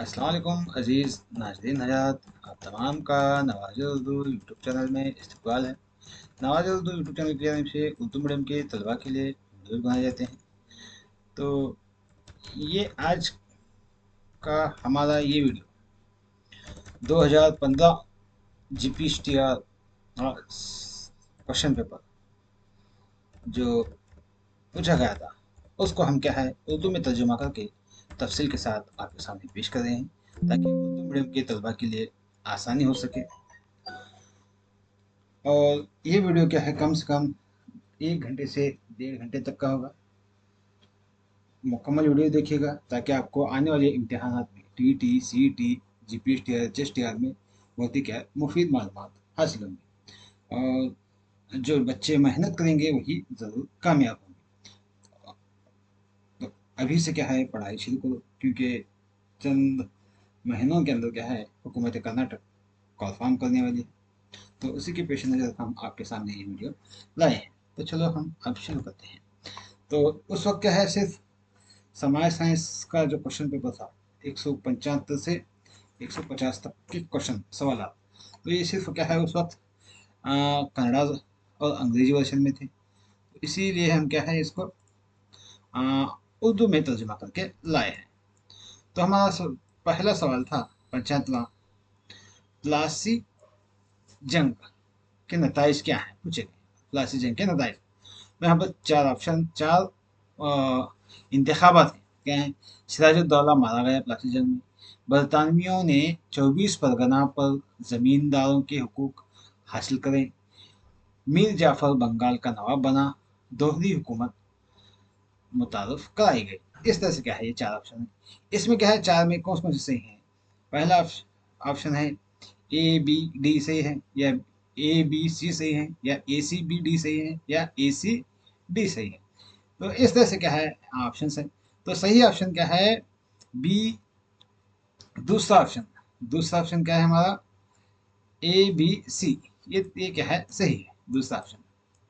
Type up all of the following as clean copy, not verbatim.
अस्सलाम वालेकुम अज़ीज़ नाज़रीन हज़रात, आप तमाम का नवाज़ उर्दू यूट्यूब चैनल में इस्तकबाल है। नवाज़ उर्दू यूट्यूब चैनल की जानिब से उर्दू मीडियम के तलबा के लिए वीडियो बनाए जाते हैं। तो ये आज का हमारा ये वीडियो 2015 GPSTR क्वेश्चन पेपर जो पूछा गया था, उसको हम क्या है उर्दू में तर्जुमा करके तफसील के साथ आपके सामने पेश कर रहे हैं, ताकि उर्दू मीडियम के तलबा के लिए आसानी हो सके। और ये वीडियो क्या है, कम से कम 1 घंटे से 1.5 घंटे तक का होगा। मुकम्मल वीडियो देखिएगा ताकि आपको आने वाले इम्तिहानात में T C T GPSTR HSTR में बहुत ही क्या मुफीद मालूमात हासिल होंगी। और जो बच्चे मेहनत करेंगे वही ज़रूर कामयाब होंगे। तो अभी से क्या है पढ़ाई शुरू करो, क्योंकि चंद महीनों के अंदर क्या है हुकूमत कर्नाटक कॉल फॉर्म करने वाली है। तो उसी के पेश नज़र हम आपके सामने ये वीडियो लाए हैं। तो चलो हम अब शुरू करते हैं। तो उस वक्त क्या है, सिर्फ समाज साइंस का जो क्वेश्चन पेपर था 175 से 150 तक के क्वेश्चन सवाल, तो ये सिर्फ क्या है उस वक्त कन्नड़ा और अंग्रेजी वर्जन में थे। तो इसीलिए हम क्या है इसको उर्दू में तर्जुमा करके लाए हैं। तो हमारा पहला सवाल था 75वां, प्लासी जंग के नताइज क्या हैं पूछे गए। प्लासी जंग के नताइज में यहाँ पर चार ऑप्शन, चार इंतखाबात हैं। क्या हैं? सिराजुद्दौला मारा गया प्लासी जंग में। बरतानवियों ने 24 परगना पर जमींदारों के हुकूक हासिल करें। मीर जाफर बंगाल का नवाब बना। दोहरी हुकूमत मुतारफ कराई गई। इस तरह से क्या है ये चार ऑप्शन है। इसमें क्या है, चार में कौन कौन से सही हैं? पहला ऑप्शन है ए बी डी सही है, या ए बी सी सही है, या ए सी बी डी सही है, या ए सी डी सही है। तो इस तरह से क्या है ऑप्शन है। तो सही ऑप्शन क्या है? बी, दूसरा ऑप्शन। दूसरा ऑप्शन क्या है हमारा? A B C. ये क्या है सही है, दूसरा ऑप्शन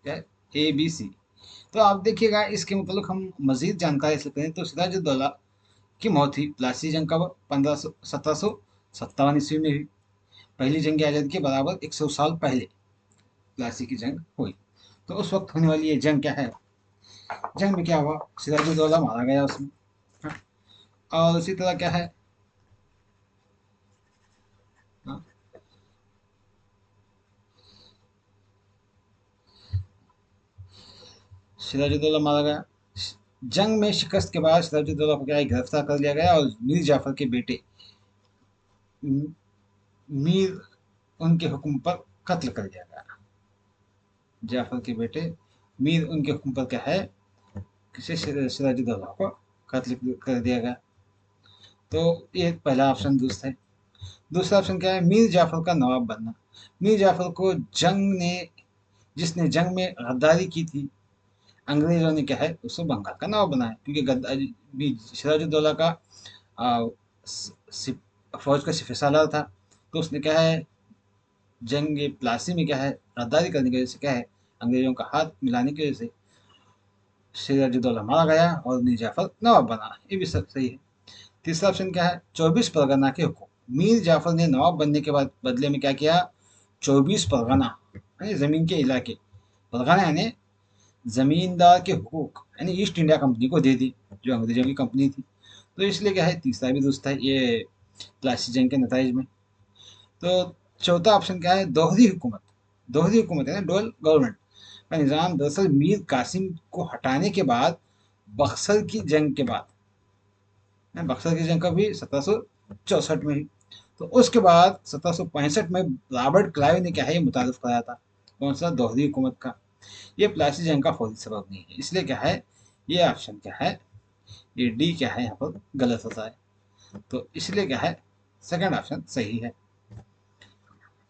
क्या है? A B C. तो आप देखिएगा इसके मतलब हम मजीद जानकारी हासिल करें तो सिराजुद्दौला की मौत हुई प्लासी जंग कब? 1757 ईस्वी में हुई। पहली जंग आज़ादी के बराबर 100 साल पहले प्लासी की जंग हुई। तो उस वक्त होने वाली ये जंग क्या है, जंग में क्या हुआ, सिराजुद्दौला मारा गया उसमें। हाँ, और उसी तरह क्या है, हाँ, सिराजुद्दौला मारा गया। जंग में शिकस्त के बाद सिराजुद्दौला को क्या है गिरफ्तार कर लिया गया, और मीर जाफर के बेटे मीर उनके हुक्म पर कत्ल कर दिया गया। जाफर के बेटे मीर उनके हुक्म पर क्या है किसी सिराजुद्दौला को कत्ल कर दिया गया। तो ये पहला ऑप्शन दुरुस्त है। दूसरा ऑप्शन क्या है? मीर जाफर का नवाब बनना। मीर जाफर को जंग ने जिसने जंग में गद्दारी की थी, अंग्रेजों ने क्या है उसको बंगाल का नवाब बनाया, क्योंकि गद्दारी सिराजुद्दौला का आ, फौज का सिपहसालार था। तो उसने क्या है जंग प्लासी में क्या है गद्दारी करने की वजह से क्या है अंग्रेजों का हाथ मिलाने की वजह से सिराजुद्दौला मारा गया और मीर जाफर नवाब बना। ये भी सब सही है। तीसरा ऑप्शन क्या है? 24 परगना के हुक्म। मीर जाफर ने नवाब बनने के बाद बदले में क्या किया? 24 परगना यानी जमीन के इलाके, परगना यानी जमींदार के हुकूक यानी ईस्ट इंडिया कंपनी को दे दी, जो अंग्रेजों की कंपनी थी। तो इसलिए क्या है तीसरा भी दुरुस्त है ये प्लासी जंग के नताइज में। तो चौथा ऑप्शन क्या है? दोहरी हुकूमत। दोहरी हुकूमत है ना, डुअल गवर्नमेंट का निज़ाम दरअसल मीर कासिम को हटाने के बाद, बक्सर की जंग के बाद, बक्सर की जंग कभी 1764 में हुई। तो उसके बाद 1765 में रॉबर्ट क्लाइव ने क्या है ये मुतारफ कराया था। कौन सा? दोहरी हुकूमत का। ये प्लासी जंग का फौरी सबब नहीं है, इसलिए क्या है ये ऑप्शन क्या है, ये डी क्या है यहाँ पर गलत होता है। तो इसलिए क्या है सेकंड ऑप्शन सही है।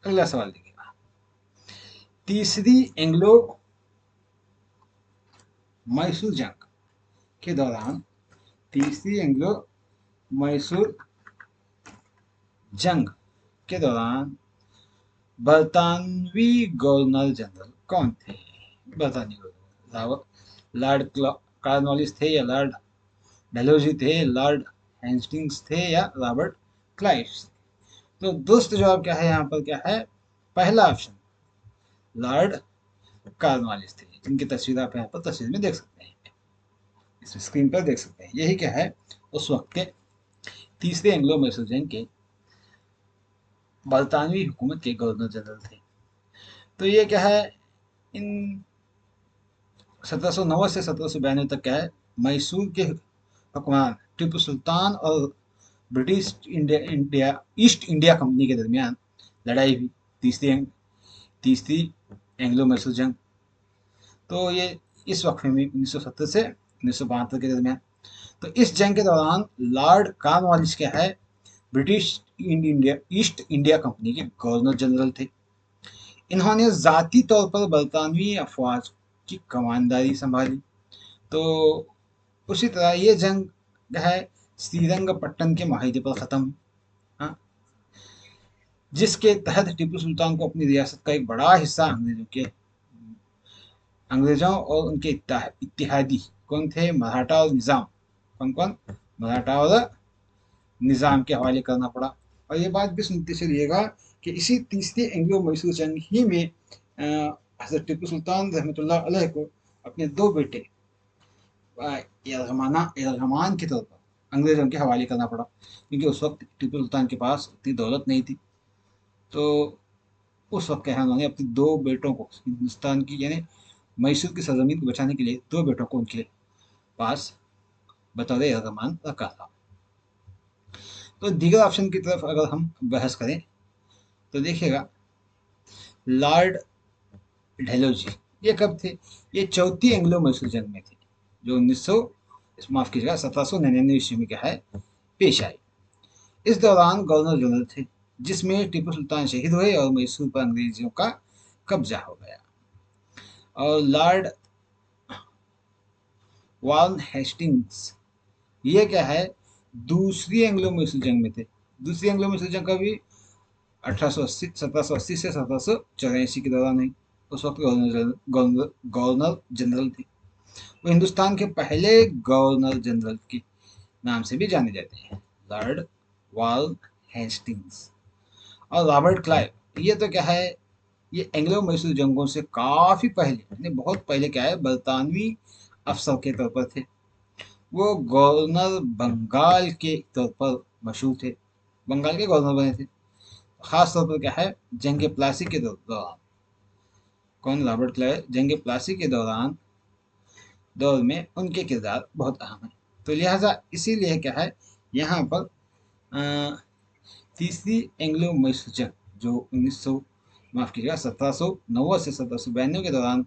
अगला सवाल देखिएगा। तीसरी एंग्लो मैसूर जंग के दौरान, तीसरी एंग्लो मैसूर जंग के दौरान बरतानवी गवर्नर जनरल कौन थे? बरतानवी गवर्नर लॉर्ड कॉर्नवालिस थे, या लॉर्ड डलहौजी थे, लॉर्ड हेस्टिंग्स थे, या रॉबर्ट क्लाइव। तो दुरुस्त जवाब क्या है यहाँ पर, क्या है, पहला ऑप्शन लॉर्ड कॉर्नवालिस थे, जिनकी तस्वीर आप यहाँ पर तस्वीर में देख सकते हैं, इस स्क्रीन पर देख सकते हैं। यही क्या है, उस वक्त के तीसरे एंग्लो मैसूर जंग के बरतानवी हुकूमत के गवर्नर जनरल थे। तो ये क्या है, इन 1790 से 1792 तक क्या है, मैसूर के हुक्मरान टीपू सुल्तान और British India east India company के दरमियान लड़ाई हुई, तीसरी एंग्लो मैसूर जंग। तो ये इस वक्त में 1970 से 1972 के दरमियान। तो इस जंग के दौरान लॉर्ड कॉर्नवालिस क्या है, British India east India company के गवर्नर जनरल थे। इन्होंने जाती तौर पर बरतानवी अफवाज की कमानदारी संभाली। तो उसी तरह ये जंग है श्रीरंगपट्टन के माहिदे पर खत्म, हाँ, जिसके तहत टीपू सुल्तान को अपनी रियासत का एक बड़ा हिस्सा अंग्रेजों और उनके इत्तेहादी कौन थे, मराठा और निजाम, कौन कौन, मराठा और निजाम के हवाले करना पड़ा। और ये बात भी सुनते चलिएगा कि इसी तीसरी एंग्लो मैसूर जंग ही में हजरत टीपू सुल्तान रहमतुल्लाह अलैह को अपने दो बेटे रहमान के तौर पर अंग्रेजों के हवाले करना पड़ा, क्योंकि उस वक्त टीपू सुल्तान के पास उतनी दौलत नहीं थी। तो उस वक्त क्या है, उन्होंने अपने दो बेटों को हिंदुस्तान की यानी मैसूर की सरजमीन को बचाने के लिए दो बेटों को उनके पास बतौर रहमान रखा था। तो दीगर ऑप्शन की तरफ अगर हम बहस करें तो देखिएगा, लॉर्ड डेलहौजी ये कब थे, ये चौथी एंग्लो मैसूर जंग में थे, जो 1900 माफ कीजिएगा 1799 ईस्वी में क्या है पेश आई। इस दौरान गवर्नर जनरल थे, जिसमें टीपू सुल्तान शहीद हुए और मैसूर पर अंग्रेजों का कब्जा हो गया। और लॉर्ड वार्न हेस्टिंग्स ये क्या है, दूसरी एंग्लो मैसूर जंग में थे। दूसरी एंग्लो मैसूर जंग का भी 1780 से 1784 के दौरान हुई। उस वक्त गवर्नर जनरल थे। वो हिंदुस्तान के पहले गवर्नर जनरल के नाम से भी जाने जाते हैं, लॉर्ड वार्न हेस्टिंग्स। और रॉबर्ट क्लाइव ये तो क्या है, ये एंग्लो मैसूर जंगों से काफी पहले यानी बहुत पहले क्या है बरतानवी अफसर के तौर पर थे। वो गवर्नर बंगाल के तौर पर मशहूर थे, बंगाल के गवर्नर बने थे। खास तौर पर क्या है जंग प्लासी के दौरान, कौन, रॉबर्ट क्लाइव, जंग प्लासी के दौर में उनके किरदार बहुत अहम है। तो लिहाजा इसीलिए क्या है यहाँ पर तीसरी एंग्लो मैसूर जंग जो 1900 माफ कीजिएगा 1790 से 1792 के दौरान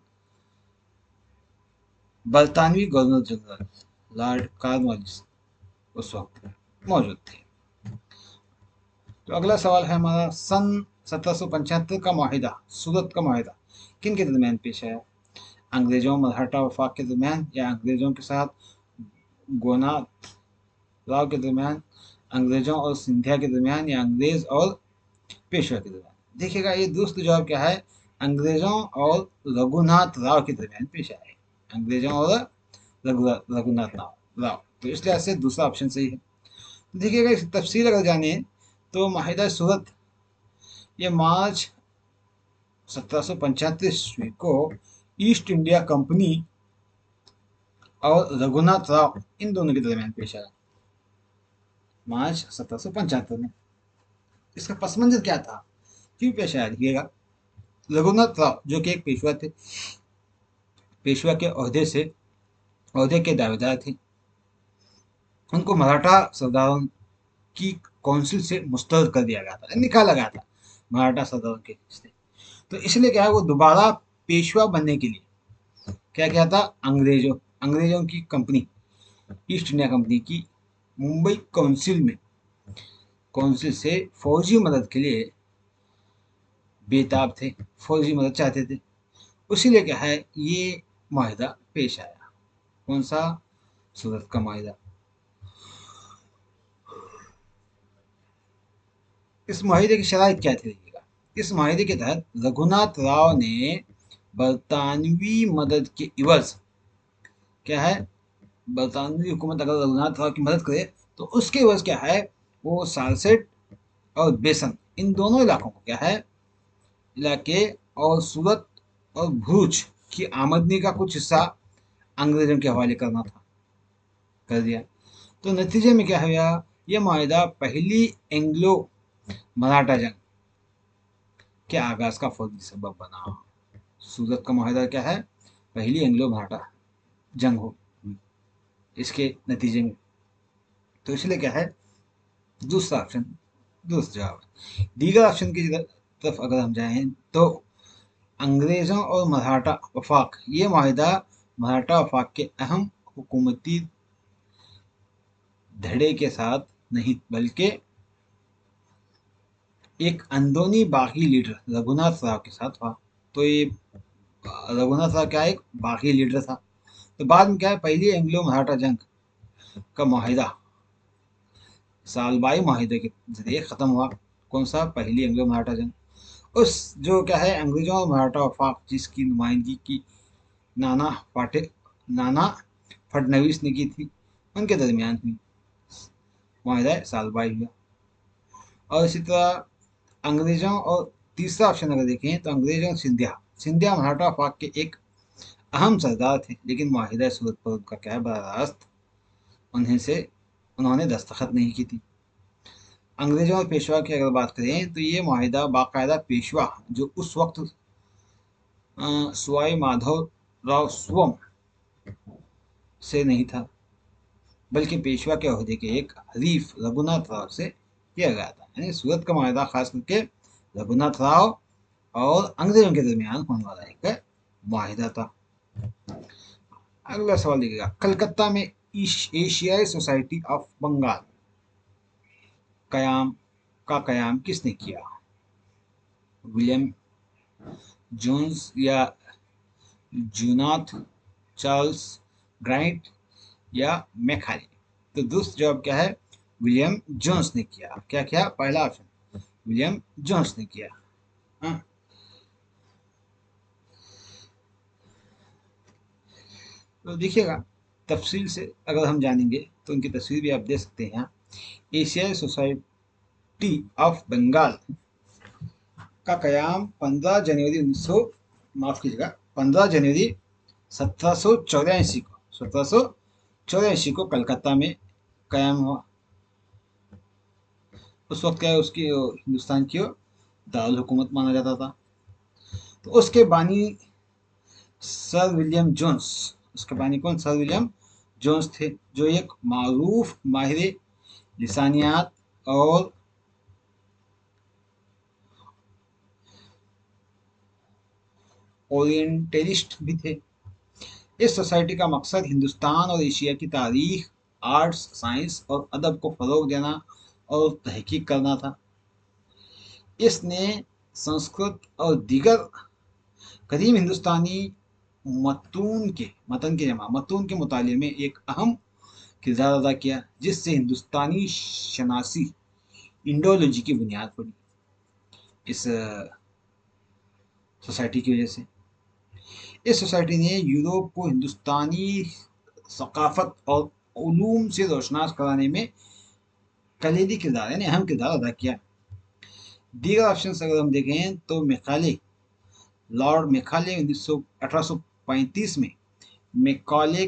बरतानवी गवर्नर जनरल लॉर्ड कॉर्नवालिस उस वक्त मौजूद थे। तो अगला सवाल है हमारा, सन 1775 का माहिदा, सूरत का माहिदा किन के दरमियान पेश आया, अंग्रेजों मराठा वफाक के दरमियान, या अंग्रेजों के साथ गोनाथ राव के दरमियान, अंग्रेजों और सिंधिया के दरमियान, या अंग्रेज और पेशवा के दरमियान। देखिएगा ये दुरुस्त जवाब क्या है, अंग्रेजों और रघुनाथ राव के दरमियान पेश आए, अंग्रेजों और रघुनाथ राव। तो इस लिहाज से दूसरा ऑप्शन सही है। देखिएगा इस तफसील अगर जाने तो माहिदा सूरत ये मार्च 1775 ईस्वी को ईस्ट इंडिया कंपनी और रघुनाथ राव इन दोनों के दरमियान पेश आया मार्च 1775 में। इसका पस मंजर क्या था, क्यों पेश आया, देखिएगा रघुनाथ राव जो कि एक पेशवा थे, पेशवा के ओहदे के दावेदार थे। उनको मराठा सरदारों की काउंसिल से मुस्तरद कर दिया गया था, निकाला गया था मराठा सरदारों के से। तो इसलिए क्या है वो दोबारा पेशवा बनने के लिए क्या किया था, अंग्रेजों की कंपनी ईस्ट इंडिया कंपनी की मुंबई काउंसिल से फौजी मदद के लिए बेताब थे, फौजी मदद चाहते थे। उसीलिए क्या है ये माहिदा पेश आया, कौन सा, सूरत का माहिदा। इस माहिदे की शराइत क्या थी, देखिएगा इस माहिदे के तहत रघुनाथ राव ने बरतानवी मदद के इवज क्या है, बरतानवी हुकूमत अगर रघुनाथ राव की मदद करे तो उसके इवज क्या है वो सालसेट और बेसन, इन दोनों इलाकों को क्या है, इलाके और सूरत और भरूच की आमदनी का कुछ हिस्सा अंग्रेजों के हवाले करना था, कर दिया। तो नतीजे में क्या हुआ, यह माहिदा पहली एंग्लो मराठा जंग के आगाज का फौरी सबब बना। सूरत का माहिदा क्या है, पहली एंग्लो मराठा जंग हो इसके नतीजे में। तो इसलिए क्या है, दूसरा ऑप्शन दुरुस्त जवाब है। दीगर ऑप्शन की तरफ अगर हम जाएं तो अंग्रेजों और मराठा वफाक, ये माहिदा मराठा वफाक के अहम हुकूमती धड़े के साथ नहीं, बल्कि एक अंदरूनी बागी लीडर रघुनाथ राव के साथ हुआ। तो ये रघुनाथ राव क्या एक बागी लीडर था। तो बाद में क्या है, पहली एंग्लो मराठा जंग का माहिदा सालबाई माहिदे के जरिए खत्म हुआ। कौन सा, पहली एंग्लो मराठा जंग। उस जो क्या है अंग्रेजों और मराठा वफाक जिसकी नुमाइंदगी की नाना पाटे नाना फडनवीस ने की थी, उनके दरमियान हुई माहिदा सालबाई हुआ। और इसी तरह अंग्रेजों और तीसरा ऑप्शन अगर देखें तो अंग्रेजों सिंधिया सिंधिया मराठा वफाक के एक अहम सरदार थे, लेकिन माहिदा सूरत पर उनका क्या है बरास्त उन्हें से उन्होंने दस्तखत नहीं की थी। अंग्रेजों और पेशवा की अगर बात करें तो ये माहिदा बाकायदा पेशवा जो उस वक्त सवाई माधव राव स्वम से नहीं था, बल्कि पेशवा के अहदे के एक हरीफ रघुनाथ राव से किया गया था। यानी सूरत का माहिदा खास करके रघुनाथ राव और अंग्रेजों के दरमियान होने वाला एक माहिदा था। अगला सवाल देखिएगा, कलकत्ता में एशियाई सोसाइटी ऑफ बंगाल कयाम कयाम किसने किया, विलियम जोन्स या जूनाथ चार्ल्स ग्रांट या मैकाले। तो दूसरा जवाब क्या है, विलियम जोन्स ने किया। क्या किया, पहला ऑप्शन विलियम जोन्स ने किया। हाँ। तो देखिएगा तफसील से अगर हम जानेंगे तो उनकी तस्वीर भी आप देख सकते हैं यहाँ। एशियाई सोसाइटी ऑफ बंगाल का कयाम 15 जनवरी 1900 माफ कीजिएगा 15 जनवरी 1784 को कलकत्ता में कायम हुआ। उस वक्त क्या है उसकी हिंदुस्तान की दारुल हुकूमत माना जाता था। तो उसके बानी सर विलियम जोन्स, उसके बानी कौन, सर विलियम जोन्स थे, जो एक मारूफ माहिर लिसानियात और ओरिएंटलिस्ट भी थे। इस सोसाइटी का मकसद हिंदुस्तान और एशिया की तारीख, आर्ट्स, साइंस और अदब को फरोग देना और तहकीक करना था। इसने संस्कृत और दीगर कदीम हिंदुस्तानी मतून के मुताले में एक अहम किरदार अदा किया, जिससे हिंदुस्तानी शनासी इंडोलॉजी की बुनियाद पड़ी इस सोसाइटी की वजह से। इस सोसाइटी ने यूरोप को हिंदुस्तानी सकाफत और उलूम से रोशनास कराने में कलीदी किरदार यानी अहम किरदार अदा किया। दीगर ऑप्शन अगर हम देखें तो मैकाले, लॉर्ड मैकाले 1835 में मैकाले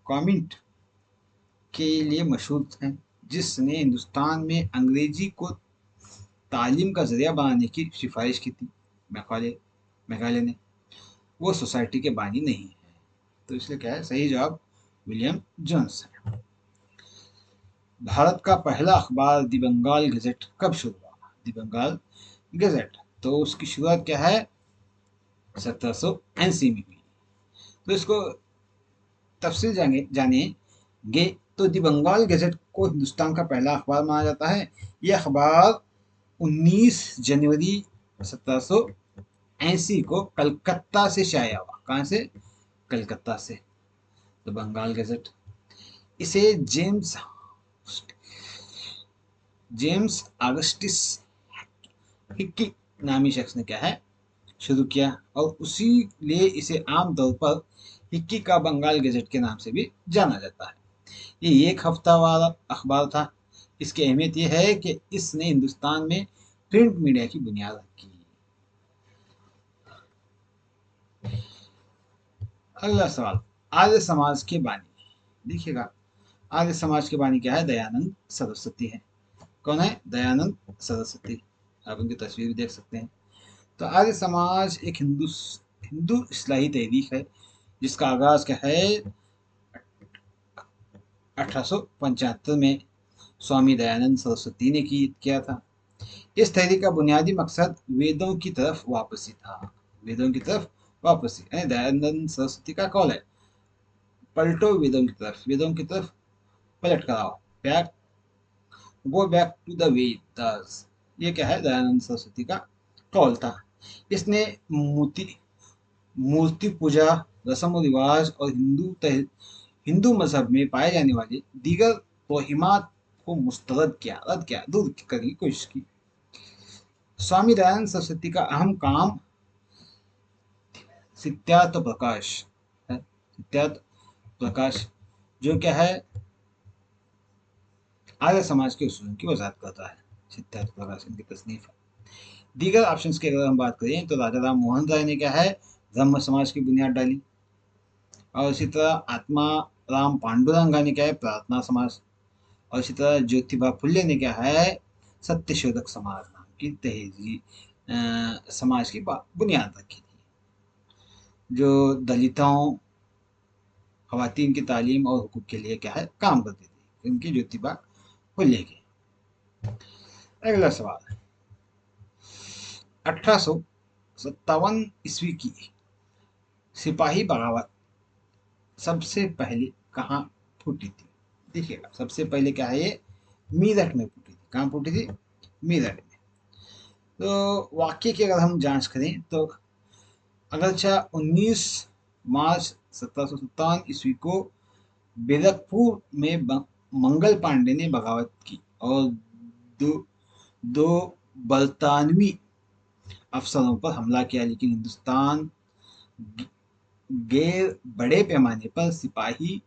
कॉमेंट के लिए मशहूर हैं, जिसने हिंदुस्तान में अंग्रेजी को तालीम का जरिया बनाने की सिफारिश की थी। मैकाले ने, वो सोसाइटी के बानी नहीं है। तो इसलिए क्या है, सही जवाब विलियम जोन्स है। भारत का पहला अखबार दी बंगाल गजेट कब शुरू हुआ, दी बंगाल गजेट। तो उसकी शुरुआत क्या है, 1780 में हुई। तो इसको तफसील जानेंगे तो दी बंगाल गजेट को हिंदुस्तान का पहला अखबार माना जाता है। यह अखबार 19 जनवरी 1780 को कलकत्ता से शाया हुआ। कहाँ से, कलकत्ता से। द बंगाल गजेट इसे जेम्स ऑगस्टिस हिक्की नामी शख्स ने क्या है शुरू किया, और उसी लिए इसे आम तौर पर हिक्की का बंगाल गजेट के नाम से भी जाना जाता है। ये एक हफ्तावार अखबार था। इसकी अहमियत यह है कि इसने हिंदुस्तान में प्रिंट मीडिया की बुनियाद रखी। अगला सवाल, आर्य समाज के बानी। देखिएगा, आर्य समाज के बानी क्या है? दयानंद सरस्वती है। कौन है? दयानंद सरस्वती। आप उनकी तस्वीर भी देख सकते हैं। तो आर्य समाज एक हिंदू इस्लाही तहरीक है जिसका आगाज क्या है? 1875 में स्वामी दयानंद सरस्वती ने किया था। इस तहरीक का बुनियादी मकसद वेदों की तरफ वापसी था। वेदों की तरफ वापसी, दयानंद सरस्वती का कॉल है, पलटो वेदों की तरफ, वेदों की तरफ पलट कर आओ, back, go back to the Vedas. ये क्या है? दयानंद सरस्वती का कॉल था। इसने मूर्ति पूजा, रस्म रिवाज और हिंदू मजहब में पाए जाने वाले दीगर तोहिमात को मुस्तरद किया, रद्द किया, दूर करने की कोशिश की। स्वामी दयानंद सरस्वती का अहम काम सिद्धार्थ प्रकाश है। सिद्धार्थ प्रकाश जो क्या है? आर्य समाज के उसूलों की वजाहत करता है। सिद्धार्थ प्रकाश इनकी तसनीफ है। दीगर ऑप्शंस की अगर हम बात करें तो राजा राम मोहन राय ने क्या है? ब्रह्म समाज की बुनियाद डाली। और इसी तरह आत्मा राम पांडुरंगा ने क्या है? प्रार्थना समाज। और इसी तरह ज्योतिबा फुले ने क्या है? सत्यशोधक समाज नाम की तहजीब समाज की बुनियाद रखी थी, जो दलितों, खवातीन की तालीम और हुकूक के लिए क्या है? काम करती थी। इनकी ज्योतिबा फुले की। अगला सवाल, 1857 ईस्वी की सिपाही बगावत सबसे पहले कहाँ फूटी थी? देखिएगा, सबसे पहले क्या है? ये मीरठ में फूटी थी। कहाँ फूटी थी? मीरठ में। तो वाक्य की अगर हम जांच करें तो अगरचा 19 मार्च 1757 को बेरकपुर में मंगल पांडे ने बगावत की और दो दो बरतानवी अफसरों पर हमला किया, लेकिन हिंदुस्तान गैर बड़े पैमाने पर सिपाही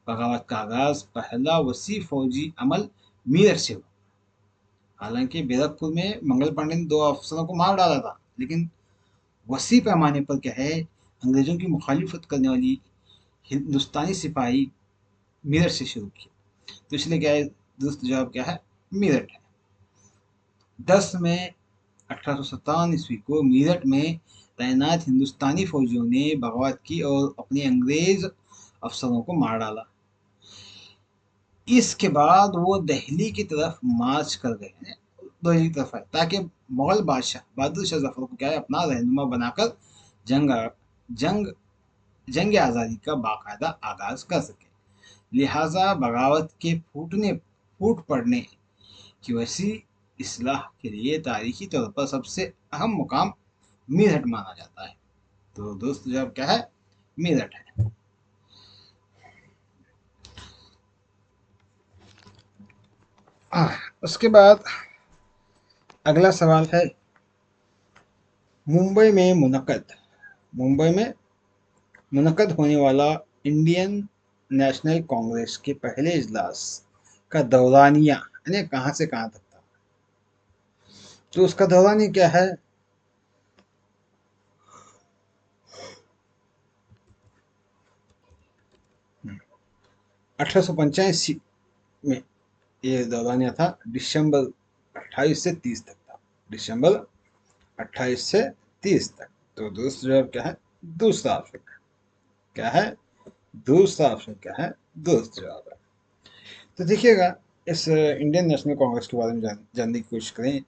बगावत का आगाज पहला वसी फौजी अमल मीरठ से हुआ। हालांकि बैरकपुर में मंगल पांडे ने 2 अफसरों को मार डाला था, लेकिन वसी पैमाने पर क्या है? अंग्रेजों की मुखालिफत करने वाली हिंदुस्तानी सिपाही मीरठ से शुरू किया। तो इसलिए क्या है? दुरुस्त जवाब क्या है? मीरठ है। 10 मई 1857 को मीरठ में तैनात हिंदुस्तानी फौजियों ने बगावत की और अपने अंग्रेज अफसरों को मार डाला। इसके बाद वो दिल्ली की तरफ मार्च कर गए हैं, दिल्ली की तरफ है, ताकि मुगल बादशाह बहादुर शाह जफर को क्या है? अपना रहनुमा बनाकर जंग जंग जंग आज़ादी का बाकायदा आगाज कर सके। लिहाजा बगावत के फूट पड़ने की वसी इस्लाह के लिए तारीखी तौर पर सबसे अहम मुकाम मीरठ माना जाता है। तो दोस्त जवाब क्या है? मीरठ है। उसके बाद अगला सवाल है, मुंबई में मुनक्कद होने वाला इंडियन नेशनल कांग्रेस के पहले इजलास का दौरानिया यानी कहाँ से कहाँ तक था? तो उसका दौरानिया क्या है? 1885 में ये दौरानिया था, दिसंबर 28 से 30 तक था। दिसंबर 28 से 30 तक। तो दूसरा जवाब क्या है? दूसरा ऑप्शन। क्या है? दूसरा ऑप्शन क्या है? दूसरा जवाब है। तो देखिएगा, इस इंडियन नेशनल कांग्रेस के बारे में जानने की कोशिश करें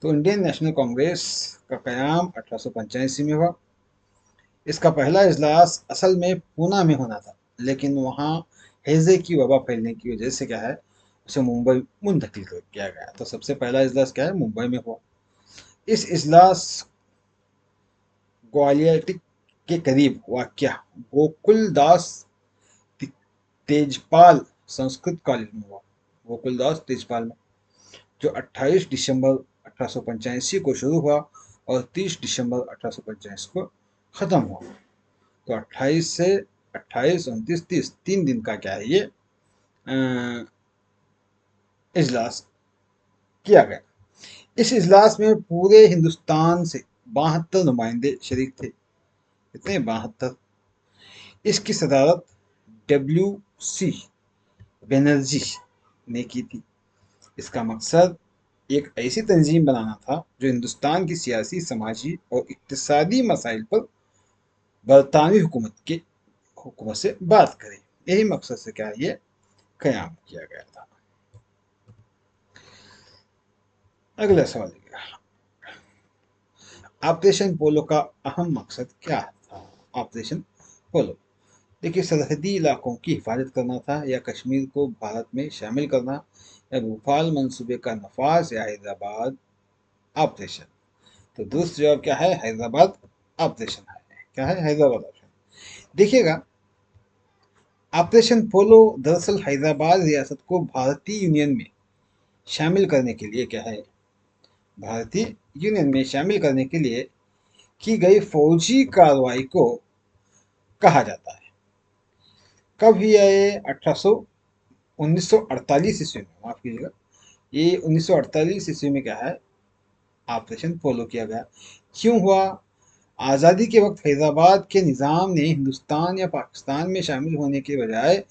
तो इंडियन नेशनल कांग्रेस का कयाम 1885 में हुआ। इसका पहला इजलास असल में पूना में होना था, लेकिन वहाँ हैजे की वबा फैलने की वजह से क्या है? उसे मुंबई मुंतकिल किया गया। तो सबसे पहला इजलास क्या है? मुंबई में हुआ। इस इजलास ग्वालियर के करीब वाक़या गोकुलदास तेजपाल संस्कृत कॉलेज में हुआ। गोकुलदास तेजपाल में, जो 28 दिसंबर 1885 को शुरू हुआ और 30 दिसंबर 1885 को ख़त्म हुआ। तो 28 से 28, 29, 30 3 दिन का क्या है ये इजलास किया गया। इस इजलास में पूरे हिंदुस्तान से 72 नुमाइंदे शरीक थे। कितने? 72। इसकी सदारत डब्ल्यू.सी. बनर्जी ने की थी। इसका मकसद एक ऐसी तंजीम बनाना था जो हिंदुस्तान की सियासी, समाजी और इक्तिसादी मसाइल पर बरतानवी हुकूमत से बात करे। यही मकसद से क्या ये कयाम किया गया था। अगला सवाल देखिए, ऑपरेशन पोलो का अहम मकसद क्या था? ऑपरेशन पोलो, देखिए, सरहदी इलाकों की हिफाजत करना था, या कश्मीर को भारत में शामिल करना, या भोपाल मंसूबे का नफाज, या हैदराबाद ऑपरेशन। तो दूसरा जवाब क्या है? हैदराबाद ऑपरेशन है। क्या है? हैदराबाद ऑपरेशन। देखिएगा, ऑपरेशन पोलो दरअसल हैदराबाद रियासत को भारतीय यूनियन में शामिल करने के लिए क्या है? भारतीय यूनियन में शामिल करने के लिए की गई फौजी कार्रवाई को कहा जाता है। कब हुआ ये? 1948 ईस्वी में, माफ कीजिएगा, ये 1948 ईस्वी में क्या है? ऑपरेशन पोलो किया गया। क्यों हुआ? आज़ादी के वक्त हैदराबाद के निज़ाम ने हिंदुस्तान या पाकिस्तान में शामिल होने के बजाय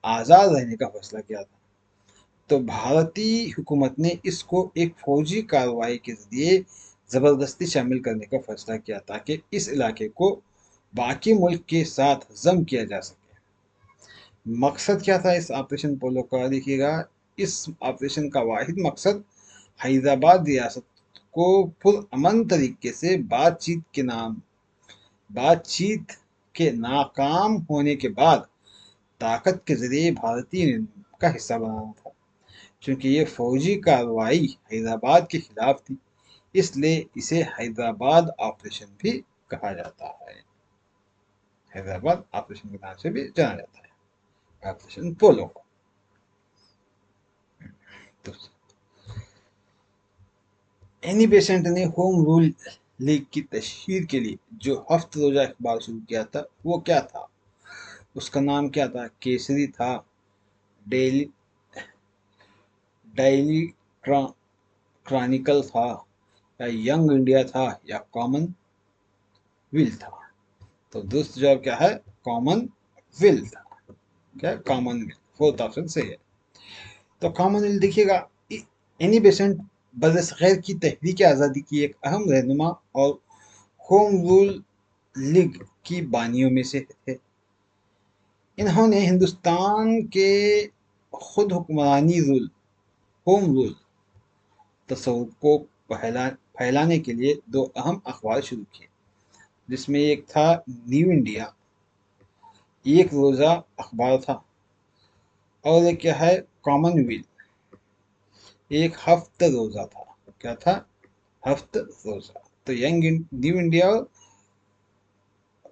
आज़ाद रहने का फैसला किया था। तो भारतीय हुकूमत ने इसको एक फौजी कार्रवाई के जरिए ज़बरदस्ती शामिल करने का फैसला किया, ताकि इस इलाके को बाकी मुल्क के साथ जम किया जा सके। मकसद क्या था इस ऑपरेशन पोलो का? देखिएगा, इस ऑपरेशन का वाहिद मकसद हैदराबाद रियासत को पुरअमन तरीके से बातचीत के नाकाम होने के बाद ताकत के जरिए भारतीय यूनियन का हिस्सा बनाना था। चूंकि ये फौजी कार्रवाई हैदराबाद के खिलाफ थी, इसलिए इसे हैदराबाद ऑपरेशन भी कहा जाता है। हैदराबाद ऑपरेशन के नाम से भी जाना जाता है ऑपरेशन पोलो को। तो एनी बेसेंट ने होम रूल लीग की तशहीर के लिए जो हफ्त रोजा अखबार शुरू किया था, वो क्या था? उसका नाम क्या था? केसरी था, डेली डेली क्रॉनिकल था, या यंग इंडिया था, या कॉमनवेल्थ था? तो दोस्त जवाब क्या है? कॉमनवेल्थ था। क्या? कॉमनवेल्थ। फोर्थ ऑप्शन सही है। तो कॉमनवेल्थ, देखिएगा, एनी बेसेंट बरसगैर की तहरीक आज़ादी की एक अहम रहनुमा और होम रूल लीग की बानियों में से थे। इन्होंने हिंदुस्तान के खुद हुक्मरानी रूल, होम रूल तस्वुर को फैलाने के लिए दो अहम अखबार शुरू किए, जिसमें एक था न्यू इंडिया, एक रोज़ा अखबार था, और एक क्या है? कॉमनवेल्थ, एक हफ्त रोज़ा था। क्या था? हफ्त रोज़ा। तो न्यू इंडिया और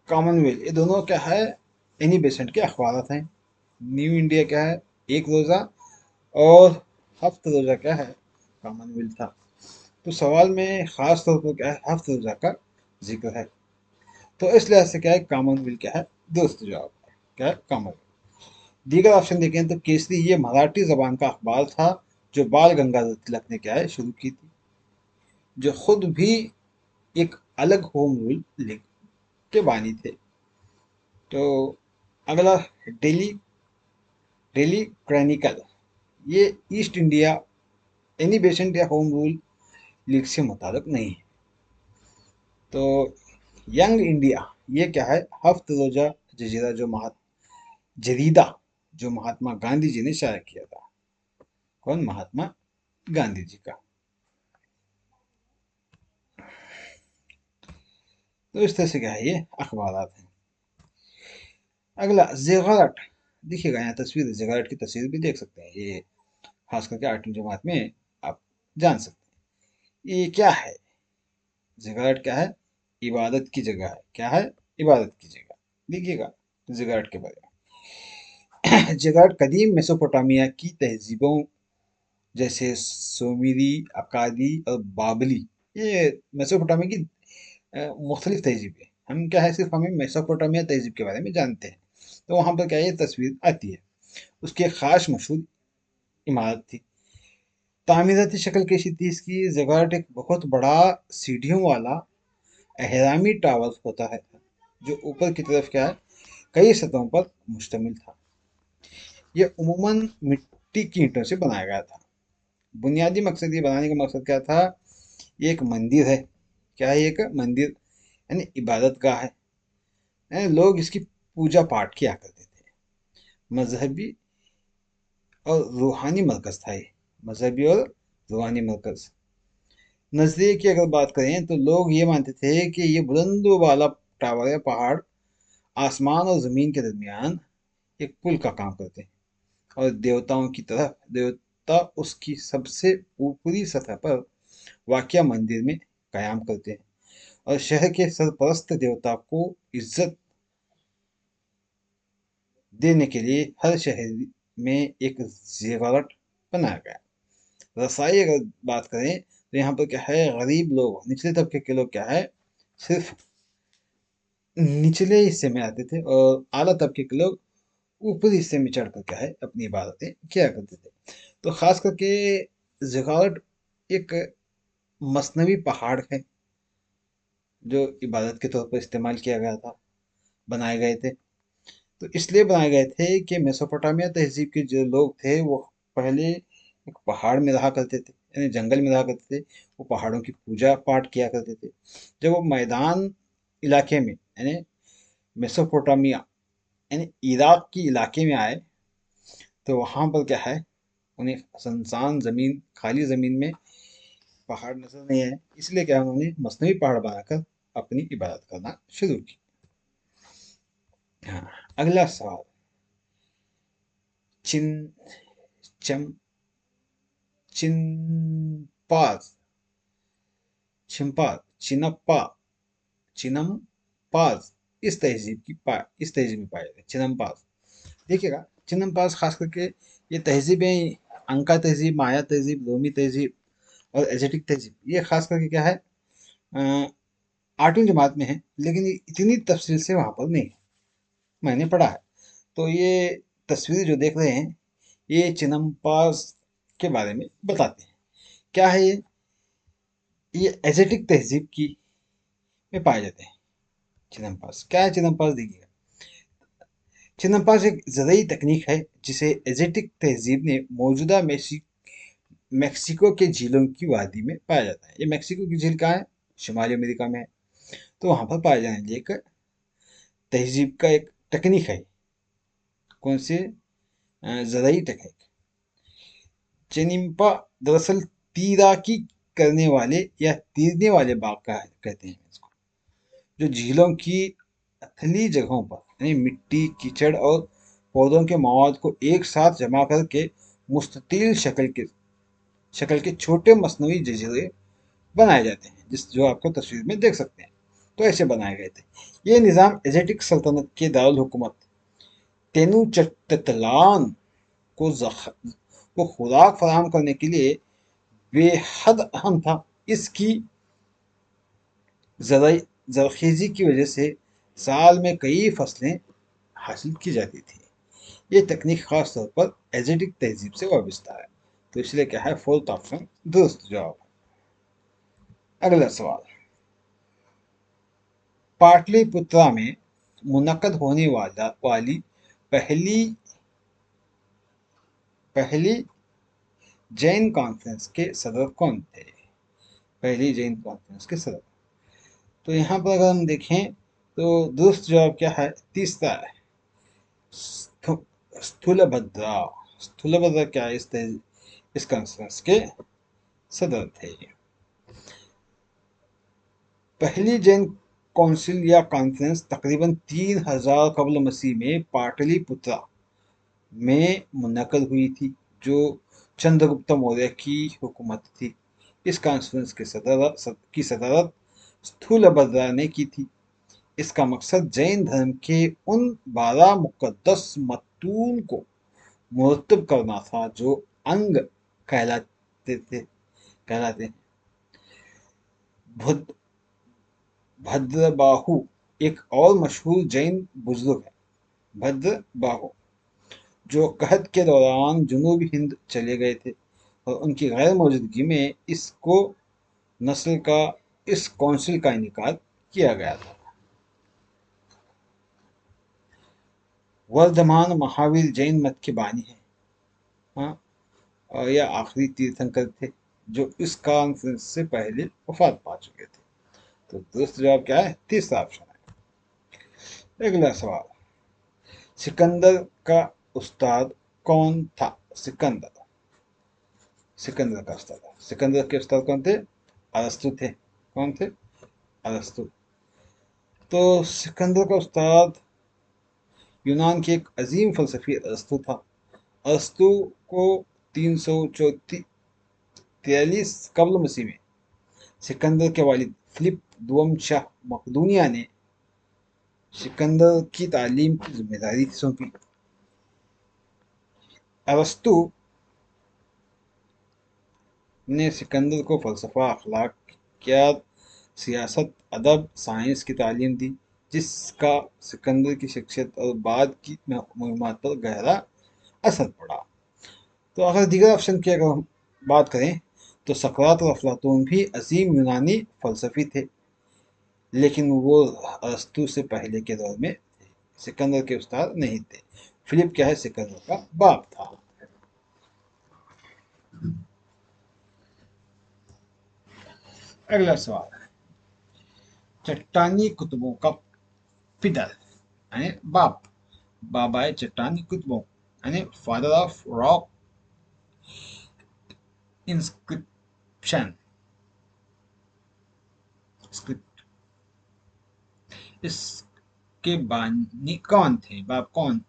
कॉमनवेल्थ, ये दोनों क्या है? एनी बेसेंट के अखबार हैं। न्यू इंडिया क्या है? एक रोज़ा, और हफ्त रोज़ा क्या है? कॉमनवेल्थ था। तो सवाल में खास तौर पर क्या है? हफ्त रोज़ा का जिक्र है। तो इस लिहाज से क्या है? कॉमनवेल्थ क्या है? दोस्त जवाब क्या है? कॉमनवेल्थ। दीगर ऑप्शन देखें तो केसरी, ये मराठी जबान का अखबार था जो बाल गंगाधर तिलक ने क्या है? शुरू की थी, जो खुद भी एक अलग होम रूल लीग के बानी थे। तो अगला, डेली डेली क्रॉनिकल, ये ईस्ट इंडिया एनी बेसेंट या होम रूल लीग से मुताल्लिक नहीं है। तो यंग इंडिया, ये क्या है? हफ्त रोजा जजीरा, जरीदा जो महात्मा गांधी जी ने शाया किया था। कौन? महात्मा गांधी जी का। तो इस तरह से क्या है? ये अखबार हैं। अगला, जेगराट, देखिएगा, यहाँ तस्वीर, जेगराट की तस्वीर भी देख सकते हैं। ये खास करके 8वीं जमात में आप जान सकते हैं। ये क्या है? जेगराट क्या है? इबादत की जगह है। क्या है? इबादत की जगह। देखिएगा जेगराट के बारे में। जेगराट कदीम मेसोपोटामिया की तहजीबों जैसे सुमेरी, अकादी और बाबली, ये मेसोपोटामिया की मुख्तलिफ तहजीबें। हम क्या है? सिर्फ हमें मेसोपोटामिया तहजीब के बारे में जानते हैं। तो वहाँ पर क्या ये तस्वीर आती है। उसकी एक खास मशहूर इमारत थी, तामीराती शक्ल कैसी थी इसकी? ज़िगुराट एक बहुत बड़ा सीढ़ियों वाला अहरामी टावर होता है जो ऊपर की तरफ क्या है, कई सतहों पर मुश्तमिल था। ये उम्मूमन मिट्टी की ईंटों से बनाया गया था। बुनियादी मकसद, ये बनाने का मकसद क्या था? ये एक मंदिर है। क्या है? एक मंदिर यानी इबादत गाह है। लोग इसकी पूजा पाठ किया करते थे। मजहबी और रूहानी मरकज था ये। मजहबी और रूहानी मरकज। नजरिए की अगर बात करें तो लोग ये मानते थे कि ये बुलंद वाला टावर या पहाड़ आसमान और जमीन के दरमियान एक पुल का काम करते हैं, और देवताओं की तरह देवता उसकी सबसे ऊपरी सतह पर वाक़या मंदिर में कयाम करते हैं, और शहर के सरपरस्त देवता को इज्जत देने के लिए हर शहर में एक ज़ियारत बनाया गया। रसाई अगर बात करें तो यहाँ पर क्या है, गरीब लोग, निचले तबके के लोग क्या है, सिर्फ निचले हिस्से में आते थे, और आला तबके के लोग ऊपरी हिस्से में चढ़ कर क्या है, अपनी इबादतें किया करते थे। तो खास करके ज़ियारत एक मसनवी पहाड़ है जो इबादत के तौर पर इस्तेमाल किया गया था, बनाए गए थे। तो इसलिए बनाए गए थे कि मेसोपोटामिया तहजीब के जो लोग थे वो पहले एक पहाड़ में रहा करते थे, यानी जंगल में रहा करते थे। वो पहाड़ों की पूजा पाठ किया करते थे। जब वो मैदान इलाके में यानी मेसोपोटामिया यानी इराक की इलाके में आए तो वहाँ पर क्या है, उन्हें सुनसान ज़मीन, खाली ज़मीन में पहाड़ नजर नहीं आए, इसलिए क्या उन्होंने मसनवी पहाड़ बनाकर अपनी इबादत करना शुरू की। हाँ, अगला सवाल। चिन चम चिनपाज छिम्पाज चिनप्पा चिनमपाज इस तहजीब में पाए गए चिनम्पाज। देखिएगा, चिनम्पाज खास करके ये तहजीबें, अंका तहजीब, माया तहजीब, रोमी तहजीब और एजेटिक तहजीब, ये खास करके क्या है, अ, आठवीं जमात में है, लेकिन ये इतनी तफसील से वहाँ पर नहीं है, मैंने पढ़ा है। तो ये तस्वीर जो देख रहे हैं ये चिनम्पाज के बारे में बताते हैं। क्या है ये एजेटिक तहजीब की में पाए जाते हैं। चिनम्पास क्या है? चिनम्पास देखिएगा, चिनम्पास एक ज़रई तकनीक है जिसे एजेटिक तहजीब ने मौजूदा मैक्सिको के झीलों की वादी में पाया जाता है। ये मैक्सिको की झील कहाँ है? शुमाली अमेरिका में है। तो वहाँ पर पाए जाने वाली एक तहजीब का एक टेक्निक है। कौन से? ज़रई टेक्निक। चिनिम्पा दरअसल तीराकी करने वाले या तीरने वाले बाग का है, कहते हैं इसको, जो झीलों की अथली जगहों पर यानी मिट्टी, कीचड़ और पौधों के मवाद को एक साथ जमा करके मुस्ततील शक्ल के छोटे मसनवी जजीरे बनाए जाते हैं, जिस जो आपको तस्वीर में देख सकते हैं। तो ऐसे बनाए गए थे। ये निज़ाम एजेटिक सल्तनत के दारुल हुकूमत तेनूचट्टलान को को खुराक फराहम करने के लिए बेहद अहम था। इसकी जरखेज़ी की वजह से साल में कई फसलें हासिल की जाती थी। ये तकनीक खास तौर पर एजेटिक तहजीब से वाबस्ता है। तो इसलिए क्या है, फोर्थ ऑप्शन दुरुस्त जवाब। अगला सवाल। पाटलिपुत्रा में मुनक्कद होने वाली पहली पहली जैन कॉन्फ्रेंस के सदर कौन थे? पहली जैन कॉन्फ्रेंस के सदर। तो यहाँ पर अगर हम देखें तो दुरुस्त जवाब क्या है? तीसरा है, स्थूलभद्रा। स्थूलभद्रा क्या है? इस कॉन्फ्रेंस के सदर थे। पहली जैन काउंसिल या कॉन्फ्रेंस तकरीबन 3000 कबल मसीह में पाटलिपुत्रा में मुनक्कद हुई थी, जो चंद्रगुप्त मौर्य की हुकूमत थी। इस कॉन्फ्रेंस की सदारत स्थूलभद्रा ने की थी। इसका मकसद जैन धर्म के उन 12 मुक़द्दस मतून को मुरतब करना था जो अंग कहलाते हैं। भद्रबाहु एक और मशहूर जैन बुजुर्ग है। भद्रबाहु जो कहत के दौरान जनूबी हिंद चले गए थे और उनकी गैर मौजूदगी में इसको नस्ल का इस कौंसिल का इनेकाद किया गया था। वर्धमान महावीर जैन मत के बानी हैं। हाँ, और यह आखिरी तीर्थंकर थे जो इस कॉन्फ्रेंस से पहले वफात पा चुके थे। तो दुरुस्त जवाब क्या है? तीसरा ऑप्शन है। अगला सवाल, सिकंदर का उस्ताद कौन था? सिकंदर सिकंदर का उस्ताद, सिकंदर के उस्ताद कौन थे? अरस्तु थे। कौन थे? अरस्तु। तो सिकंदर का उस्ताद यूनान के एक अजीम फलसफी अरस्तु था। अरस्तु को 343 कबल मसीह में सिकंदर के वालिद फिलिप दुम शाह मकदूनिया ने सिकंदर की तालीम की जिम्मेदारी सौंपी। अरस्तु ने सिकंदर को फलसफा, अखलाकियात, सियासत, अदब, साइंस की तालीम दी, जिसका सिकंदर की शख्सियत और बाद की मुहिम्मात पर गहरा असर पड़ा। तो अगर दीगर ऑप्शन की अगर हम बात करें तो सकरात और अफलातून भी अजीम यूनानी फलसफी थे, लेकिन वो अरस्तु से पहले के दौर में थे। सिकंदर के उस्ताद नहीं थे। फिलिप क्या है? सिकंदर का बाप था। अगला सवाल, चट्टानी कुतुबों का पिता यानी बाप, बाबा है चट्टानी कुतुबों यानी father of rock inscription script, इसके बानी कौन थे? बाप कौन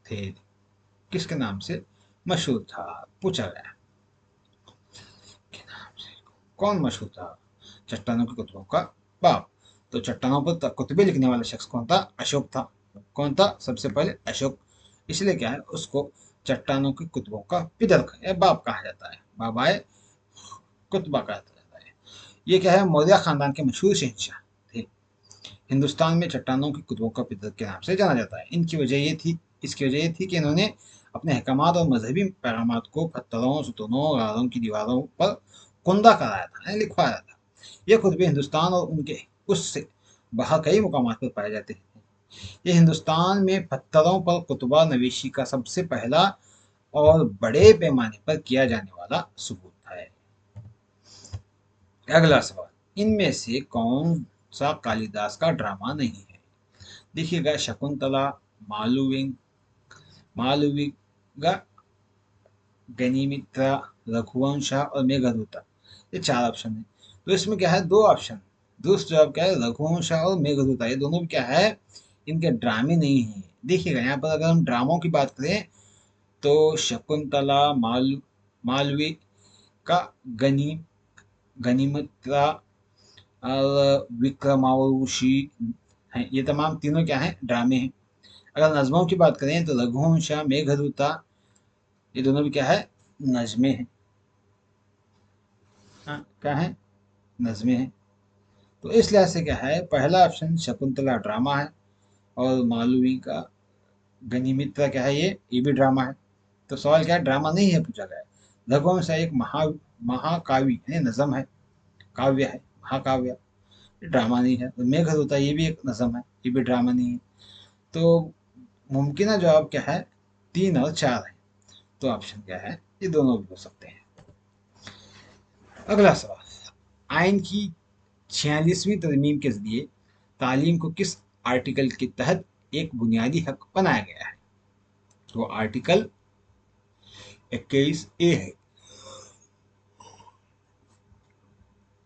थे? किसके नाम से मशहूर था? पूछा गया के नाम से कौन मशहूर था? चट्टानों के कुतुबों का बाप। तो चट्टानों पर कुतबे लिखने वाला शख्स कौन था? अशोक था। कौन था? सबसे पहले अशोक। इसलिए क्या है, उसको चट्टानों के कुतुबों का पितर या बाप कहा जाता है, बाबाए कुतबा कहा जाता है। ये क्या है, मौर्य खानदान के मशहूर शहंशाह थे। हिंदुस्तान में चट्टानों के कुतुबों का पितर के नाम से जाना जाता है। इसकी वजह ये थी कि इन्होंने अपने अहकामात और मजहबी पैगामात को पत्थरों, सुतूनों, गारों की दीवारों पर कुंदा कराया था, लिखवाया था। ये खुतबे हिंदुस्तान और उनके उससे बाहर कई मुकामात पर पाए जाते हैं। ये हिंदुस्तान में पत्थरों पर कुतबा नवीशी का सबसे पहला और बड़े पैमाने पर किया जाने वाला सबूत है। अगला सवाल, इनमें से कौन सा कालिदास का ड्रामा नहीं है? देखिएगा, शकुंतला, मालविंग मालविका, गनिमित्रा, रघुवंशा और मेघदूता, ये 4 ऑप्शन है। तो इसमें क्या है, 2 ऑप्शन। दूसरा जवाब क्या है? रघुवंशा और मेघदूता, ये दोनों भी क्या है, इनके ड्रामे नहीं है। देखिएगा, यहाँ पर अगर हम ड्रामों की बात करें तो शकुंतला, मालविका, गनी गनिमित्रा और विक्रमावुषी हैं, ये तमाम तीनों क्या हैं, ड्रामे हैं। अगर नज़्मों की बात करें तो रघुवंशा, मेघदूता, ये दोनों भी क्या है, नज़्में हैं। हाँ, क्या है, नज़्में हैं। तो इस लिहाज से क्या है, पहला ऑप्शन शकुंतला ड्रामा है और मालवी का गनिमित्रा क्या है, ये भी ड्रामा है। तो सवाल क्या है, ड्रामा नहीं है पूछा गया है। रघुवंश एक महाकाव्य यानी नज़म है, काव्य है, महाकाव्य, ड्रामा नहीं है। और मेघदूता ये भी एक नज़म है, ये भी ड्रामा नहीं है। तो मुमकिन जवाब क्या है, 3 और 4 है। तो ऑप्शन क्या है, ये दोनों भी हो सकते हैं। अगला सवाल, आइन की 46वीं तरमीम के जरिए तालीम को किस आर्टिकल के तहत एक बुनियादी हक बनाया गया है? तो आर्टिकल 21A है।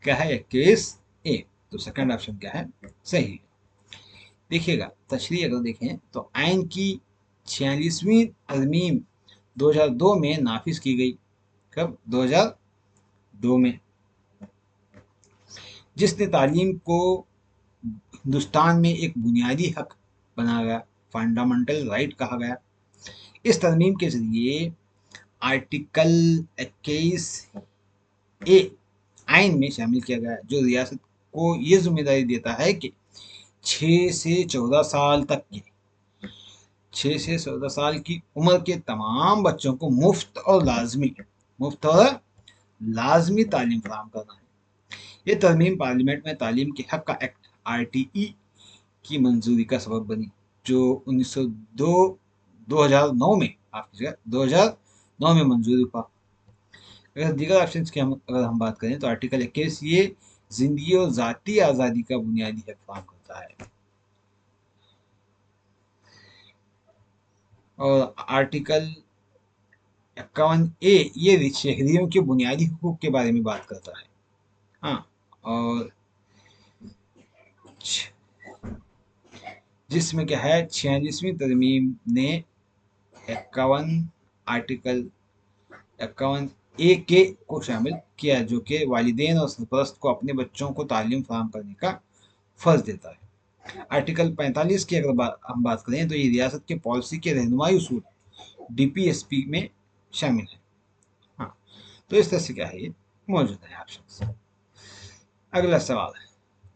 क्या है 21A? तो सेकंड ऑप्शन क्या है, सही है। देखिएगा, तशरीह अगर देखें तो आइन की 46वीं तरमीम 2002 में नाफिज की गई। कब? 2002 में, जिसने तालीम को हिंदुस्तान में एक बुनियादी हक बनाया गया, फंडामेंटल राइट कहा गया। इस तरमीम के जरिए आर्टिकल 21A आइन में शामिल किया गया, जो रियासत को ये जिम्मेदारी देता है कि 6 से 14 साल तक के 6 से 14 साल की उम्र के तमाम बच्चों को मुफ्त और लाजमी तालीम फराहम करना है। ये तरमीम पार्लियामेंट में तालीम के हक का एक्ट आरटीई की मंजूरी का सबब बनी, जो 1902 2009 में, आप 2009 में मंजूर हुआ। अगर दीगर ऑप्शन की अगर हम बात करें तो आर्टिकल 21 ये जिंदगी और जाती आज़ादी का बुनियादी हक फराहम करता है। और आर्टिकल 51 ए ये शहरियों के बुनियादी हकूक के बारे में बात करता है। हाँ, और जिसमें क्या है 46वीं तरमीम ने 51 आर्टिकल 51 ए के को शामिल किया, जो कि वालिदैन और सरपरस्त को अपने बच्चों को तालीम फराहम करने का फर्ज देता है। आर्टिकल 45 की अगर हम बात करें तो ये रियासत के पॉलिसी के रहनुमाई उसूल डीपीएसपी में शामिल है। हाँ, तो इस तरह से क्या है, ये मौजूद है ऑप्शन। अगला सवाल है,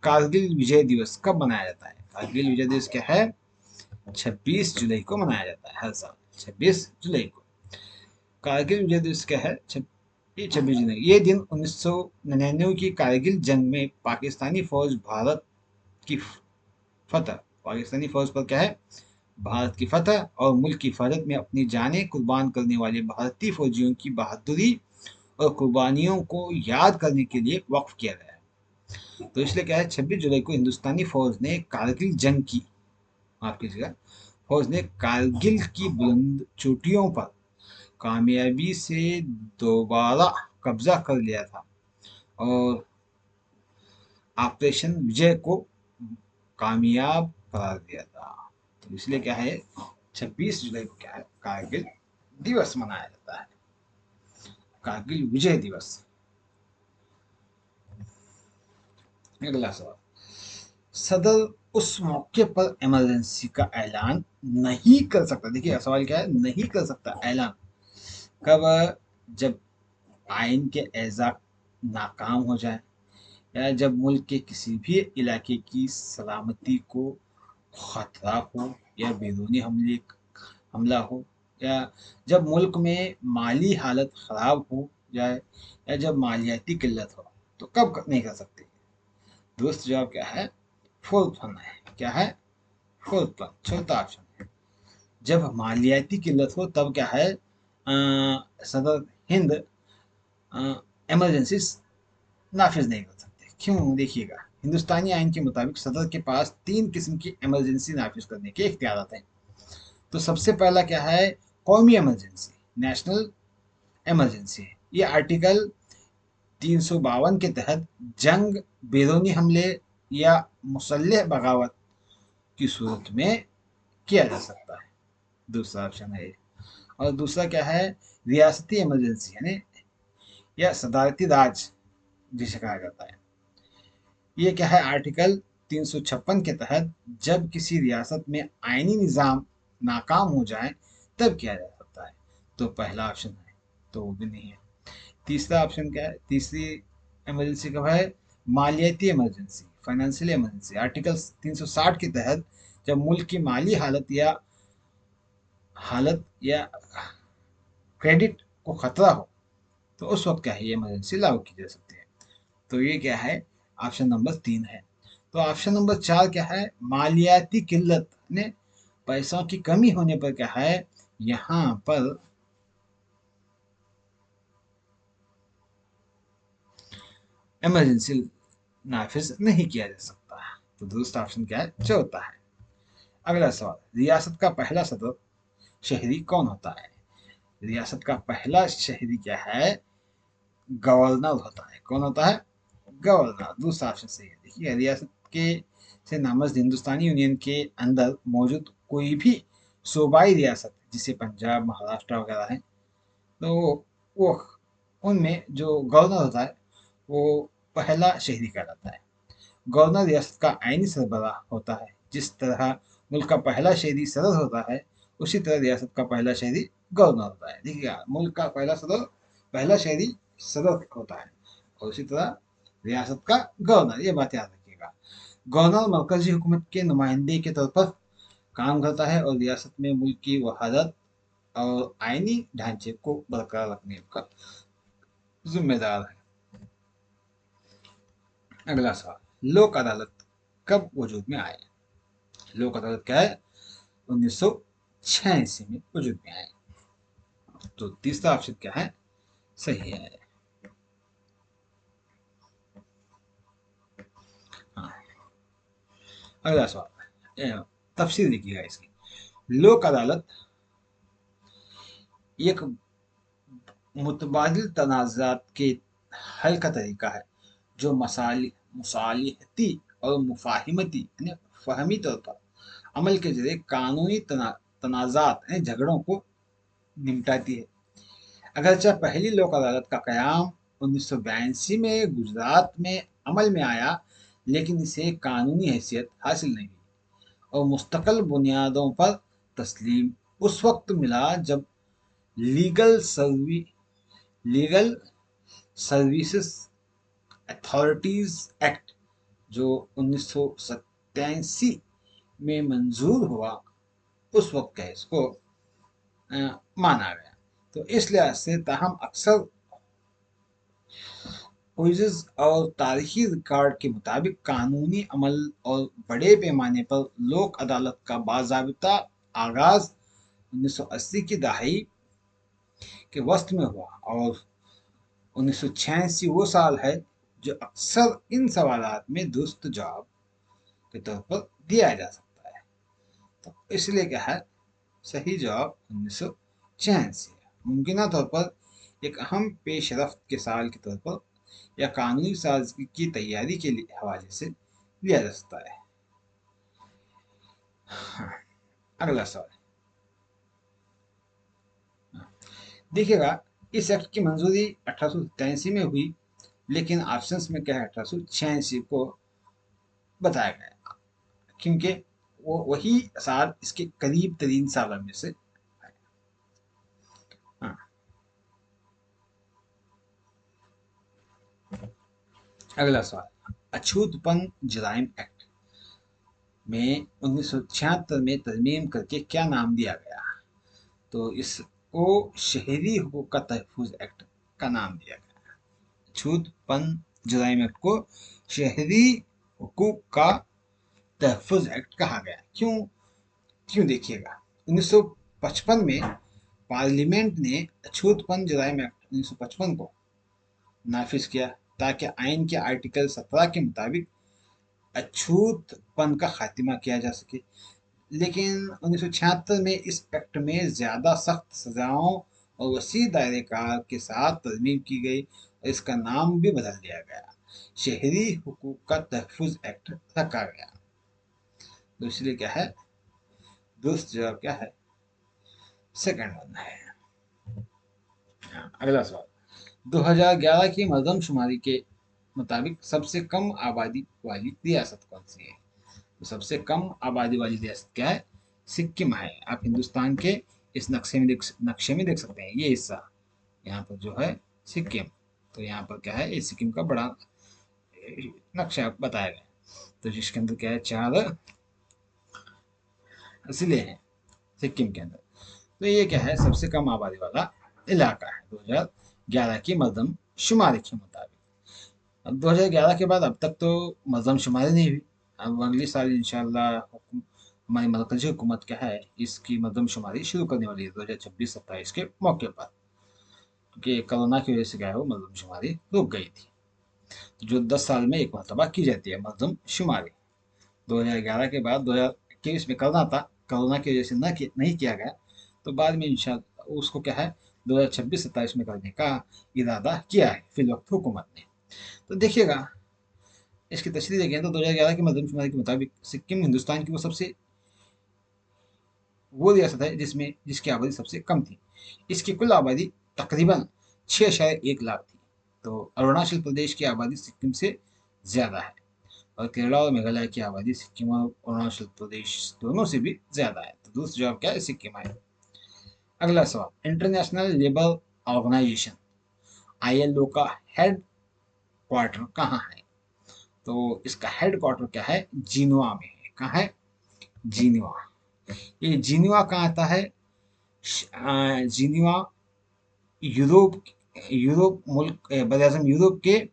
कारगिल विजय दिवस कब मनाया जाता है? कारगिल विजय दिवस क्या है? 26 जुलाई को मनाया जाता है हर साल, 26 जुलाई को। कारगिल विजय दिवस क्या है? ये 26 जुलाई। ये दिन 1999 की कारगिल जंग में पाकिस्तानी फौज भारत की फतह, पाकिस्तानी फौज पर क्या है, भारत की फतह और मुल्क की हिफाजत में अपनी जानें कुर्बान करने वाले भारतीय फौजियों की बहादुरी और कुर्बानियों को याद करने के लिए वक्फ किया गया है। तो इसलिए क्या है, 26 जुलाई को हिंदुस्तानी फौज ने कारगिल जंग की, माफ कीजिएगा, फौज ने कारगिल की बुलंद चोटियों पर कामयाबी से दोबारा कब्जा कर लिया था और ऑपरेशन विजय को कामयाब करार दिया था। तो इसलिए क्या है, 26 जुलाई को क्या है, कारगिल दिवस मनाया जाता है, कारगिल विजय दिवस। अगला सवाल, सदर उस मौके पर इमरजेंसी का ऐलान नहीं कर सकता। देखिए सवाल क्या है, नहीं कर सकता ऐलान कब? जब आइन के एजा नाकाम हो जाए, या जब मुल्क के किसी भी इलाके की सलामती को खतरा हो, या बैरूनी हमला हो, या जब मुल्क में माली हालत खराब हो जाए, या जब मालियाती किल्लत हो, तो कब नहीं कर सकते? दोस्त जवाब क्या है, फोर्थ वन है। क्या है? फोर्थ वन, चौथा ऑप्शन है। जब मालियाती किल्लत हो तब क्या है, सदर हिंद इमरजेंसी नाफिज नहीं कर सकते। क्यों? देखिएगा, हिंदुस्तानी आइन के मुताबिक सदर के पास 3 किस्म की इमरजेंसी नाफिज करने के इख्तियार हैं। तो सबसे पहला क्या है, कौमी इमरजेंसी, नेशनल इमरजेंसी है। ये आर्टिकल 352 के तहत जंग, बैरूनी हमले या मुसल्लह बगावत की सूरत में किया जा सकता है। दूसरा ऑप्शन है। और दूसरा क्या है, रियासती इमरजेंसी, यानी या सदारती राज जिसे कहा जाता है। ये क्या है, आर्टिकल 356 के तहत जब किसी रियासत में आइनी निज़ाम नाकाम हो जाए तब किया जा सकता है। तो पहला ऑप्शन है, तो वो भी नहीं है। तीसरा ऑप्शन क्या है, तीसरी इमरजेंसी कब है, मालियाती इमरजेंसी, फाइनेंशियल इमरजेंसी, आर्टिकल 360 के तहत जब मुल्क की माली हालत या क्रेडिट को खतरा हो, तो उस वक्त क्या है, ये इमरजेंसी लागू की जा सकती है। तो ये क्या है, ऑप्शन नंबर 3 है। तो ऑप्शन नंबर 4 क्या है, मालियाती किल्लत ने पैसों की कमी होने पर क्या है, यहाँ पर इमरजेंसी नाफिज नहीं किया जा सकता। तो दूसरा ऑप्शन क्या है, चौथा है। अगला सवाल, रियासत का पहला सदर शहरी कौन होता है? रियासत का पहला शहरी क्या है, गवर्नर होता है। कौन होता है? गवर्नर। दूसरा ऑप्शन सही है। देखिए, रियासत के से नामजद हिंदुस्तानी यूनियन के अंदर मौजूद कोई भी सूबाई रियासत, जिसे पंजाब, महाराष्ट्र वगैरह है, तो वो उनमें जो गवर्नर होता है वो पहला शहरी कहलाता है। गवर्नर रियासत का आइनी सरबराह होता है। जिस तरह मुल्क का पहला शहरी सदर होता है, उसी तरह रियासत का पहला शहरी गवर्नर होता है। देखिएगा, मुल्क का पहला शहरी सदर होता है, और उसी तरह रियासत का गवर्नर। ये बात याद रखिएगा। गवर्नर मरकजी हुकूमत के नुमाइंदे के तौर पर काम करता है और रियासत में मुल्क की वहादत और आइनी ढांचे को बरकरार रखने का जिम्मेदार है। अगला सवाल, लोक अदालत कब वजूद में आए? लोक अदालत क्या है? 1986 में वजूद में आए। तो तीसरा ऑप्शन क्या है? सही है। हाँ। अगला सवाल, तफसील देखिएगा इसकी। लोक अदालत एक मुतबादिल तनाज़ात के हल का तरीका है जो मुसालिहती और मुफाहिमती यानी फहमी तौर पर अमल के जरिए कानूनी तनाज़ात यानी झगड़ों को निपटाती है। अगरचे पहली लोक अदालत का क़याम 1982 में गुजरात में अमल में आया, लेकिन इसे कानूनी हैसियत हासिल नहीं हुई और मुस्तकिल बुनियादों पर तस्लीम उस वक्त मिला जब लीगल सर्वी लीगल सर्विसेज अथॉरिटीज एक्ट जो 1987 में मंजूर हुआ, उस वक्त का इसको माना गया। तो इस लिहाज से ताहम अक्सर क्विज़ और तारीखी रिकॉर्ड के मुताबिक कानूनी अमल और बड़े पैमाने पर लोक अदालत का बाज़ाबिता आगाज 1980 की दहाई के वस्त में हुआ और 1986 वो साल है जो अक्सर इन सवालात में दुरुस्त जवाब के तौर पर दिया जा सकता है। तो इसलिए क्या है, सही जवाब 1986 है। मुमकिन तौर पर एक अहम पेशरफ्त के साल के तौर पर या कानूनी साजगी की तैयारी के हवाले से लिया जा सकता है। हाँ, अगला सवाल देखिएगा, इस एक्ट की मंजूरी 1887 में हुई, लेकिन ऑप्शंस में क्या है, 1886 को बताया गया क्योंकि वो वही साल इसके करीब तरीन सालों में से है। हाँ। अगला सवाल, अछूतपन जराइम एक्ट में 1976 में तरमीम करके क्या नाम दिया गया? तो इसको शहरी हुकूक का तहफ़्फ़ुज़ एक्ट का नाम दिया गया। अछूतपन जराइम एक्ट को शहरी हुकूक का तहफ़्फ़ुज़ एक्ट कहा गया। क्यों देखिएगा, 1955 में पार्लियामेंट ने अछूतपन जराइम एक्ट 1955 को नाफिज किया ताकि आइन के आर्टिकल 17 के मुताबिक अछूतपन का खात्मा किया जा सके। लेकिन 1976 में इस एक्ट में ज़्यादा सख्त सजाओं और वसी दायरे कार के साथ तरमीम की गई और इसका नाम भी बदल दिया गया, शहरी हुकूक का तहफ़्फ़ुज़ एक्ट रखा गया। तो इसलिए क्या है, दुरुस्त जवाब क्या है, सेकंड वन है। अगला सवाल, 2011 की मरदमशुमारी के मुताबिक सबसे कम आबादी वाली रियासत कौन सी है? तो सबसे कम आबादी वाली रियासत क्या है? सिक्किम है। आप हिंदुस्तान के इस नक्शे में देख सकते हैं, ये हिस्सा यहाँ पर जो है सिक्किम। तो यहाँ पर क्या है, ये सिक्किम का बड़ा नक्शा बताया गया, तो जिसके अंदर क्या है, 4 जिले हैं सिक्किम के अंदर। तो ये क्या है, सबसे कम आबादी वाला इलाका है 2011 की मरदम शुमारी के मुताबिक। अब 2011 के बाद अब तक तो मरदम शुमारी नहीं हुई। अब अगले साल इंशाल्लाह हमारी मरकजी हुकूमत क्या है, इसकी मरदम शुमारी शुरू करने वाली है 2026-27 के मौके पर, क्योंकि कोरोना की वजह से क्या है, वो मरदम शुमारी रुक गई थी। तो जो 10 साल में एक मरतबा की जाती है मरदम शुमारी, 2011 के बाद 2021 में करना था, कोरोना की वजह से नहीं किया गया, तो बाद में इंशाल्लाह उसको क्या है 2026-27 में करने का इरादा किया है फिल वक्त हुकूमत ने। तो देखिएगा, इसकी तशरीह देखें तो 2011 की मरदमशुमारी के मुताबिक सिक्किम हिंदुस्तान की वो रियासत है जिसकी आबादी सबसे कम थी। इसकी कुल आबादी तकरीबन 6.1 लाख थी। तो अरुणाचल प्रदेश की आबादी सिक्किम से ज़्यादा है और केरला और मेघालय की आबादी सिक्किम और अरुणाचल प्रदेश दोनों से भी ज़्यादा है। तो दूसरा जवाब क्या है, सिक्किम है। अगला सवाल, इंटरनेशनल लेबर ऑर्गेनाइजेशन ILO का हेड क्वार्टर कहाँ है? तो इसका हेड क्वार्टर क्या है, जिनवा में है। कहाँ है, जिनवा। ये जिनवा कहाँ आता है, जिनवा यूरोप यूरोप मुल्क बरआज़म यूरोप के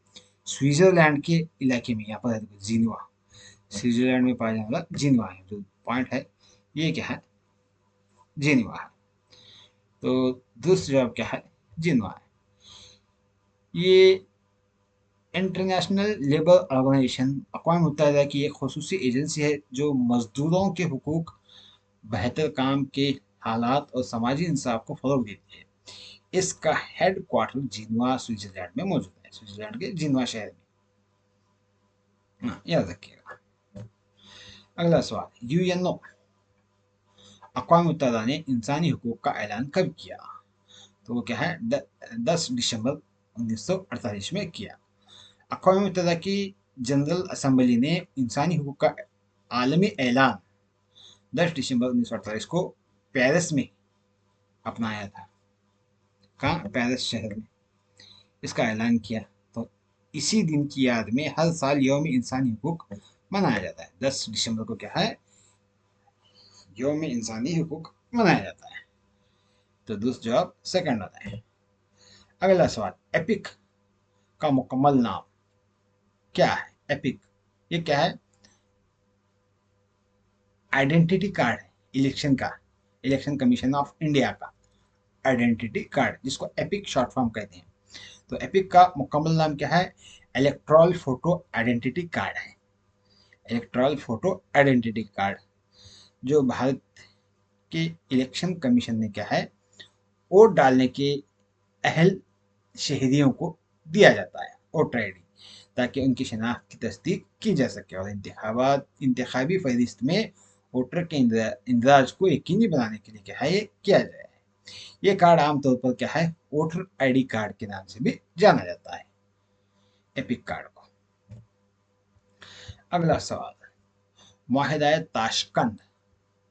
स्विट्जरलैंड के इलाके में, यहाँ पर है जिनवा, स्विट्जरलैंड में पाया जाने वाला जिनवा है जो पॉइंट है, ये क्या है, जिनवा है। तो दूसरा जवाब क्या है, जिनवा है। ये इंटरनेशनल लेबर ऑर्गेनाइजेशन अक़वाम मुत्तहिदा की एक खसूसी एजेंसी है जो मजदूरों के हुकूक, बेहतर काम के हालात और समाजी इंसाफ को फ़रोग़ देती है। इसका हेड क्वार्टर जिनवा स्विट्जरलैंड में मौजूद है, स्विट्जरलैंड के जिनवा शहर में। याद रखिएगा। अगला सवाल, यूएनओ अक़वाम मुत्तहिदा ने इंसानी हुकूक का ऐलान कब किया? तो वो क्या है, 10 दिसंबर 1948 में किया। अक़वाम मुत्तहिदा की जनरल असम्बली ने इंसानी हुकूक का आलमी ऐलान 10 दिसंबर 1948 को पेरिस में अपनाया था। कहाँ, पेरिस शहर में इसका ऐलान किया। तो इसी दिन की याद में हर साल यौम इंसानी हुकूक मनाया जाता है। 10 दिसंबर को क्या है, यौम इंसानी हुकूक मनाया जाता है। तो दूसरा जवाब सेकंड आता है। अगला सवाल, एपिक का मुकम्मल नाम क्या है? एपिक ये क्या है, आइडेंटिटी कार्ड है इलेक्शन का, इलेक्शन कमीशन ऑफ इंडिया का आइडेंटिटी कार्ड, जिसको एपिक शॉर्ट फॉर्म कहते हैं। तो एपिक का मुकम्मल नाम क्या है, इलेक्ट्रल फोटो आइडेंटिटी कार्ड है। इलेक्ट्रल फोटो आइडेंटिटी कार्ड जो भारत के इलेक्शन कमीशन ने क्या है, वोट डालने के अहल शहरियों को दिया जाता है, वोटर आईडी, ताकि उनकी शनाख्त की तस्दीक की जा सके और इंतखाबी फहरिस्त में वोटर के इंदराज को यकीनी बनाने के लिए क्या है, ये किया जाए। ये कार्ड आमतौर पर क्या है, वोटर आईडी कार्ड के नाम से भी जाना जाता है, एपिक कार्ड को। अगला सवाल, मुआहदा ताशकंद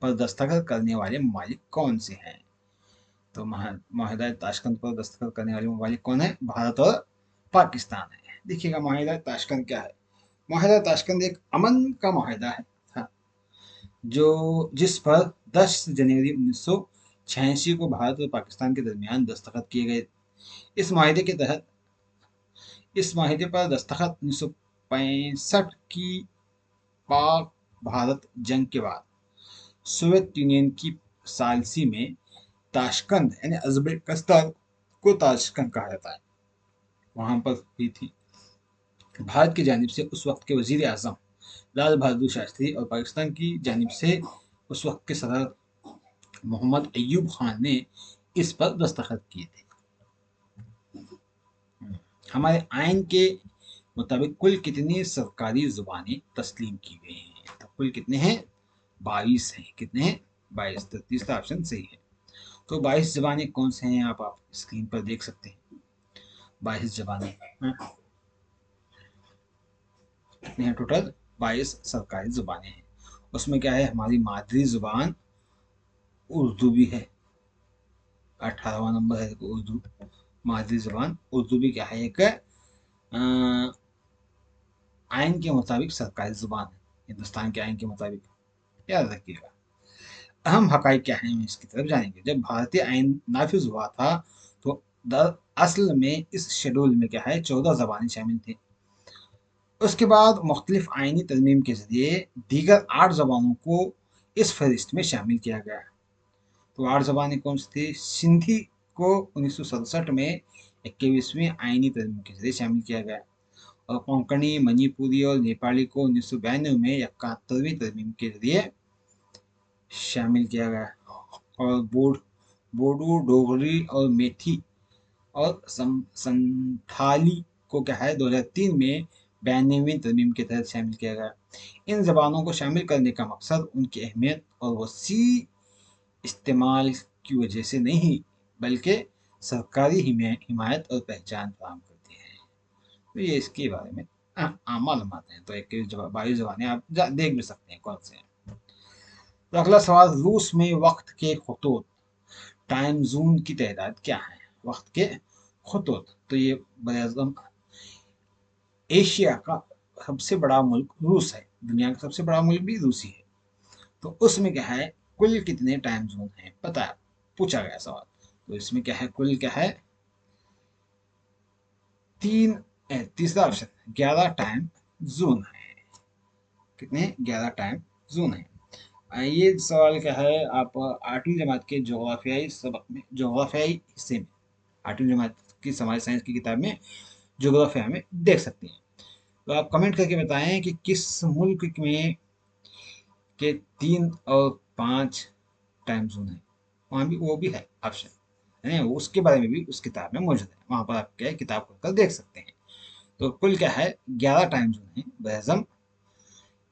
पर दस्तखत करने वाले ममालिक कौन से हैं? तो मुआहदा ताशकंद पर दस्तखत करने वाले ममालिक कौन है? भारत और पाकिस्तान है। देखिएगा मुआहदा ताशकंद क्या है। मुआहदा ताशकंद एक अमन का मुआहदा है जो जिस पर 10 जनवरी 1986 को भारत और पाकिस्तान के दरमियान दस्तखत किए गए। इस माहे के तहत इस माहे पर दस्तखत 1965 की पाक भारत जंग के बाद सोवियत यूनियन की सालसी में ताशकंद यानी अज़्बेकिस्तान को ताशकंद कहा जाता है, वहां पर हुई थी। भारत की जानिब से उस वक्त के वजीर आजम लाल बहादुर शास्त्री और पाकिस्तान की जानिब से उस वक्त के सदर मोहम्मद अय्यूब खान ने इस पर दस्तखत किए थे। हमारे आइन के मुताबिक कुल कितनी सरकारी जुबानें तस्लीम की गई हैं? तो कुल कितने हैं? 22 हैं। कितने हैं? 22। तो तीसरा ऑप्शन सही है। तो 22 जबानें कौन से हैं आप स्क्रीन पर देख सकते हैं। 22 जबानें कितने हैं टोटल? 22 सरकारी जुबानें हैं। उसमें क्या है, हमारी मादरी जुबान उर्दू भी है, 18वां नंबर है उर्दू। मादरी जुबान उर्दू भी क्या है, एक आइन के मुताबिक सरकारी जुबान है, हिंदुस्तान के आइन के मुताबिक। याद रखिएगा। अहम हकाइक क्या है, इसकी तरफ जानेंगे। जब भारतीय आइन नाफिज हुआ था तो असल में इस शेड्यूल में क्या है, 14 जबानें शामिल थी। उसके बाद मुख्तलिफ आइनी तरमीम के जरिए दीगर 8 जबानों को इस फहरिस्त में शामिल किया गया। तो 8 जबानें कौन सी थी? सिंधी को 1967 में 21वीं आइनी तरमीम के जरिए शामिल किया गया और कोंकणी, मणिपुरी और नेपाली को 1992 में 71वीं तरमीम के जरिए शामिल किया गया और बोडो, डोगरी और मेथी और संथाली को क्या है, 2003 में 92वीं तरमीम के तहत शामिल किया गया। इन जबानों को शामिल करने का मकसद उनकी अहमियत और वसी इस्तेमाल की वजह से नहीं, बल्कि सरकारी हिमायत और पहचान फराहम करती है। तो ये इसके बारे में आम मालूमात हैं। तो 22 जबानें आप देख भी सकते हैं कौन से हैं। तो अगला सवाल, रूस में वक्त के खतूत टाइम जोन की तादाद क्या है? वक्त के खतूत, तो ये बराज़म एशिया का सबसे बड़ा मुल्क रूस है, दुनिया का सबसे बड़ा मुल्क भी रूसी है। तो उसमें क्या है, कुल कितने टाइम जोन हैं पता है, पूछा गया सवाल। तो इसमें क्या है, कुल क्या है तीसरा ऑप्शन 11 टाइम जून है। कितने? 11 टाइम जून है। ये सवाल क्या है, आप 8वीं जमात के जोग्राफियाई सबक में, जोग्राफियाई हिस्से में, 8वीं जमात की समाज साइंस की किताब में जोग्राफिया में देख सकते हैं। तो आप कमेंट करके बताएं कि किस मुल्क में के 3 और 5 टाइम जोन है। वहाँ भी वो भी है ऑप्शन है, उसके बारे में भी उस किताब में मौजूद है, वहाँ पर आप क्या है किताब खोलकर देख सकते हैं। तो कुल क्या है, 11 टाइम जोन है बहज़म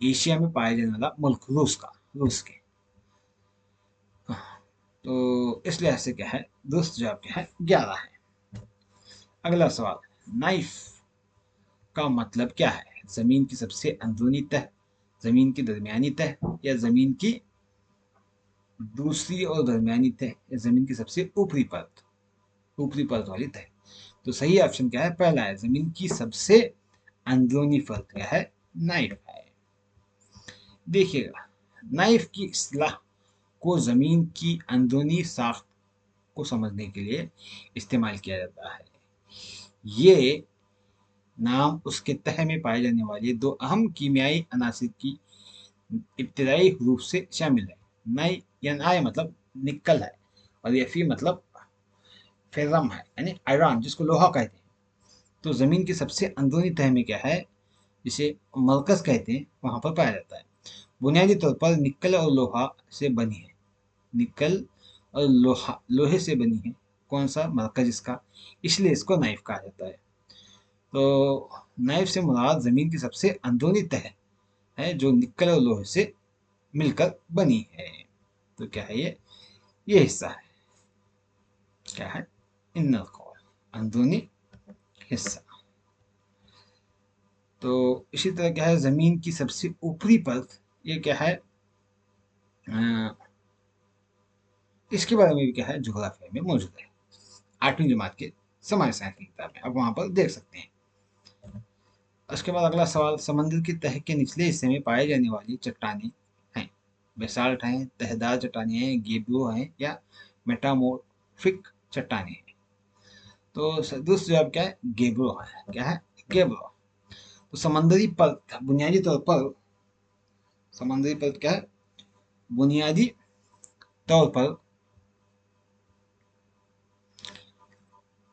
एशिया में पाया जाने वाला मुल्क रूस के। तो इस लिहाज से क्या है, दुरुस्त जवाब क्या है, 11 है। अगला सवाल, नाइफ का मतलब क्या है? जमीन की सबसे अंदरूनी तह, जमीन की दरमियानी तह, या जमीन की दूसरी और दरमियानी तह, या जमीन की सबसे ऊपरी परत, ऊपरी परत वाली तह? तो सही ऑप्शन क्या है, पहला है, जमीन की सबसे अंदरूनी परत क्या है, नाइफ है। देखिएगा, नाइफ की इस्लाह को जमीन की अंदरूनी साख्त को समझने के लिए इस्तेमाल किया जाता है। ये नाम उसके तह में पाए जाने वाले दो अहम कीमियाई अनासिर की इब्तदाई हरूफ से शामिल है। नई या नाय मतलब निकल है, और एफी मतलब फेरम है, यानी आयरन, जिसको लोहा कहते हैं। तो जमीन की सबसे अंदरूनी तह में क्या है, जिसे मरकज कहते हैं, वहां पर पाया जाता है। बुनियादी तौर पर निकल और लोहा से बनी है, निकल और लोहे से बनी है। कौन सा? मरकज इसका, इसलिए इसको नाइफ कहा जाता है। तो नाइफ से मुराद जमीन की सबसे अंदरूनी तह है, जो निकल और लोहे से मिलकर बनी है। तो क्या है ये हिस्सा है, क्या है, इनर कोर, अंदरूनी हिस्सा। तो इसी तरह क्या है, जमीन की सबसे ऊपरी परत, ये क्या है, इसके बारे में भी क्या है, जुग्राफिया में मौजूद है, 8वीं जमात के समाज साइंस की किताब में, आप वहां पर देख सकते हैं। उसके बाद अगला सवाल, समंदर की तह के निचले हिस्से में पाई जाने वाली चट्टानें हैं, बेसाल्ट हैं, तहदार चट्टानें हैं, गेब्रो हैं, या मेटामोर्फिक चट्टानें हैं? तो दूसरा जवाब क्या है, गेब्रो है। क्या है, गेब्रो। तो समंदरी परत बुनियादी तौर पर, समंदरी परत क्या है, बुनियादी तौर पर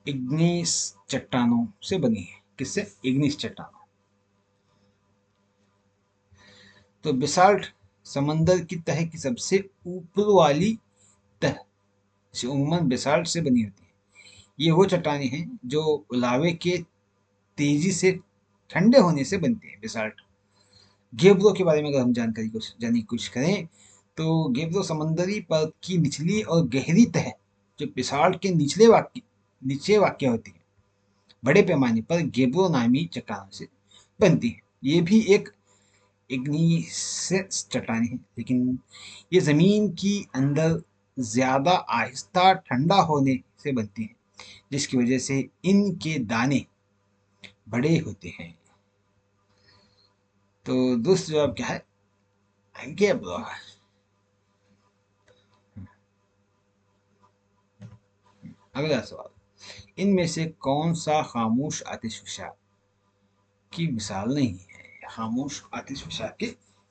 इग्नीस चट्टानों से बनी है। किससे? इग्नीस चट्टानों। तो बेसाल्ट समंदर की तह की सबसे ऊपर वाली तह, जो उम्मन बेसाल्ट से बनी होती है। ये वो चट्टानें हैं जो लावे के तेजी से ठंडे होने से बनती है, बेसाल्ट। गेब्रो के बारे में अगर हम जानने की कोशिश करें, तो गेब्रो समंदरी परत की निचली और गहरी तह, जो बेसाल्ट के नीचे वाक़या होती है, बड़े पैमाने पर गेब्रो नामी चट्टानों से बनती है। ये भी एक इग्नीशियस चट्टानें हैं, लेकिन ये ज़मीन की अंदर ज़्यादा आहिस्ता ठंडा होने से बनती हैं, जिसकी वजह से इनके दाने बड़े होते हैं। तो दूसरा जवाब क्या है, गेब्रो। अगला सवाल, इनमें से कौन सा खामोश आतिशफशा की मिसाल नहीं है? खामोश आतिशफशा की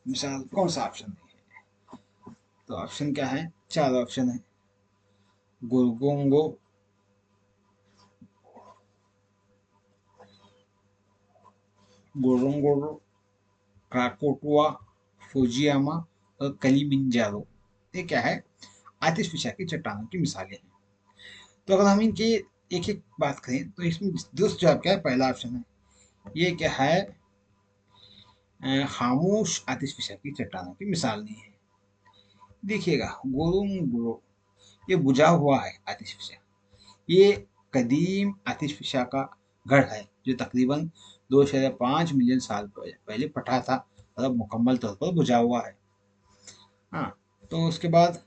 मिसाल कौन सा ऑप्शन नहीं है? तो ऑप्शन क्या है, 4 ऑप्शन है। गोरगोंगो, गोरोंगोरो, क्राकोटुआ, फुजियामा और कलिमिंजारो। ये क्या है, आतिशफशा की चट्टानों की मिसालें हैं। तो अगर हम इनकी एक एक बात करें, तो इसमें दोस्त जवाब क्या है, पहला ऑप्शन है, ये क्या है, खामोश आतिशफशा की चट्टानों की मिसाल नहीं है। देखिएगा, गोरोंगोरो ये बुझा हुआ है आतिशफशा, ये कदीम आतिशफशा का गढ़ है, जो तकरीबन 2.5 मिलियन साल पहले फटा था, और अब मुकम्मल तौर पर बुझा हुआ है। हाँ, तो उसके बाद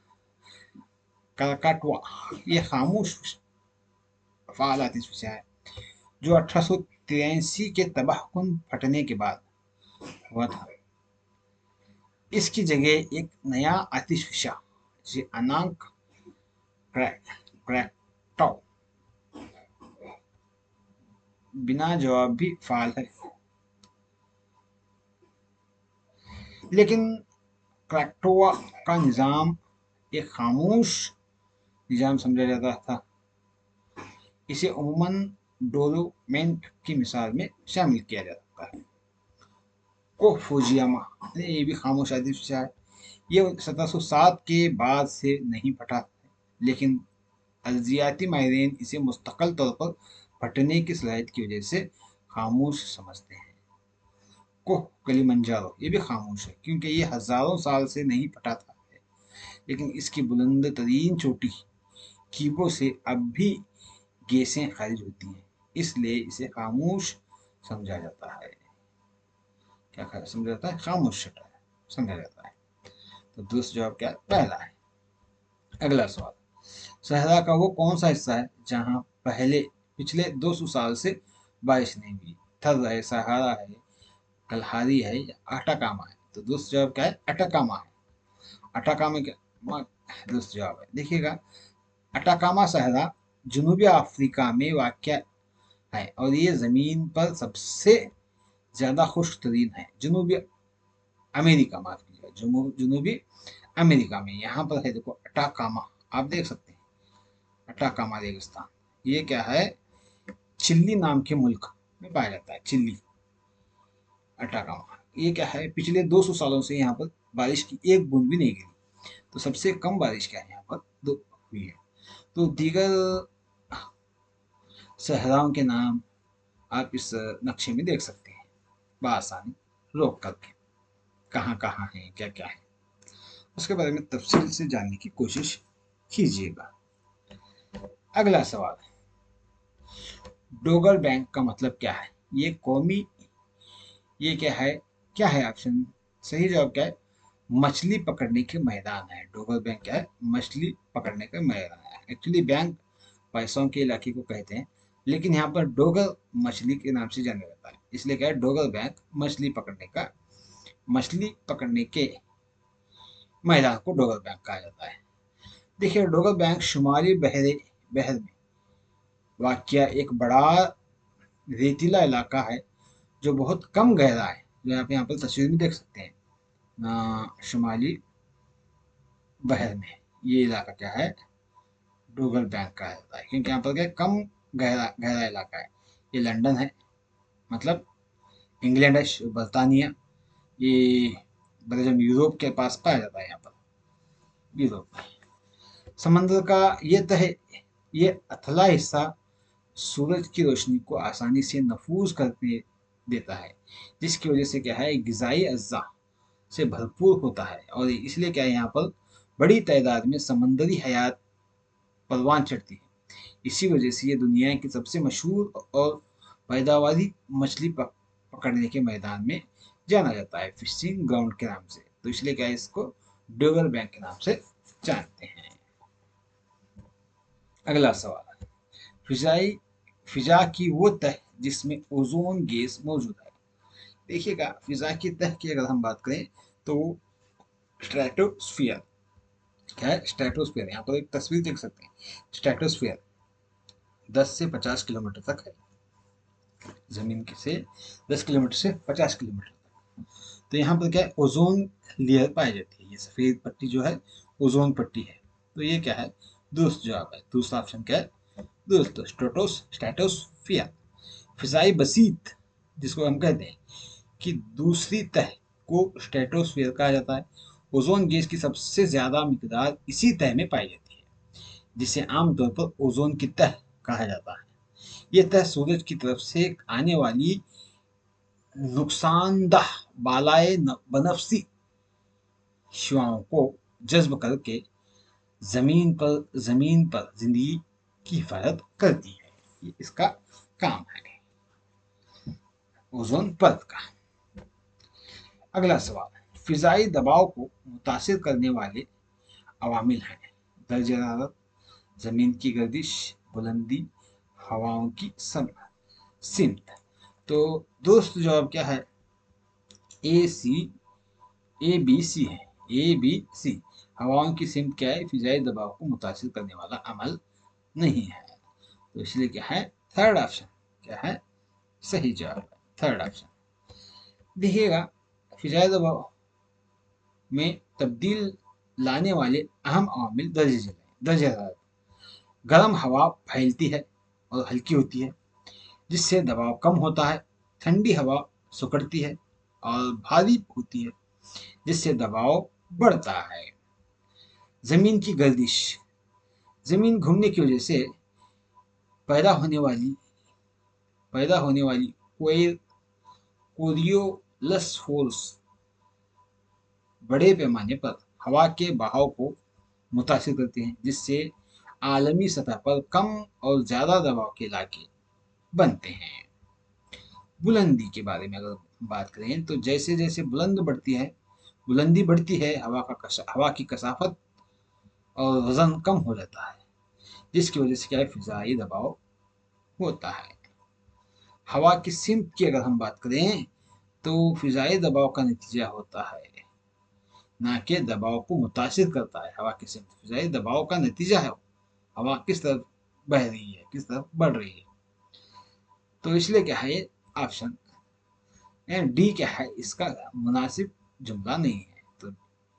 काकाटवा, ये खामोश फ़ाल आतिशफशा है, जो 1883 के तबाहकुन फटने के बाद हुआ था। इसकी जगह एक नया आतिशफशा, जिसे अनाक क्रैकटॉ बिना जवाब भी फाल है। लेकिन क्रेक्टोवा का निज़ाम एक खामोश निज़ाम समझा जाता था। इसे अमूमन डोलोमेंट की मिसाल में शामिल किया जाता है। को फुजियामा, ये भी खामोश आदिश है। ये 1707 के बाद से नहीं फटा, लेकिन अर्जियाती माहिरीन इसे मुस्तकिल तौर पर फटने की सलाहियत की वजह से खामोश समझते हैं। कोह कलिमंजारो, ये भी खामोश है क्योंकि ये हजारों साल से नहीं फटा था, लेकिन इसकी बुलंद तरीन चोटी कीबो से अब भी गैसें खारिज होती हैं, इसलिए इसे खामोश समझा जाता है। क्या समझा जाता है? खामोश समझा जाता है। तो दूसरा जवाब क्या है? पहला है। अगला सवाल, सहरा का वो कौन सा हिस्सा है जहां पिछले 200 साल से बारिश नहीं हुई? थर है, सहारा है, कलहारी है या अटाकामा है? तो दूसरा जवाब क्या है? अटाकामा है। अटाकामा क्या दूसरा जवाब है? देखिएगा, अटाकामा सहरा जनूबी अफ्रीका में वाक़ है और ये ज़मीन पर सबसे ज़्यादा खुश्क तरीन है। जनूबी अमेरिका, माफ कीजिएगा, जनूबी अमेरिका में यहाँ पर है, देखो अटाकामा, आप देख सकते हैं अटाकामा रेगिस्तान। ये क्या है? चिल्ली नाम के मुल्क में पाया जाता है, चिल्ली, अटाकामा। ये क्या है? पिछले 200 सालों से यहाँ पर बारिश की एक बूंद भी नहीं गिरी। तो सबसे कम बारिश क्या है यहाँ पर? दो हुई है। तो दीगर सहराओं के नाम आप इस नक्शे में देख सकते हैं बआसानी रोक करके, कहाँ कहाँ है, क्या क्या है, उसके बारे में तफसील से जानने की कोशिश कीजिएगा। अगला सवाल, डोगल बैंक का मतलब क्या है? ये कौमी, ये क्या है ऑप्शन? सही जवाब क्या है? मछली पकड़ने के मैदान है। डोगल बैंक क्या है? मछली पकड़ने का मैदान है। एक्चुअली बैंक पैसों के इलाके को कहते हैं, लेकिन यहाँ पर डोगल मछली के नाम से जाना जाता है, इसलिए क्या है? डोगल बैंक मछली पकड़ने के मैदान को डोगल बैंक कहा जाता है। देखिए, डोगल बैंक शुमाली बहर में वाक़या एक बड़ा रेतीला इलाका है जो बहुत कम गहरा है, जो आप यहाँ पर तस्वीर में देख सकते हैं। शुमाली बहर में ये इलाका क्या है? डोगल बैंक कहा जाता है, क्योंकि यहाँ पर क्या कम गहरा गहरा इलाका है। ये लंदन है, मतलब इंग्लैंड है, बर्तानिया, ये ब्रिटेन, यूरोप के पास पाया जाता है। यहाँ पर यूरोप में समंदर का ये तह, ये अथला हिस्सा सूरज की रोशनी को आसानी से नफूज करने देता है, जिसकी वजह से क्या है? गिजाई अज्जा से भरपूर होता है, और इसलिए क्या है? यहाँ पर बड़ी तादाद में समंदरी हयात परवान चढ़ती है। इसी वजह से ये दुनिया की सबसे मशहूर और पैदावारी मछली पकड़ने के मैदान में जाना जाता है, फिशिंग ग्राउंड के नाम से। तो इसलिए क्या है? इसको डोगल बैंक के नाम से जानते हैं। अगला सवाल, फिजाई फिजा की वो तह जिसमें ओजोन गैस मौजूद है। देखिएगा, फिजा की तह की अगर हम बात करें तो स्ट्रेटोस्फियर क्या है? स्ट्रेटोस्फियर, यहाँ पर एक तस्वीर देख सकते हैं। स्ट्रेटोस्फियर 10 से 50 किलोमीटर तक है, जमीन से 10 किलोमीटर से 50 किलोमीटर तक। तो यहाँ पर क्या है? ओजोन लेयर पाई जाती है। ये सफेद पट्टी जो है ओजोन पट्टी है। तो ये क्या है? दूसरा जवाब है, दूसरा ऑप्शन क्या है दोस्तों? स्ट्रेटोस्फियर। फिजाई बसीत, जिसको हम कहते हैं कि दूसरी तह को स्ट्रेटोस्फियर कहा जाता है। ओजोन गैस की सबसे ज्यादा मिकदार इसी तह में पाई जाती है, जिसे आमतौर पर ओजोन की तह कहा जाता है। यह तह सूरज की तरफ से आने वाली नुकसानदह बालाए बनफसी शुआओं को जज्ब करके जमीन पर जिंदगी की हिफाजत करती है। ये इसका काम है ओजोन परत का। अगला सवाल, फिजाई दबाव को मुतासिर करने वाले अवामिल हैं। दर्ज हरारत, जमीन की गर्दिश, बुलंदी, हवाओं की सिमत। तो दोस्त जवाब क्या है? ए सी, ए बी सी है। ए बी सी, हवाओं की सिमत क्या है? फिजाई दबाव को मुतासिर करने वाला अमल नहीं है। तो इसलिए क्या है? थर्ड ऑप्शन क्या है? सही जवाब है थर्ड ऑप्शन। देखिएगा, फिजाई दबाव में तब्दील लाने वाले अहम अवामिल दर्ज हरारत। गर्म हवा फैलती है और हल्की होती है, जिससे दबाव कम होता है। ठंडी हवा सिकुड़ती है और भारी होती है, जिससे दबाव बढ़ता है। जमीन की गर्दिश, जमीन घूमने की वजह से पैदा होने वाली कोई कोरियोलस फोर्स बड़े पैमाने पर हवा के बहाव को मुतासिर करते हैं, जिससे आलमी सतह पर कम और ज्यादा दबाव के इलाके बनते हैं। बुलंदी के बारे में अगर बात करें तो जैसे जैसे बुलंदी बढ़ती है, हवा की कसाफत और वजन कम हो जाता है, जिसकी वजह से क्या है, फिजाई दबाव होता है। हवा की सिमत की अगर हम बात करें तो फिजाई दबाव का नतीजा होता है, ना कि दबाव को मुतासिर करता है। हवा की सिमत फिजाई दबाव का नतीजा है, हवा किस तरफ बह रही है, किस तरफ बढ़ रही है। तो इसलिए क्या है, ऑप्शन डी क्या है, इसका मुनासिब जुमला नहीं है। तो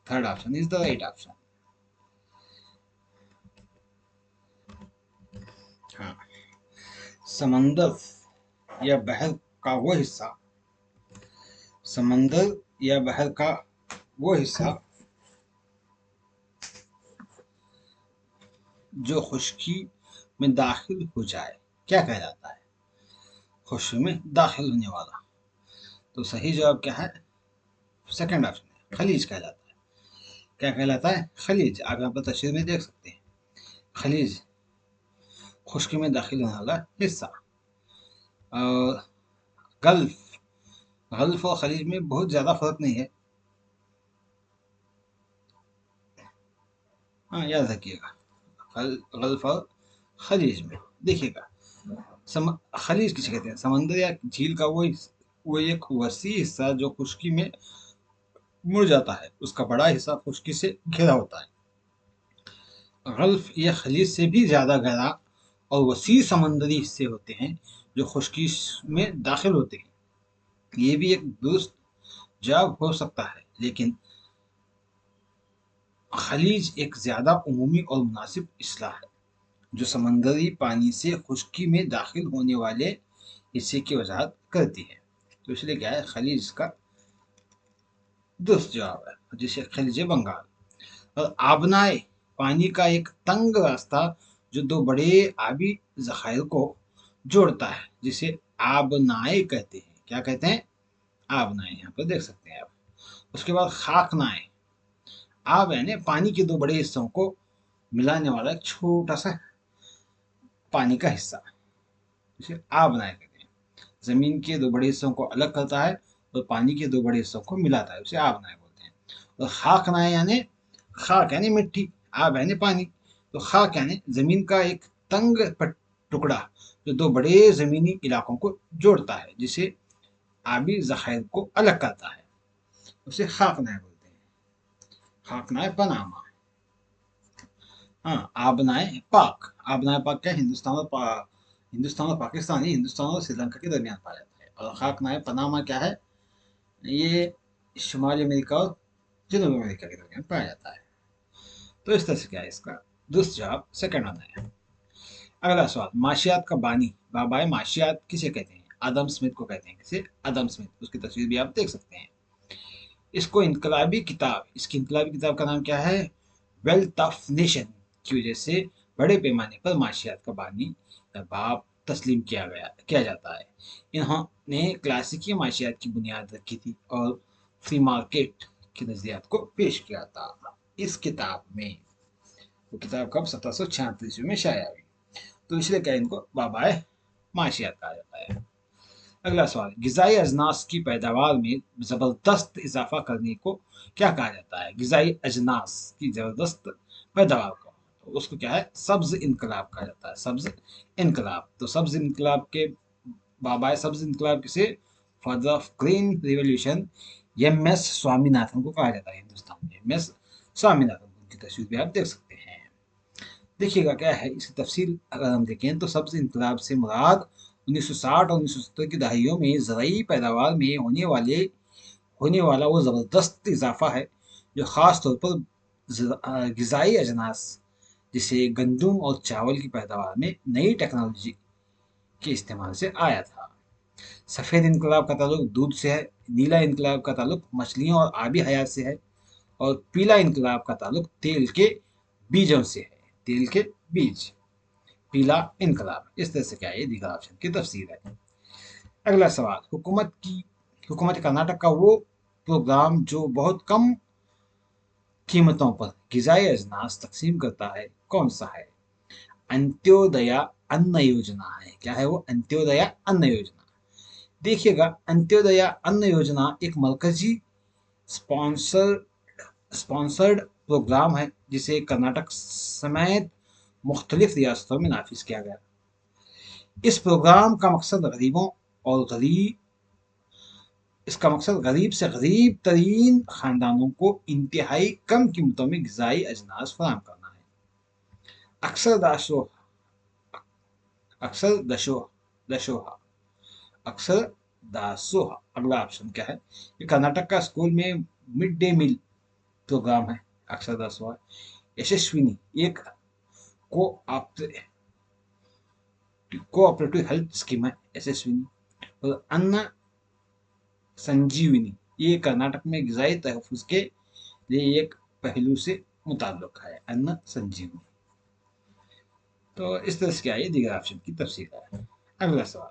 third option is the right option. हाँ, समंदर या बहर का वो हिस्सा, समंदर या बहर का वो हिस्सा जो खुश्की में दाखिल हो जाए क्या कहलाता है? खुश्की में दाखिल होने वाला। तो सही जवाब क्या है, सेकंड ऑप्शन है, खलीज कहलाता है। क्या कहलाता है? खलीज। आप यहाँ पर तस्वीर में देख सकते हैं, खलीज खुश्की में दाखिल होने वाला हिस्सा। और गल्फ, गल्फ और खलीज में बहुत ज़्यादा फर्क नहीं है। हाँ, याद रखिएगा, गल्फ और खलीज में देखिएगा, खलीज किसे कहते हैं? समंदर या झील का वो एक वसी हिस्सा जो खुश्की में मुड़ जाता है, उसका बड़ा हिस्सा खुश्की से घिरा होता है। गल्फ या खलीज से भी ज़्यादा गहरा और वसी समंदरी हिस्से होते हैं जो खुश्की में दाखिल होते हैं। ये भी एक दुरुस्त जवाब हो सकता है, लेकिन खलीज एक ज़्यादा उमूमी और मुनासिब इस्लाह है जो समंदरी पानी से खुश्की में दाखिल होने वाले हिस्से की वजाहत करती है। तो इसलिए क्या है, खलीज का दुरुस्त जवाब है, जिसे खलीज बंगाल। और आबनाए, पानी का एक तंग रास्ता जो दो बड़े आबी जखायर को जोड़ता है, जिसे आबनाए कहते हैं। क्या कहते हैं? आबनाए। यहाँ पर देख सकते हैं आप। उसके बाद खाकनाए, आब यानी पानी के दो बड़े हिस्सों को मिलाने वाला एक छोटा सा पानी का हिस्सा, जिसे आबनाए कहते हैं। जमीन के दो बड़े हिस्सों को अलग करता है और पानी के दो बड़े हिस्सों को मिलाता है, उसे आबनाए बोलते हैं। और खाकनाए यानी, खाक यानी मिट्टी, आब यानी पानी। तो खाक यानी जमीन का एक तंग टुकड़ा जो दो बड़े जमीनी इलाकों को जोड़ता है, जिसे आबी जखायर को अलग करता है, उसे खाकनाए बोलते हैं। खाकनाए पनामा। हाँ, आबनाए पाक। आबनाए पाक क्या, हिंदुस्तान और पाकिस्तान ही, हिंदुस्तान और श्रीलंका के दरमियान पाया जाता है। और खाकनाए पनामा क्या है, ये शुमाली अमेरिका और जनूबी अमेरिका के दरमियान पाया जाता है। तो इस तरह से क्या है, इसका दुरुस्त जवाब सेकंड होना है। अगला सवाल, माशियात का बानी, बाबाए माशियात किसे कहते हैं? आदम स्मिथ को कहते हैं। किसे? आदम स्मिथ। उसकी तस्वीर भी आप देख सकते हैं। इसकी इनकलाबी किताब का नाम क्या है? वेल्थ ऑफ नेशन की वजह से बड़े पैमाने पर माशियात का बानी या बाप तस्लीम किया जाता है। इन्होंने क्लासिकी माशियात की बुनियाद रखी थी और फ्री मार्केट के नजरियात को पेश किया था इस किताब में। वो किताब कब 1776 ईस्वी में शाया हुई। तो इसलिए क्या इनको बाबाए माशियात कहा जाता है। अगला सवाल, गिजाई अजनास की पैदावार में जबरदस्त इजाफा करने को क्या कहा जाता है? गिजाई अजनास की जबरदस्त पैदावार को, तो उसको क्या है, सब्ज इनकलाब कहा जाता है। सब्ज इनकलाब। तो सब्ज इनकलाब के बाबाए सब्ज इनकलाब किसे, father of green revolution, M S Swaminathan को कहा जाता है हिंदुस्तान में। एम एस स्वामीनाथन, उनकी तस्वीर भी आप देख सकते हैं। देखिएगा क्या है, इसकी तफसील अगर हम देखें तो सब्ज इनकलाब से मुराद 1960 और 1970 की दहाइयों में ज़राई पैदावार में होने वाला वो ज़बरदस्त इजाफा है जो ख़ास तौर पर ग़िज़ाई अजनास जिसे गंदम और चावल की पैदावार में नई टेक्नोलॉजी के इस्तेमाल से आया था। सफ़ेद इनकलाब का ताल्लुक दूध से है, नीला इनकलाब का ताल्लुक मछलियों और आबी हयात से है, और पीला इनकलाब का ताल्लुक तेल के बीजों से है। तेल के बीज, पीला इनकलाब। इस तरह से क्या है, ये दीगर ऑप्शन की तफसीर है। अगला सवाल, हुकूमत कर्नाटक का वो प्रोग्राम जो बहुत कम कीमतों पर ग़िज़ाई अजनास तक़सीम करता है, कौन सा है? अंत्योदया अन्न योजना है। क्या है वो? अंत्योदया अन्न योजना। देखिएगा, अंत्योदया अन्न योजना एक मरकजी स्पॉन्सर स्पॉन्सर्ड प्रोग्राम है जिसे कर्नाटक समेत मुख्तलिफ रियासतों में नाफिज किया गया। इस प्रोग्राम का मकसद गरीब से गरीब तरीन खानदानों को इंतहाई कम कीमतों में ग़िज़ाई अजनास फराहम करना है। अक्सर दाशो अक्सर दशो दशोहा अक्सर दासोहा। अगला ऑप्शन क्या है? ये कर्नाटक का स्कूल में मिड डे मील प्रोग्राम है। अक्सर दासोहा। यशस्विनी एक को कोऑपरेटिव हेल्थ स्कीम है, यशस्विनी। और अन्न संजीवनी ये कर्नाटक में ग़िज़ाई तहफ़्फ़ुज़ के लिए एक पहलू से मुताल्लुक़ है, अन्न संजीवनी। तो इस तरह से क्या है, ये दीगर ऑप्शन की तफसीर है। अगला सवाल,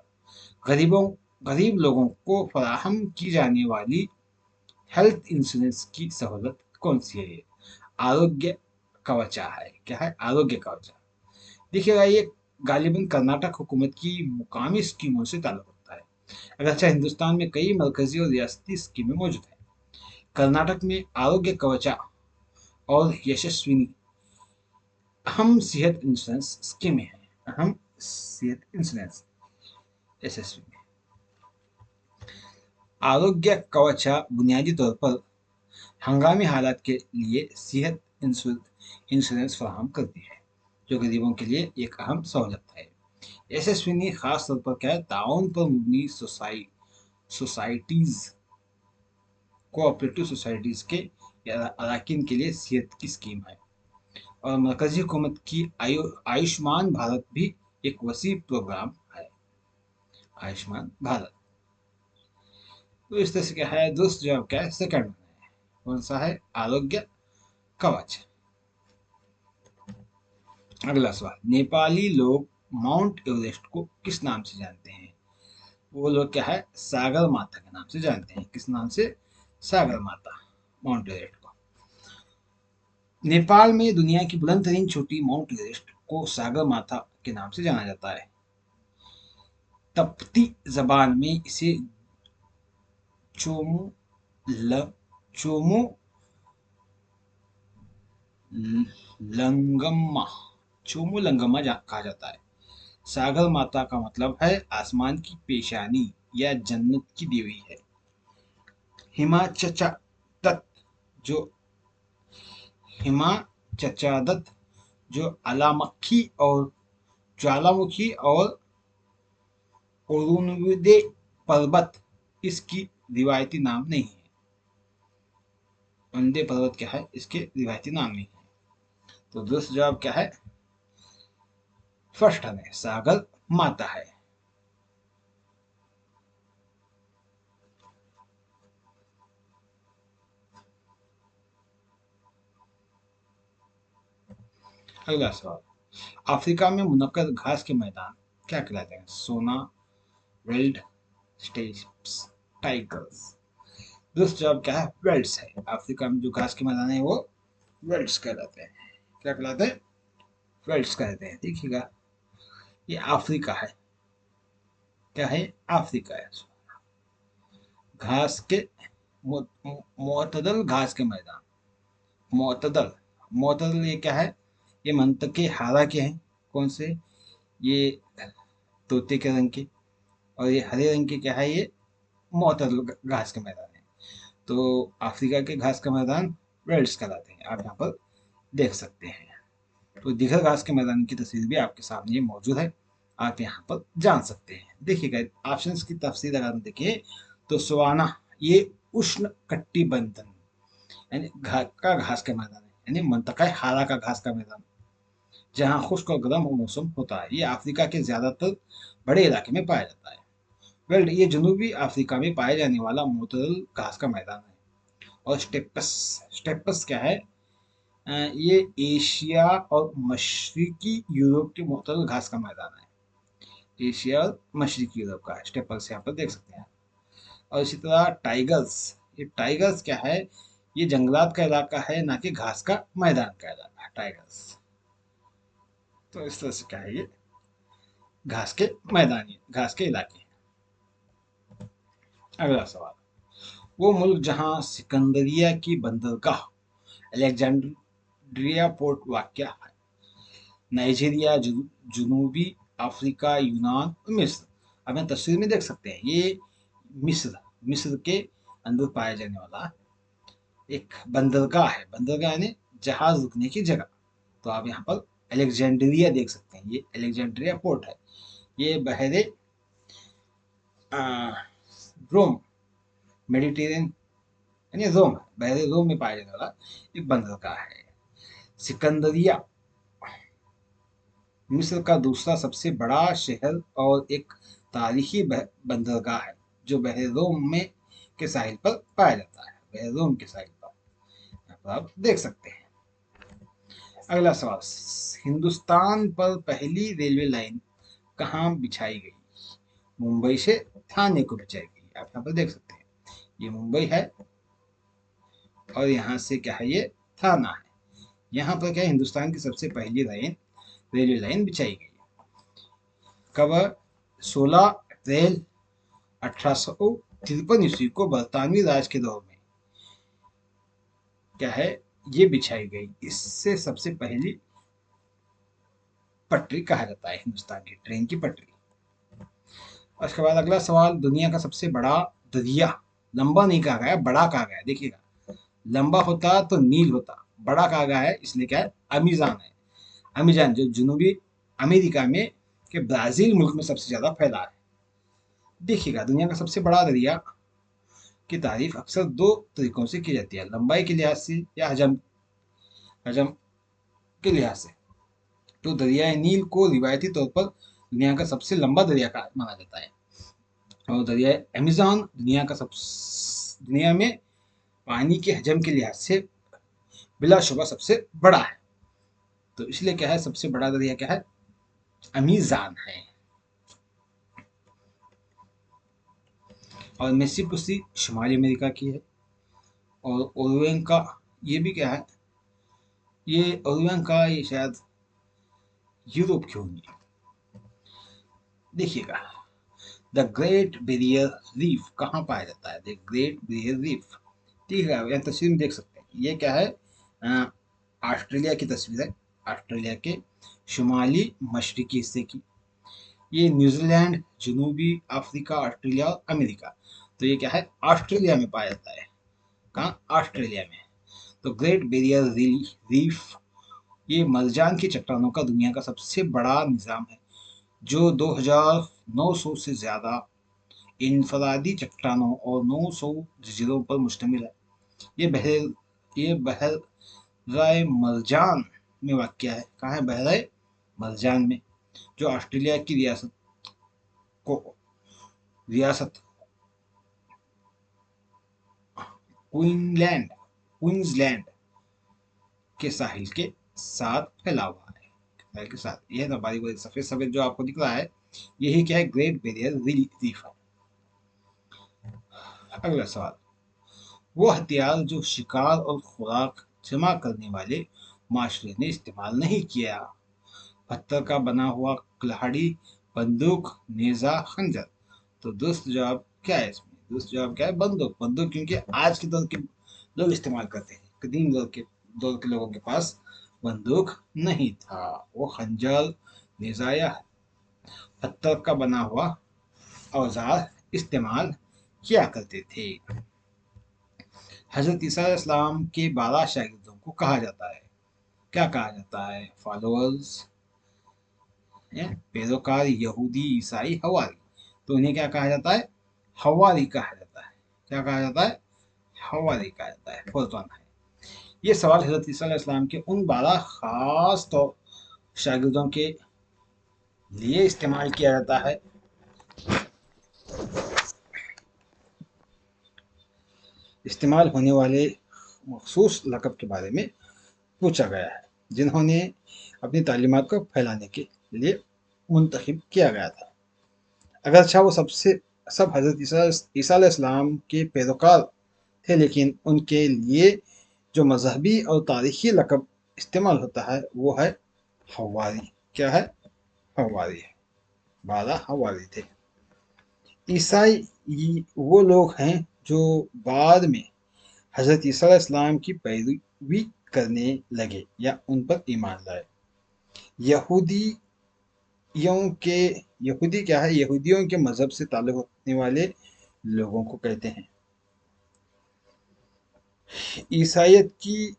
गरीब लोगों को फराहम की जाने वाली हेल्थ इंश्योरेंस की सहूलत कौन सी है? ये आरोग्य कवचा है। क्या है? आरोग्य कवचा। देखिएगा, ये गालिबन कर्नाटक हुकूमत की मुकामी स्कीमों से ताल्लुक़ रखता है। अगरचे हिंदुस्तान में कई मरकजी और रियासती स्कीमें मौजूद हैं, कर्नाटक में आरोग्य कवचा और यशस्विनी अहम सेहत इंश्योरेंस स्कीमें हैं। अहम सेहत इंश्योरेंस यशस्विनी। आरोग्य कवचा बुनियादी तौर पर हंगामी हालात के लिए सेहत इंश्योरेंस फराहम करती है, जो गरीबों के लिए एक अहम सहूलत है। यशस्विनी खास तौर पर क्या है, ताउन पर मबनी सोसाइटीज़, कोऑपरेटिव सोसाइटीज़ के अरकान के लिए सेहत की स्कीम है। और मरकजी हुकूमत की आयुष्मान भारत भी एक वसी प्रोग्राम है। आयुष्मान भारत। तो इस तरह से क्या है, दोस्त जवाब क्या है? सेकंड में है। कौन सा है? आरोग्य कवच। अगला सवाल, नेपाली लोग माउंट एवरेस्ट को किस नाम से जानते हैं? वो लोग क्या है, सागर माता के नाम से जानते हैं। किस नाम से? सागर माता, माउंट एवरेस्ट को। नेपाल में दुनिया की बुलंद तरीन चोटी माउंट एवरेस्ट को सागर माता के नाम से जाना जाता है। तप्ती जबान में इसे चोमू ल चोमू लंगम्मा चोमू लंगम्मा कहा जाता है। सागर माता का मतलब है आसमान की पेशानी या जन्नत की देवी है। हिमाचचा दत्त जो हिमाचचादत जो ज्वालामुखी और ओरुनविदे पर्वत इसकी रिवायती नाम नहीं है। उनदे पर्वत क्या है, इसके रिवायती नाम नहीं है। तो दोस्त जवाब क्या है? फर्स्ट है, सागर माता है। अगला सवाल, अफ्रीका में मुनक्कद घास के मैदान क्या कहलाते हैं? सोना, वेल्ड, स्टेप्स, टाइगर्स। दोस्त जवाब क्या है? वेल्ड्स है। अफ्रीका में जो घास के मैदान है वो वेल्ड्स कहलाते हैं। क्या कहलाते हैं? वेल्ड्स कहते हैं। देखिएगा, ये अफ्रीका है। क्या है? अफ्रीका है। घास के मोतदल घास के मैदान, मोतदल मोतदल ये क्या है? ये मंतके हारा के हैं। कौन से? ये तोते के रंग के, और ये हरे रंग के क्या है? ये मोतदल घास के मैदान है। तो अफ्रीका के घास का मैदान वेल्ड्स कहलाते हैं। आप यहाँ पर देख सकते हैं। तो दिगर घास के मैदान की तस्वीर भी आपके सामने मौजूद है। आप यहाँ पर जान सकते हैं। देखिएगा ऑप्शंस की तफसील अगर हम देखें तो सवाना ये उष्ण कटिबंधन यानी घास का मैदान है, यानी मंतका हारा का घास का मैदान जहाँ खुश्क और गर्म मौसम होता है। ये अफ्रीका के ज्यादातर बड़े इलाके में पाया जाता है। वेल ये जनूबी अफ्रीका में पाए जाने वाला मुतदल घास का मैदान है। और स्टेपस, स्टेपस क्या है? ये एशिया और मशरकी यूरोप के मुतदल घास का मैदान है। एशिया और मशरकी यूरोप का स्टेपस यहाँ पर देख सकते हैं। और इसी तरह टाइगर्स, ये टाइगर्स क्या है? ये जंगलात का इलाका है, ना कि घास का मैदान का इलाका है टाइगर्स। तो इस तरह से क्या है, ये घास के मैदानी घास के इलाके हैं। अगला सवाल, वो मुल्क जहां सिकंदरिया की बंदरगाह अलेक्जेंड्रिया पोर्ट वाक़या है। नाइजीरिया, जुनूबी अफ्रीका, यूनान और मिस्र। अब हम तस्वीर में देख सकते हैं, ये मिस्र, मिस्र के अंदर पाया जाने वाला एक बंदरगाह है। बंदरगाह यानी जहाज रुकने की जगह। तो आप यहाँ पर अलेक्जेंड्रिया देख सकते हैं, ये अलेक्जेंड्रिया पोर्ट है। ये बहरे रोम, मेडिटेरियन यानी रोम है, बहरे रोम में पाया जाने वाला एक बंदरगाह है। सिकंदरिया मिस्र का दूसरा सबसे बड़ा शहर और एक तारीखी बंदरगाह है जो बहरे रोम में के साहिल पर पाया जाता है। बहरे रोम के साहिल पर यहाँ पर आप देख सकते हैं। अगला सवाल, हिंदुस्तान पर पहली रेलवे लाइन कहाँ बिछाई गई? मुंबई से थाने को बिछाई गई। आप यहाँ पर देख सकते हैं, ये मुंबई है और यहाँ से क्या है, ये थाना है। यहाँ पर क्या है, हिंदुस्तान की सबसे पहली लाइन रेलवे लाइन बिछाई गई। कब? 16 अप्रैल 1853 ईस्वी को बरतानवी राज के दौर में क्या है, ये बिछाई गई। इससे सबसे पहली पटरी कहा जाता है हिंदुस्तान की ट्रेन की पटरी। उसके बाद अगला सवाल, दुनिया का सबसे बड़ा दरिया, लंबा नहीं कहा गया, बड़ा कहा गया। देखिएगा, लंबा होता तो नील होता, बड़ा कहा गया है इसलिए क्या है, अमेज़न है। अमेज़न जो जनूबी अमेरिका में के ब्राजील मुल्क में सबसे ज्यादा फैला है। देखिएगा, दुनिया का सबसे बड़ा दरिया की तारीफ अक्सर दो तरीकों से की जाती है, लंबाई के लिहाज से या हजम हजम के लिहाज से। तो दरियाए नील को रिवायती तौर पर दुनिया का सबसे लंबा दरिया का माना जाता है। और दरियाए अमेज़न दुनिया में पानी के हजम के लिहाज से बिलाशुबा सबसे बड़ा है। तो इसलिए क्या है, सबसे बड़ा दरिया क्या है, अमेज़न है। और मिसिसिपी शुमाली अमेरिका की है। और ओरुएन का ये भी क्या है, ये ओरुएन का ये शायद यूरोप की होंगी। देखिएगा, द ग्रेट बैरियर रीफ कहाँ पाया जाता है? द ग्रेट बैरियर रीफ, ठीक है, यहाँ तस्वीर में देख सकते हैं, ये क्या है, ऑस्ट्रेलिया की तस्वीर है, ऑस्ट्रेलिया के शुमाली मशरकी हिस्से की। ये न्यूजीलैंड, जनूबी अफ्रीका, ऑस्ट्रेलिया और अमेरिका। तो ये क्या है, ऑस्ट्रेलिया में पाया जाता है। कहाँ? ऑस्ट्रेलिया में। तो ग्रेट बैरियर रीफ ये मरजान की चट्टानों का दुनिया का सबसे बड़ा निज़ाम है जो 2900 से ज़्यादा इनफरादी चट्टानों और 900 जजीरों पर मुश्तमिल है। ये बहराए मरजान में वाक़या है। कहाँ है? बहराए मरजान में, जो ऑस्ट्रेलिया की को रियासत क्वीनलैंड क्वींसलैंड के साहिल के साथ फैला हुआ है। साहिल के साथ यह ना बारीक बारीक सफेद सफेद जो आपको दिख रहा है, यही क्या है, ग्रेट बैरियर रीफ है। अगला सवाल, वो हथियार जो शिकार और खुराक जमा करने वाले माशरे ने इस्तेमाल नहीं किया। पत्थर का बना हुआ कुल्हाड़ी, बंदूक, नेजा, खंजर। तो दोस्त जवाब क्या है इसमें? दोस्त जवाब क्या है? बंदूक। बंदूक क्योंकि आज के दौर के लोग इस्तेमाल करते हैं, कदीम दौर के लोगों के पास बंदूक नहीं था, वो खंजर, नेजा या पत्थर का बना हुआ औजार इस्तेमाल किया करते थे। हजरत ईसा इस्लाम के 12 शागिर्दों को कहा जाता है, क्या कहा जाता है? फॉलोअर्स, पैरोकार यहूदी ईसाई हवारी, तो उन्हें क्या कहा जाता है? हवारी कहा जाता है। क्या कहा जाता है? हवारी कहा जाता है। फोर्थ वन है, ये सवाल हजरत ईसा अलैहिस्सलाम के उन 12 खास तो शागिर्दों के लिए इस्तेमाल किया जाता है, इस्तेमाल होने वाले मखसूस लक़ब के बारे में पूछा गया है, जिन्होंने अपनी तालीमात को फैलाने के लिए मुंतखब किया गया था। अगरचा वो सब हजरत ईसा अलैहिस्सलाम के पैरोकार थे, लेकिन उनके लिए जो मजहबी और तारीखी लक़ब इस्तेमाल होता है वो है हवारी। क्या है? हवारी है। 12 हवारी थे। ईसाई वो लोग हैं जो बाद में हजरत ईसा अलैहिस्सलाम की पैरवी करने लगे या उन पर ईमान लाए। यहूदियों के यहूदी क्या है? यहूदियों के मजहब से ताल्लुक रखने वाले लोगों को कहते हैं। ईसाइयत की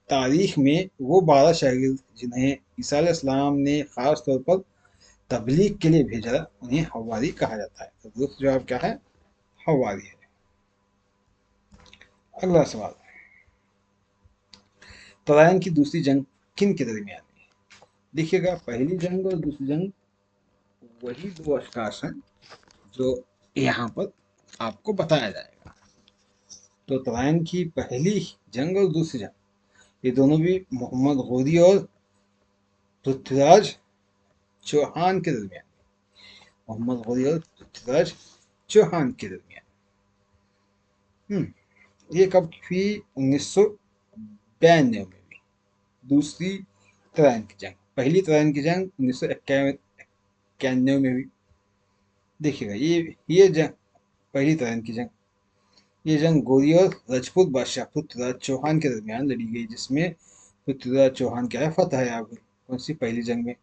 तारीख में वो 12 शागिर्द जिन्हें ईसा अलैहिस्सलाम ने खास तौर पर तबलीग के लिए भेजा, उन्हें हवारी कहा जाता है। तो दुरुस्त जवाब क्या है? हवारी है। अगला सवाल, तराइन की दूसरी जंग किन के दरमियान में? देखिएगा, पहली जंग और दूसरी जंग वही दो अशखास हैं जो यहाँ पर आपको बताया जाएगा। तो तराइन की पहली जंग और दूसरी जंग, ये दोनों भी मोहम्मद गौरी और पृथ्वीराज चौहान के दरमियान, मोहम्मद गौरी और पृथ्वीराज चौहान के दरमियान। ये कब हुई? 1992 में हुई दूसरी तराइन की जंग। पहली तराइन की जंग 1991 में हुई। देखिएगा, ये जंग, पहली तराइन की जंग, ये जंग गौरी और राजपूत बादशाह पृथ्वीराज चौहान के दरमियान लड़ी गई, जिसमें पृथ्वीराज चौहान क्या है? फतह है। कौन सी? पहली जंग में।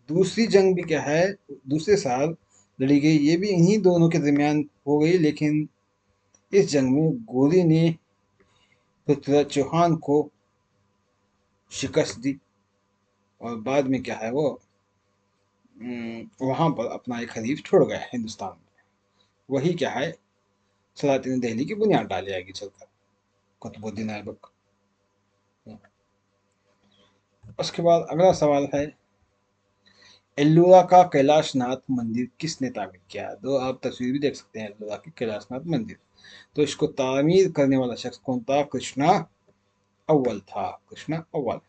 दूसरी जंग भी क्या है? दूसरे साल लड़ी गई, ये भी इन्हीं दोनों के दरमियान हो गई, लेकिन इस जंग में गौरी ने पृथ्वीराज चौहान को शिकस्त दी और बाद में क्या है वो वहां पर अपना एक हरीफ छोड़ गया हिंदुस्तान में। वही क्या है? सलातीन दिल्ली की बुनियाद डाली जाएगी चलकर, कुतुबुद्दीन ऐबक। उसके बाद अगला सवाल है, एल्लोरा का कैलाशनाथ मंदिर किसने तामीर किया? दो आप तस्वीर भी देख सकते हैं एल्लोरा की कैलाशनाथ मंदिर। तो इसको तामीर करने वाला शख्स कौन था? कृष्णा अव्वल था। कृष्णा अव्वल।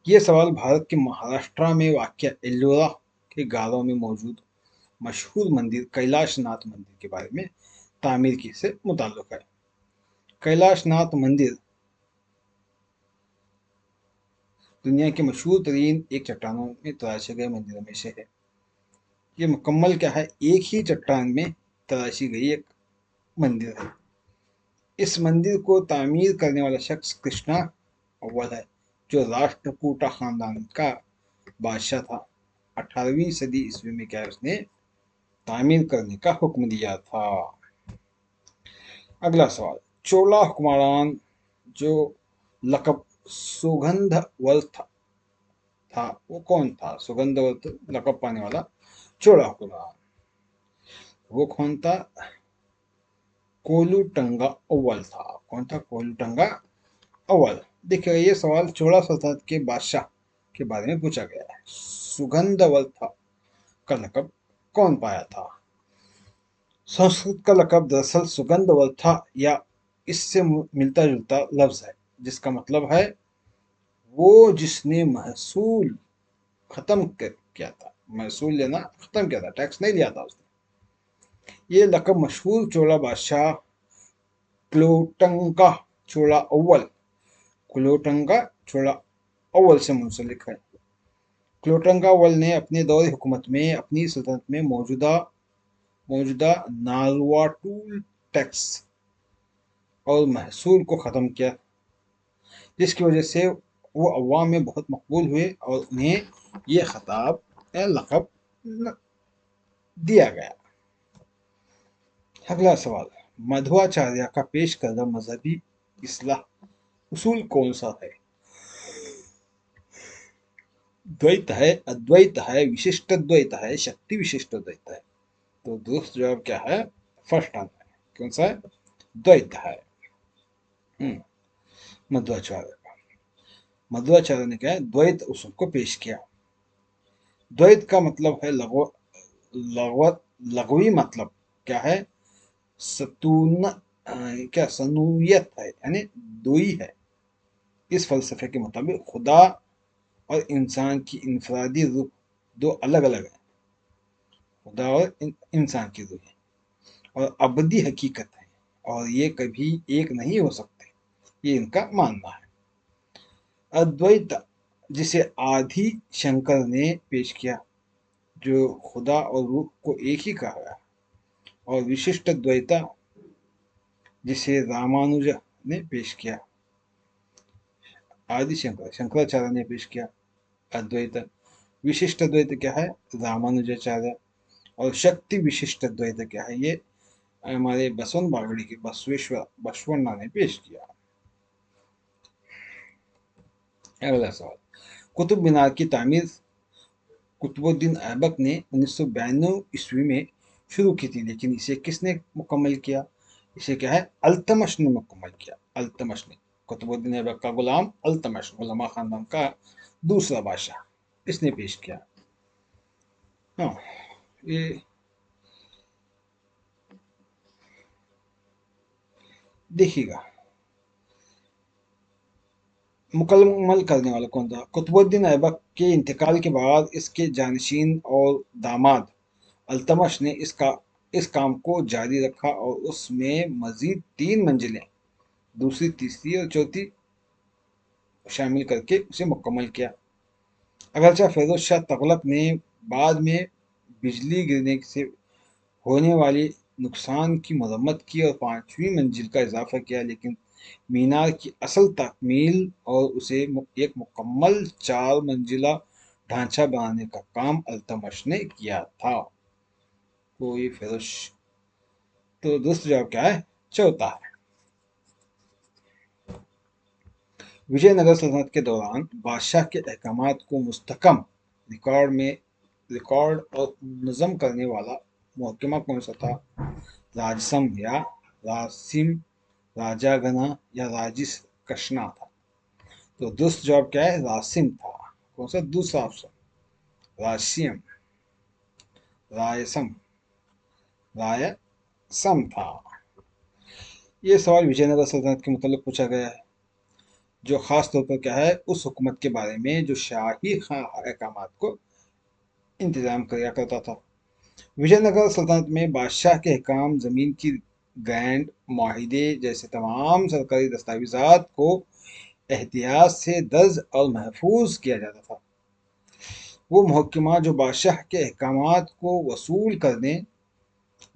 ये सवाल भारत के महाराष्ट्र में वाक़या एल्लोरा के गारों में मौजूद मशहूर मंदिर कैलाशनाथ मंदिर के बारे में तामीर की से मुताल्लिक़ है। कैलाशनाथ मंदिर दुनिया के मशहूर तरीन एक चट्टानों में तराशे गए मंदिरों में से है। ये मुकम्मल क्या है? एक ही चट्टान में तराशी गई एक मंदिर है। इस मंदिर को तामीर करने वाला शख्स कृष्णा अव्वल है, जो राष्ट्रकूटा खानदान का बादशाह था। 18वीं सदी ईस्वी में क्या उसने तामीर करने का हुक्म दिया था। अगला सवाल, चोला हुक्मरान जो लकब सुगंधवल था वो कौन था? सुगंधवल लकब पाने वाला चोला हुक्मरान वो कौन था? कोलूटंगा अव्वल था। कौन था? कोलूटंगा अव्वल। देखिए, ये सवाल चोला सल्तनत के बादशाह के बारे में पूछा गया है। सुगंधवल था का लकब कौन पाया था? संस्कृत का लकब दरअसल सुगंधवल था, या इससे मिलता जुलता लफ्ज है, जिसका मतलब है वो जिसने महसूल खत्म किया था। महसूल लेना खत्म किया था, टैक्स नहीं लिया था उसने। ये लकब मशहूर चोला बादशाह क्लोटंगा चोला अव्वल, क्लोटंगा चोला अव्वल से मुंसलिक है। क्लोटंगा अव्वल ने अपने दौर हुकूमत में अपनी सल्तनत में मौजूदा नालवाटूल टैक्स और महसूल को ख़त्म किया, जिसकी वजह से वो अवाम में बहुत मकबूल हुए और उन्हें ये खिताब या लक़ब दिया गया। अगला सवाल, मध्वाचार्य का पेश करदा मजहबी इस्लाह उसूल कौन सा है? द्वैत है, अद्वैत है, विशिष्ट द्वैत है, शक्ति विशिष्ट द्वैत है। तो दुरुस्त जवाब क्या है? फर्स्ट आंसर है। कौन सा है? द्वैत है। मध्वाचार्य का, मध्वाचार्य ने क्या है? द्वैत उसूल को पेश किया। द्वैत का मतलब है लघवी मतलब क्या है? सतून क्या सनूयत है, यानी दुई है। इस फलसफे के मुताबिक खुदा और इंसान की इनफरादी रूह दो अलग अलग है। खुदा और इंसान की रूह और अबदी हकीकत है, और ये कभी एक नहीं हो सकते, ये इनका मानना है। अद्वैत, जिसे आदि शंकर ने पेश किया, जो खुदा और रूह को एक ही कहा गया, और विशिष्ट द्वैता, जिसे रामानुज ने पेश किया, आदि शंकराचार्य ने पेश किया अद्वैत। विशिष्ट द्वैत क्या है? रामानुजाचार्य। और शक्ति विशिष्ट द्वैत क्या है? ये हमारे बसवन बागड़ी के बसवेश्वर बसवन्ना ने पेश किया। अगला सवाल, कुतुब मीनार की तामीर कुतुबुद्दीन ऐबक ने 1992 ईस्वी में शुरू की थी, लेकिन इसे किसने मुकम्मल किया? इसे क्या है? अल्तमश ने मुकम्मल किया। अल्तमश ने, कुतुबुद्दीन ऐबक का गुलाम अल्तमश, गुलामा खानदान का दूसरा बादशाह, इसने पेश किया। हाँ, ये देखिएगा, मुकम्मल करने वाला कौन था? कुतुबुद्दीन ऐबक के इंतकाल के बाद इसके जानशीन और दामाद अल्तमश ने इस काम को जारी रखा और उसमें मजीद 3 मंजिलें, दूसरी, तीसरी और चौथी शामिल करके उसे मुकम्मल किया। अगरचे फिरोज शाह तगलक ने बाद में बिजली गिरने से होने वाले नुकसान की मरम्मत की और 5वीं मंजिल का इजाफा किया, लेकिन मीनार की असल तकमील और उसे एक मुकम्मल 4 मंजिला ढांचा बनाने का काम अल्तमश ने किया था। तो ये फिरोज, तो दोस्त जवाब क्या है? चौथा है। विजयनगर सल्तनत के दौरान बादशाह के अहकामात को मुस्तकम रिकॉर्ड और नज़म करने वाला महकमा कौन सा था? राजसम या रासिम, राजागना या राजिस कशना था? तो दुरुस्त जवाब क्या है? रासिम था। कौन सा? दूसरा ऑप्शन, राशियम, रायसम, रायसम था। ये सवाल विजयनगर सल्तनत के मतलब पूछा गया है, जो खास तौर पर क्या है? उस हुकूमत के बारे में जो शाही अहकामात को इंतजाम किया करता था। विजयनगर सल्तनत में बादशाह के अहकाम, जमीन की ग्रैंड, माहिदे जैसे तमाम सरकारी दस्तावेजात को एहतियात से दर्ज और महफूज किया जाता था। वो महकमा जो बादशाह के अहकामात को वसूल करने,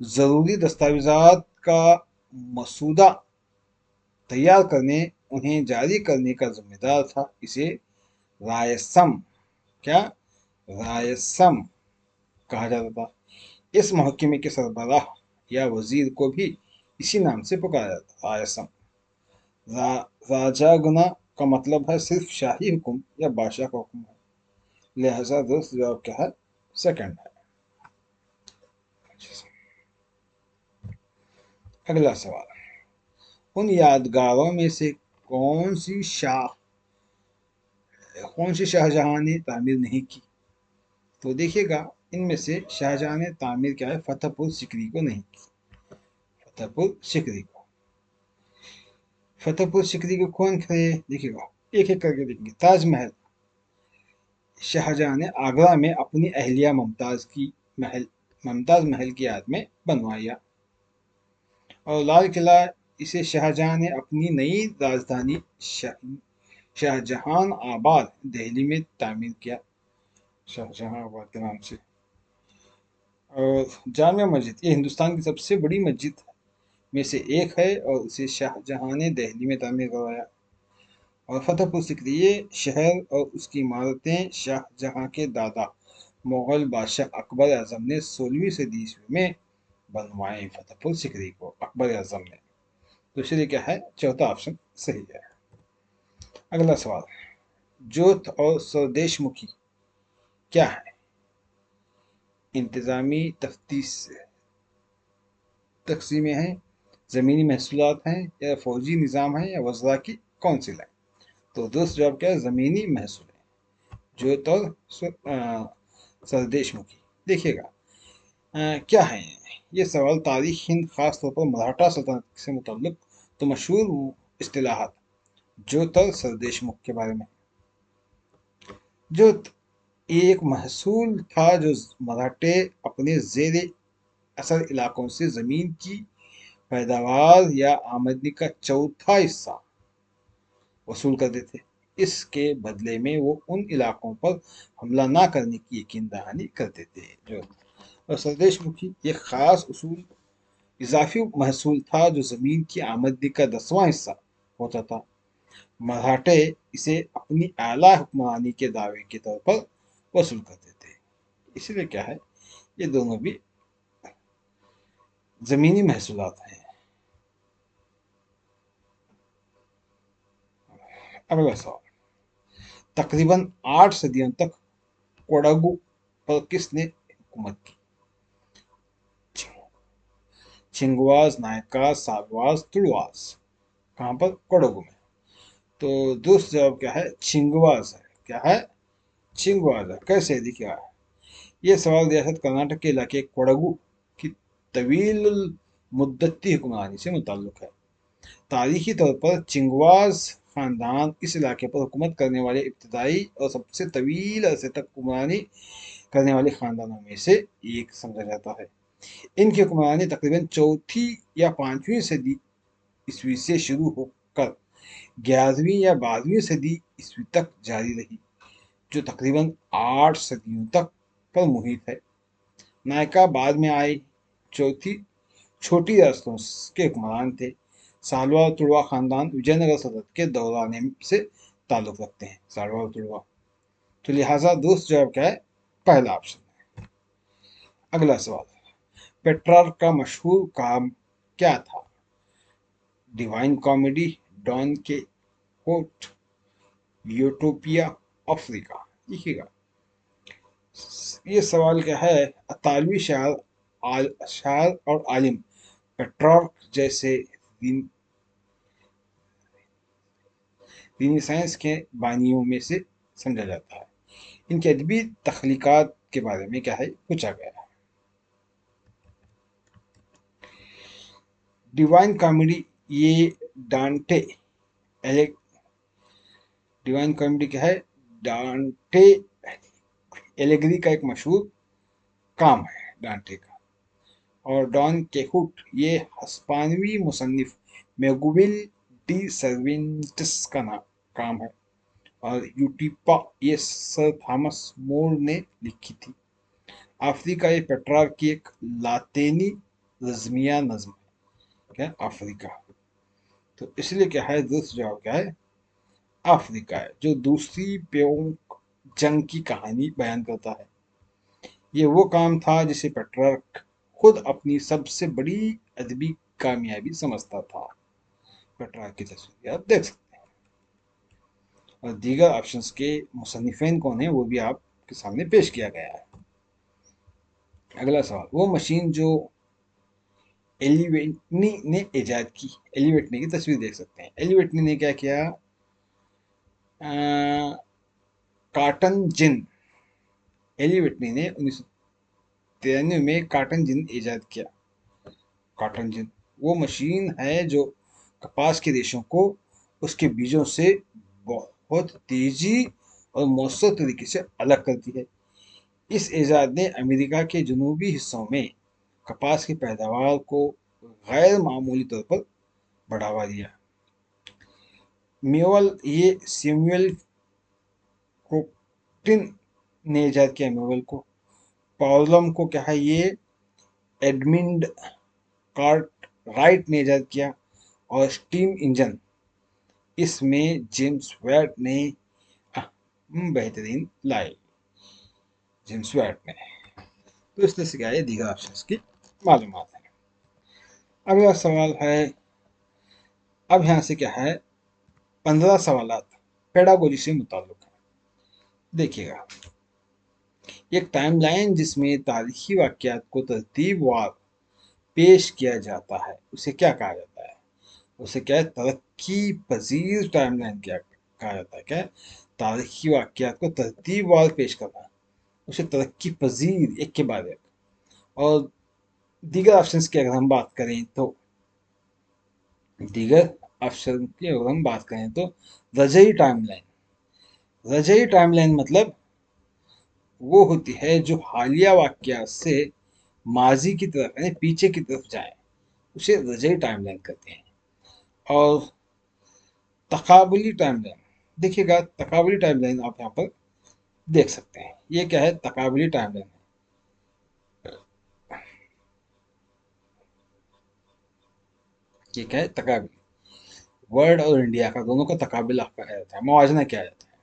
ज़रूरी दस्तावेजात का मसूदा तैयार करने, उन्हें जारी करने का जिम्मेदार था, इसे रायसम, क्या? रायसम कहा जाता था। इस महकमे के सरबराह या वजीर को भी इसी नाम से पुकारा जाता है, रायसम। राजागना का मतलब है सिर्फ शाही हुक्म या बादशाह का हुक्म है, लिहाजा दुरुस्त जवाब क्या है? सेकंड है। अगला सवाल, उन यादगारों में से कौन सी शाह कौन सी शाहजहां ने तामीर नहीं की? तो देखिएगा, इनमें से शाहजहां ने तामीर क्या है? फतेहपुर सिकरी को नहीं की। फतेहपुर सिकरी को, फतेहपुर सिकरी को कौन करे? देखिएगा, एक एक करके देखेंगे। ताजमहल शाहजहां ने आगरा में अपनी अहलिया मुमताज महल की याद में बनवाया। और लाल किला, इसे शाहजहां ने अपनी नई राजधानी शाहजहान आबाद दिल्ली में तामीर किया, शाहजहां आबाद के नाम से। और जामिया मस्जिद, ये हिंदुस्तान की सबसे बड़ी मस्जिद में से एक है और उसे शाहजहां ने दिल्ली में तामीर करवाया। और फतेहपुर सिकरी, ये शहर और उसकी इमारतें शाहजहां के दादा मुगल बादशाह अकबर आजम ने 16वीं सदी ईस्वी में बनवाए। फतेहपुर सिकरी को अकबर आजम ने। तो इसलिए क्या है? चौथा ऑप्शन सही है। अगला सवाल, जोत और स्वदेशमुखी क्या है? इंतजामी तफ्तीश तकसीमें हैं, ज़मीनी महसूलात हैं, या फौजी निज़ाम है, या वज़रा की कौंसिल है? तो दोस्त जवाब क्या है? ज़मीनी महसूल जो तो सरदेशमुखी। देखिएगा क्या है ये सवाल तारीख हिंद खास तौर पर मराठा सल्तनत से मुतल्लिक तो मशहूर इस्तिलाहात जो तर सरदेशमुख के बारे में। जो ये एक महसूल था जो मराठे अपने जेर असर इलाकों से जमीन की पैदावार या आमदनी का चौथा हिस्सा वसूल करते थे। इसके बदले में वो उन इलाकों पर हमला ना करने की यकीन दहानी करते थे। जो और स्वदेश मुखी एक खास उसूल इजाफी महसूल था जो जमीन की आमदनी का 10वां हिस्सा होता था। मराठे इसे अपनी आला हुक्मरानी के दावे के तौर पर वसूल करते थे। इसलिए क्या है, ये दोनों भी जमीनी महसूलात हैं। अगला सवाल, तकरीबन 8 सदियों तक कोडागु पर किसने हुकूमत की? छिंगवाज, नायका, सालवाज, तुड़वाज। कहाँ पर? कोडागु में। तो दोस्त जवाब क्या है? छिंगवाज है। क्या है? छिंगवाज है। कैसे? देखिए, ये सवाल रियासत कर्नाटक के इलाके कोडागु की तवील मुद्दती हुक्मरानी से मुताल्लुक है। तारीखी तौर पर चिंगवाज खानदान इस इलाके पर हुकूमत करने वाले इब्तदाई और सबसे तवील अरसे तक हुक्मरानी करने वाले खानदानों में से एक समझा जाता है। इनकी हुक्मरानी तकरीबन चौथी या 5वीं सदी ईस्वी से शुरू होकर 11वीं या 12वीं सदी ईस्वी तक जारी रही, जो तकरीबन 8 सदियों तक पर मुहित है। नायका बाद में आए चौथी छोटी रियासतों के हुक्मरान थे। सालवा और तुड़वा खानदान विजयनगर सल्तनत के दौरान से ताल्लुक रखते हैं। सालवा और तुड़वा। तो लिहाजा दोस्त जवाब क्या है? पहला ऑप्शन। अगला सवाल, पेट्रार्क का मशहूर काम क्या था? डिवाइन कॉमेडी, डॉन के कोट, यूटोपिया, अफ्रीका। लिखिएगा, ये सवाल क्या है? अतालवी शायर और आलिम पेट्रार्क जैसे रिनेसांस के बानियों में से समझा जाता है। इनकी अदबी तख्लीकात के बारे में क्या है पूछा गया है। डिवाइन कॉमेडी, ये डांटे एले डिवाइन कॉमेडी क्या है? डांटे एलेग्री का एक मशहूर काम है डांटे का। और डॉन केहुट ये हस्पानवी मुसन्निफ मेगुविल डी सर्वेंटिस का काम है। और यूटिपा ये सर थॉमस मोर ने लिखी थी। अफ्रीका ये पेट्रार्क की एक लातीनी रज़मिया नज़्म है। क्या? अफ्रीका। तो इसलिए क्या है? दूसरा जवाब क्या है? अफ्रीका है, जो दूसरी प्योंग जंग की कहानी बयान करता है। ये वो काम था जिसे पेट्रार्क खुद अपनी सबसे बड़ी अदबी कामयाबी समझता था। पेट्रार्क की तस्वीर आप देख सकते हैं। और दीगर ऑप्शंस के मुसन्निफीन कौन है वो भी आपके सामने पेश किया गया है। अगला सवाल, वो मशीन जो एलिवेटनी ने इजाद की। एलिवेटनी की तस्वीर देख सकते हैं। एलिवेटनी ने क्या किया? कॉटन जिन। एलिवेटनी ने 1993 में कॉटन जिन इजाद किया। कॉटन जिन वो मशीन है जो कपास के रेशों को उसके बीजों से बहुत तेजी और मौसर तरीके से अलग करती है। इस इजाद ने अमेरिका के जनूबी हिस्सों में कपास की पैदावार को गैर मामूली तौर पर बढ़ावा दिया। म्यूल ये सैमुअल क्रोम्पटन ने इजाद किया। म्यूल को। पाउलम को क्या है? ये एडमिंड कार्टराइट ने इजाद किया। और स्टीम इंजन इसमें जेम्स वेट ने बेहतरीन लाए। जेम्स वेट ने। तो इस तरह से क्या है? दीगर ऑप्शंस की मालूमात है। अगला सवाल है, अब यहाँ से क्या है? 15 सवाल पेडागोजी से मुताल्लिक है। देखिएगा, एक टाइमलाइन जिसमें तारीखी वाक़यात को तरतीबवार पेश किया जाता है उसे क्या कहा जाता है? उसे क्या है? तरक्की पजीर टाइमलाइन क्या कहा जाता है? क्या है? तारीखी वाक़यात को तरतीबवार पेश करना, उसे तरक्की पजीर एक के बाद एक। और दीगर ऑप्शंस की अगर हम बात करें तो दीगर ऑप्शन की अगर हम बात करें तो रजई टाइमलाइन। रजई टाइमलाइन मतलब वो होती है जो हालिया वाक़यात से माजी की तरफ यानी पीछे की तरफ जाए, उसे रजई टाइमलाइन कहते हैं। और तकाबुली टाइमलाइन, देखिएगा तकाबुली टाइमलाइन आप यहाँ पर देख सकते हैं। ये क्या है? तकाबुली टाइमलाइन। ये क्या है? तकाबुली। वर्ल्ड और इंडिया का दोनों का तकाबला किया जाता है, मुवाजना किया जाता है,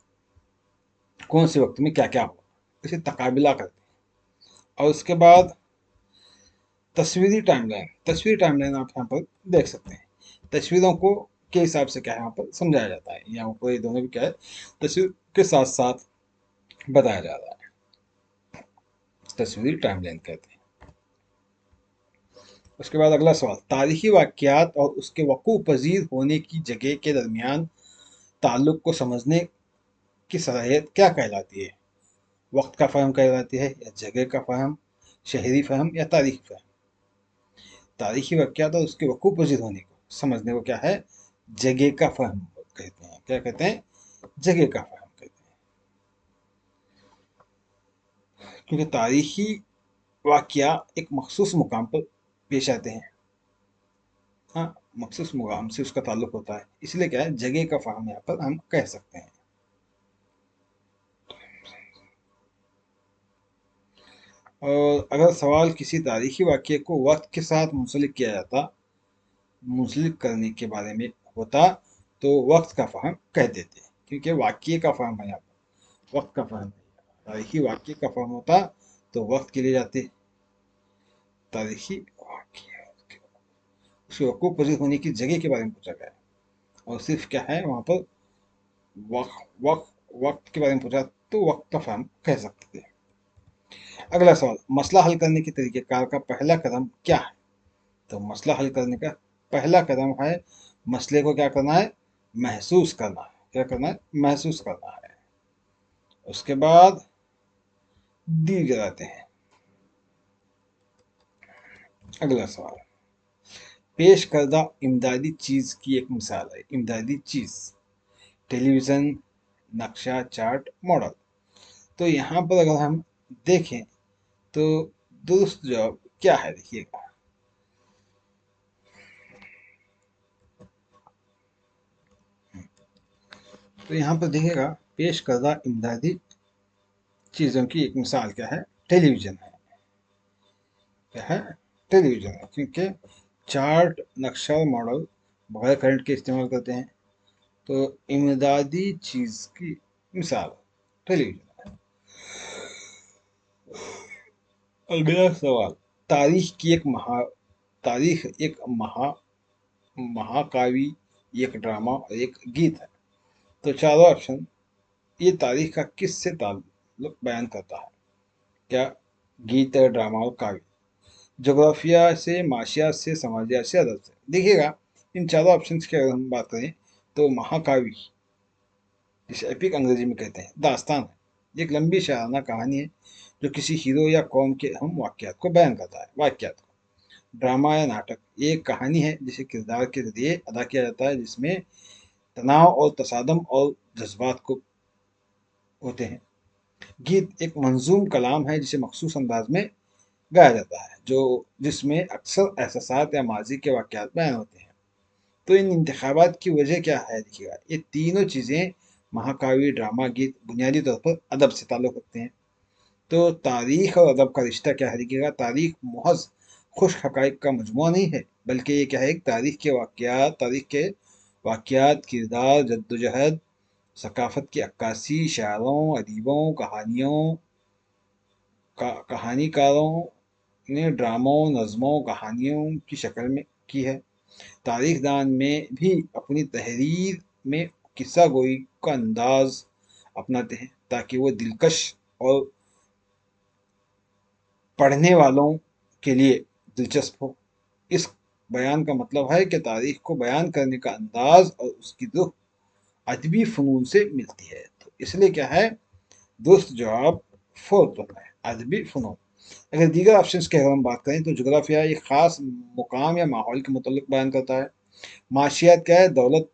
कौन से वक्त में क्या क्या हुआ, इसे तकाबला करते हैं। और उसके बाद तस्वीरी टाइमलाइन। तस्वीरी टाइमलाइन आप यहाँ पर देख सकते हैं। तस्वीरों को के हिसाब से क्या है यहाँ पर समझाया जाता है, यहाँ पर ये दोनों भी क्या है? तस्वीर के साथ साथ बताया जा रहा है, तस्वीरी टाइमलाइन कहते हैं। उसके बाद अगला सवाल, तारीखी वाक़यात और उसके वक़ू पजीर होने की जगह के दरमियान ताल्लुक को समझने की सलाहियत क्या कहलाती है? वक्त का फ़हम कहलाती है, या जगह का फ़हम, शहरी फ़हम, या तारीखी फ़हम? तारीखी वाक़यात और उसके वक़ू पजीर होने को समझने को क्या है? जगह का फ़हम कहते हैं। क्या कहते हैं? जगह का फ़हम कहते हैं। क्योंकि तारीखी वाक़या एक मखसूस मुकाम पर पेश आते हैं, हाँ, मखसूस मुकाम से उसका ताल्लुक होता है, इसलिए क्या है? जगह का फ़हम यहाँ पर हम कह सकते हैं। और अगर सवाल किसी तारीखी वाक़ये को वक्त के साथ मुंसलिक करने के बारे में होता तो वक्त का फ़हम कह देते, क्योंकि वाक़ये का फ़हम है यहाँ पर, वक्त का फ़हम है। तारीखी वाक़ये का फ़हम होता तो वक्त के लिए जाते। तारीखी वाक़ये उसके वक़ूफ़ पज़ीर होने की जगह के बारे में पूछा गया है, और सिर्फ क्या है वहाँ पर वक्त वक्त वक्त के बारे में पूछा तो वक्त का फ़हम कह सकते थे। अगला सवाल, मसला हल करने के तरीक़ेकार का पहला कदम क्या है? तो मसला हल करने का पहला कदम है मसले को क्या करना है? महसूस करना है। क्या करना है? महसूस करना है। उसके बाद दी जाते हैं। अगला सवाल, पेश करदा इमदादी चीज़ की एक मिसाल है। इमदादी चीज़, टेलीविज़न, नक्शा, चार्ट, मॉडल। तो यहाँ पर अगर हम देखें तो दुरुस्त जवाब क्या है? देखिएगा, तो यहाँ पर देखिएगा पेश करदा इमदादी चीज़ों की एक मिसाल क्या है? टेलीविज़न है। क्या है? टेलीविज़न है, क्योंकि चार्ट, नक्शा और मॉडल बगैर करंट के इस्तेमाल करते हैं, तो इमदादी चीज़ की मिसाल टेलीविज़न है। अगला सवाल, तारीख की एक महा तारीख एक महाकाव्य, एक ड्रामा और एक गीत है। तो चारों ऑप्शन ये तारीख का किससे ताल्लुक बयान करता है? क्या गीत, ड्रामा और काव्य? जोग्राफिया से, माशियात से, समाजियात से, अदब से? देखिएगा इन चारों ऑप्शंस की अगर हम बात करें तो महाकाव्य, जिसे एपिक अंग्रेजी में कहते हैं, दास्तान है। एक लंबी शायराना कहानी है जो किसी हीरो या कौम के अहम वाक़यात को बयान करता है, वाक़यात को। ड्रामा या नाटक, ये एक कहानी है जिसे किरदार के जरिए अदा किया जाता है, जिसमें तनाव और तसादम और जज्बात को होते हैं। गीत एक मंजूम कलाम है जिसे मखसूस अंदाज में गाया जाता है, जो जिसमें अक्सर एहसासात या माजी के वाक़यात बयान होते हैं। तो इन इंतखाबात की वजह क्या है? देखिएगा, ये तीनों चीज़ें, महाकाव्य, ड्रामा, गीत, बुनियादी तौर पर अदब से ताल्लुक़ रखते हैं। तो तारीख और अदब का रिश्ता क्या है? देखिएगा, तारीख महज खुश्क हक़ाइक़ का मजमूआ नहीं है, बल्कि ये क्या है? एक तारीख के वाक़यात, किरदार, जद्दोजहद, सकाफ़त की अक्कासी, शायरों, अदीबों, कहानीकारों ने ड्रामों, नज़्मों, कहानियों की शक्ल में की है। तारीखदान में भी अपनी तहरीर में किस्सा गोई का अंदाज अपनाते हैं, ताकि वो दिलकश और पढ़ने वालों के लिए दिलचस्प हो। इस बयान का मतलब है कि तारीख को बयान करने का अंदाज और उसकी रुख अदबी फ़नून से मिलती है। तो इसलिए क्या है, दुरुस्त जवाब फोर्थ होता है, अदबी फ़नून। अगर दीगर ऑप्शंस की अगर हम बात करें तो जोग्राफिया एक ख़ास मुकाम या माहौल के मुतल्लिक बयान करता है। माशियात क्या है, दौलत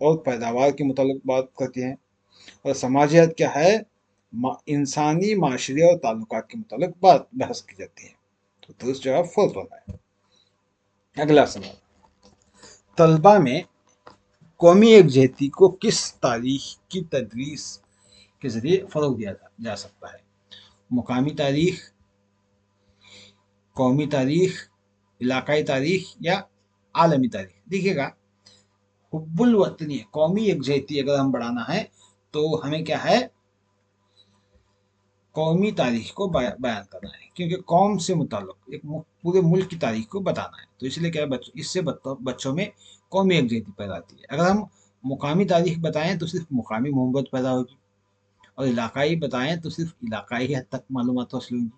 और पैदावार के मुतल्लिक बात करती हैं। और समाजियात क्या है, इंसानी माशरे और ताल्लुकात के मुतल्लिक बात बहस की जाती है। तो दुरुस्त जवाब फोर्थ होता है। अगला सवाल, तलबा में कौमी एकजहती को किस तारीख की तदरीस के जरिए फ़रोग दिया जा सकता है? मुकामी तारीख, कौमी तारीख, इलाकाई तारीख या आलमी तारीख? देखिएगा, हुब्बुल वतनी, कौमी एकजहती अगर हम बढ़ाना है तो हमें क्या है, कौमी तारीख को बयान करना है, क्योंकि कौम से मुताल्लिक एक पूरे मुल्क की तारीख को बताना है। तो इसलिए क्या है, इससे बच्चों में कौमी एकजहती पैदा आती है। अगर हम मुकामी तारीख बताएं तो सिर्फ मुकामी मोहब्बत पैदा होगी, और इलाकाई बताएं तो सिर्फ इलाकाई हद तक मालूमात हासिल होंगी।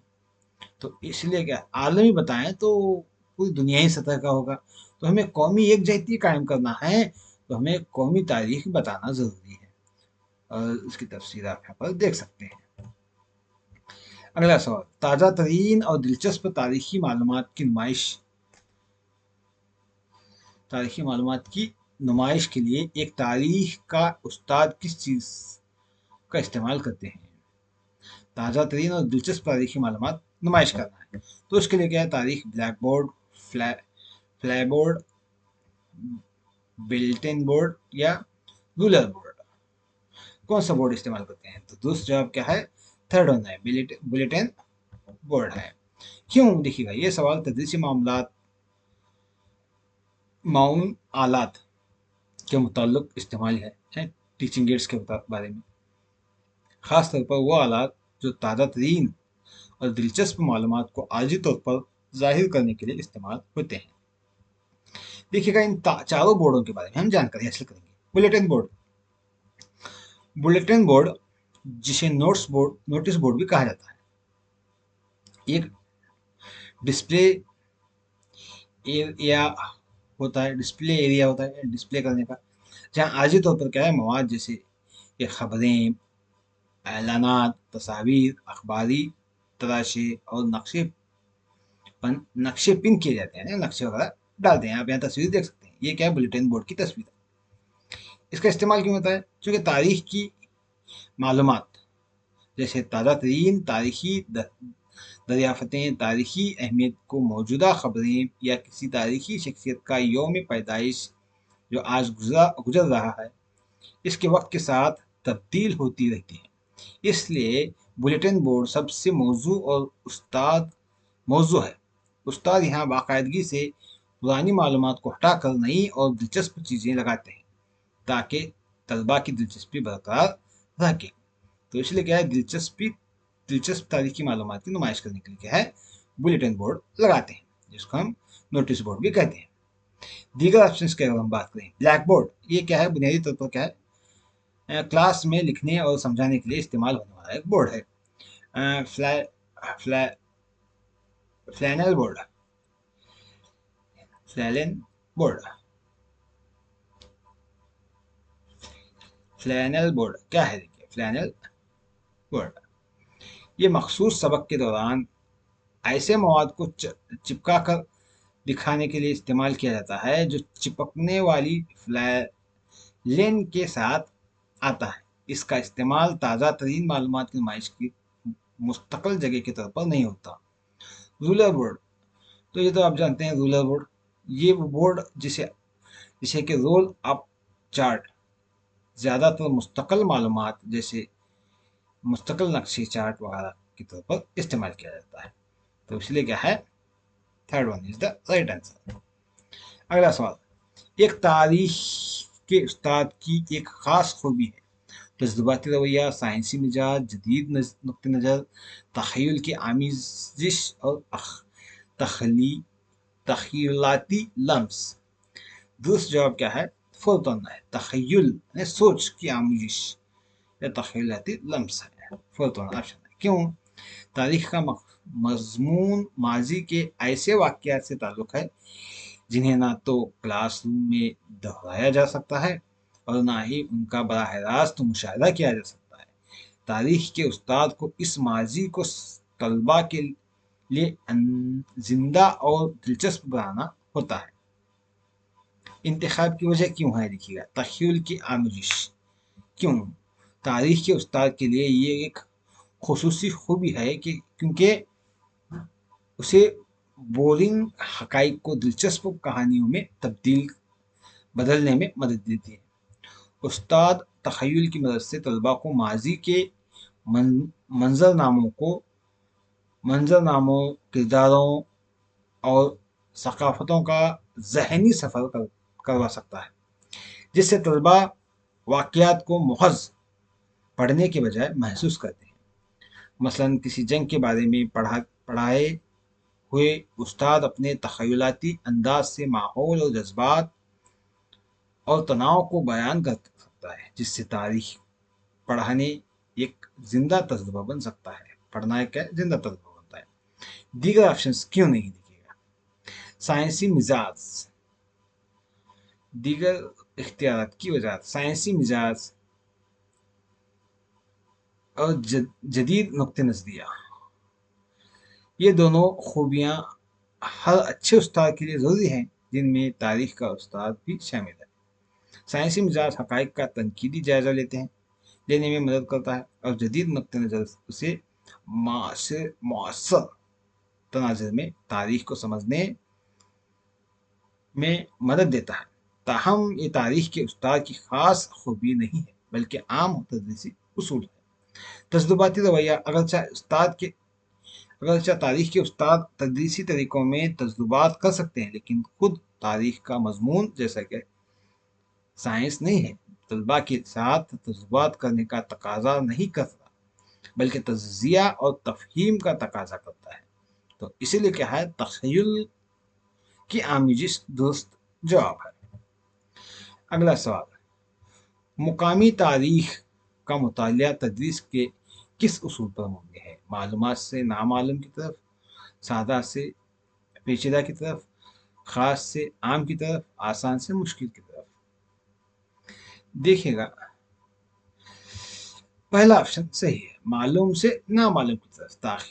तो इसलिए क्या, आलमी बताएं तो पूरी दुनियाई सतह का होगा। तो हमें कौमी एकजहती कायम करना है, तो हमें कौमी तारीख बताना ज़रूरी है, और इसकी तफसीर आप यहाँ पर देख सकते हैं। अगला सवाल, ताज़ा तरीन और दिलचस्प तारीखी मालूमात की नुमाइश के लिए एक तारीख का उस्ताद किस चीज़ का इस्तेमाल करते हैं? ताज़ा तरीन और दिलचस्प तारीखी मालूमात नुमाइश करना है, तो उसके लिए क्या है, तारीख, black board, fly board, bulletin board या रूलर बोर्ड? कौन सा बोर्ड इस्तेमाल करते हैं? तो दूसरा जवाब क्या है, थर्ड होना है, बुलेटिन बोर्ड है। क्यों? देखिएगा, ये सवाल तदरीसी माउन आलात के मुताल्लिक इस्तेमाल है टीचिंग एड्स के बारे में। ख़ास तौर पर वो आलात जो ताज़ा तरीन और दिलचस्प मालूमात को आर्जी तौर पर ज़ाहिर करने के लिए इस्तेमाल होते हैं। देखिएगा, इन चारों बोर्डों के बारे में हम जानकारी हासिल करेंगे। बुलेटिन बोर्ड जिसे नोटिस बोर्ड भी कहा जाता है, एक डिस्प्ले एरिया डिस्प्ले एरिया होता है डिस्प्ले करने का, जहाँ आर्जी तौर पर क्या है, मवाद जैसे ये खबरें, ऐलानात, तस्वीर, अखबारी तराशे और नक्शे पिन किए जाते हैं, नक्शे वगैरह डालते हैं। आप यहाँ तस्वीर देख सकते हैं, ये क्या है, बुलेटिन बोर्ड की तस्वीर है। इसका इस्तेमाल क्यों होता है? क्योंकि तारीख की मालूमात जैसे ताज़ा तरीन तारीखी दरियाफ़तें, तारीखी अहमियत को मौजूदा खबरें या किसी तारीखी शख्सियत का यौम पैदाइश जो आज गुजर रहा है, इसके वक्त के साथ तब्दील होती रहती है। इसलिए बुलेटिन बोर्ड सबसे मौजू है। उस्ताद यहाँ बाकायदगी से पुरानी मालूमात को हटाकर नई और दिलचस्प चीज़ें लगाते हैं, ताकि तलबा की दिलचस्पी बरकरार रखे। तो इसलिए क्या है, दिलचस्प तारीखी मालूमात की नुमाइश करने के लिए क्या है, बुलेटिन बोर्ड लगाते हैं, जिसको हम नोटिस बोर्ड भी कहते हैं। दीगर ऑप्शंस की अगर हम बात करें, ब्लैक बोर्ड, ये क्या है, बुनियादी तौर पर क्या है, क्लास में लिखने और समझाने के लिए इस्तेमाल होने वाला एक बोर्ड है। फ्लै फ्लै flannel board, flannel board, flannel board क्या है, देखिए, फ्लैनल बोर्ड ये मखसूस सबक के दौरान ऐसे मवाद को चिपका कर दिखाने के लिए इस्तेमाल किया जाता है जो चिपकने वाली फ्लैलेन के साथ आता है। इसका इस्तेमाल ताज़ा तरीन मालूमात की नुमाइश की मुस्तकिल जगह के तौर पर नहीं होता। रूलर बोर्ड, तो ये तो आप जानते हैं, रूलर बोर्ड ये वो बोर्ड जिसे कि रोल अप चार्ट ज़्यादातर मुस्तकिल मालूमात जैसे मुस्तकिल नक्शे चार्ट वगैरह के तौर पर इस्तेमाल किया जाता है। तो इसलिए क्या है, third one is the right answer. अगला सवाल, एक तारीख के उस्ताद की एक खास खूबी है तजुर्बाती रवैया, साइंसी मिजाज, जदीद नुक्ते नज़र, तख़य्युल की आमेज़िश और तखली तख़य्युलाती लम्स? दूसरा जवाब क्या है, फोर्थ वन है, तख़य्युल यानी सोच की आमेज़िश या तख़य्युलाती लम्स है, फोर्थ वन ऑप्शन है। क्यों? तारीख का मजमून माजी के ऐसे वाक़यात से ताल्लुक़ है जिन्हें ना तो क्लासरूम में दोहराया जा सकता है और ना ही उनका बराह रास्त मुशाहिदा किया जा सकता है। तारीख के उस्ताद को इस माजी को तलबा के लिए जिंदा और दिलचस्प बनाना होता है। इंतखाब की वजह क्यों है, देखिएगा, तख़य्युल की आमोजिश। क्यों? तारीख के उस्ताद के लिए ये एक खुसूसी खूबी है कि क्योंकि उसे बोरिंग हकाइक को दिलचस्प कहानियों में बदलने में मदद देती है। उस्ताद तख़य्युल की मदद से तलबा को माजी के मंजरनामों, किरदारों और सकाफ़तों का ज़हनी सफ़र करवा सकता है, जिससे तलबा वाक़यात को महज़ पढ़ने के बजाय महसूस करते हैं। मसलन किसी जंग के बारे में पढ़ाए हुए उस्ताद अपने तख़य्युलाती अंदाज से माहौल और जज्बात और तनाव को बयान कर सकता है, जिससे तारीख पढ़ाने एक जिंदा तजुर्बा बन सकता है। पढ़ना एक जिंदा तजुर्बा बनता है। दीगर ऑप्शंस क्यों नहीं, देखिएगा, साइंसी मिजाज। दीगर इख्तियारात की वजह साइंसी मिजाज और जदीद नुक्ते नज़रिया, ये दोनों खूबियाँ हर अच्छे उस्ताद के लिए ज़रूरी हैं, जिनमें तारीख का उस्ताद भी शामिल है। साइंसी मिजाज हकाइक का तनकीदी जायज़ा लेने में मदद करता है और जदीद नुक्ते नज़र उसे मौसर तनाज़ुर में तारीख को समझने में मदद देता है। ताहम ये तारीख के उस्ताद की ख़ास खूबी नहीं है, बल्कि आम तदरीसी उसूल है। तजुर्बाती रवैया। अगरचा तारीख के उस्ताद तदरीसी तरीक़ों में तजुर्बात कर सकते हैं, लेकिन खुद तारीख का मजमून जैसा कि साइंस नहीं है, तलबा के साथ तजुर्बात करने का तकाजा नहीं करता, बल्कि तज्जिया और तफहीम का तकाजा करता है। तो इसीलिए क्या है, तख़य्युल की आमिजिश दुरुस्त जवाब है। अगला सवाल, मुकामी तारीख का मुतालिया तदरीस के किस उसूल पर मुबनी है? मालूमात से नामालूम की तरफ, सादा से पेचीदा की तरफ, ख़ास से आम की तरफ, आसान से मुश्किल की तरफ। देखिएगा, पहला ऑप्शन सही है, मालूम से नामालूम की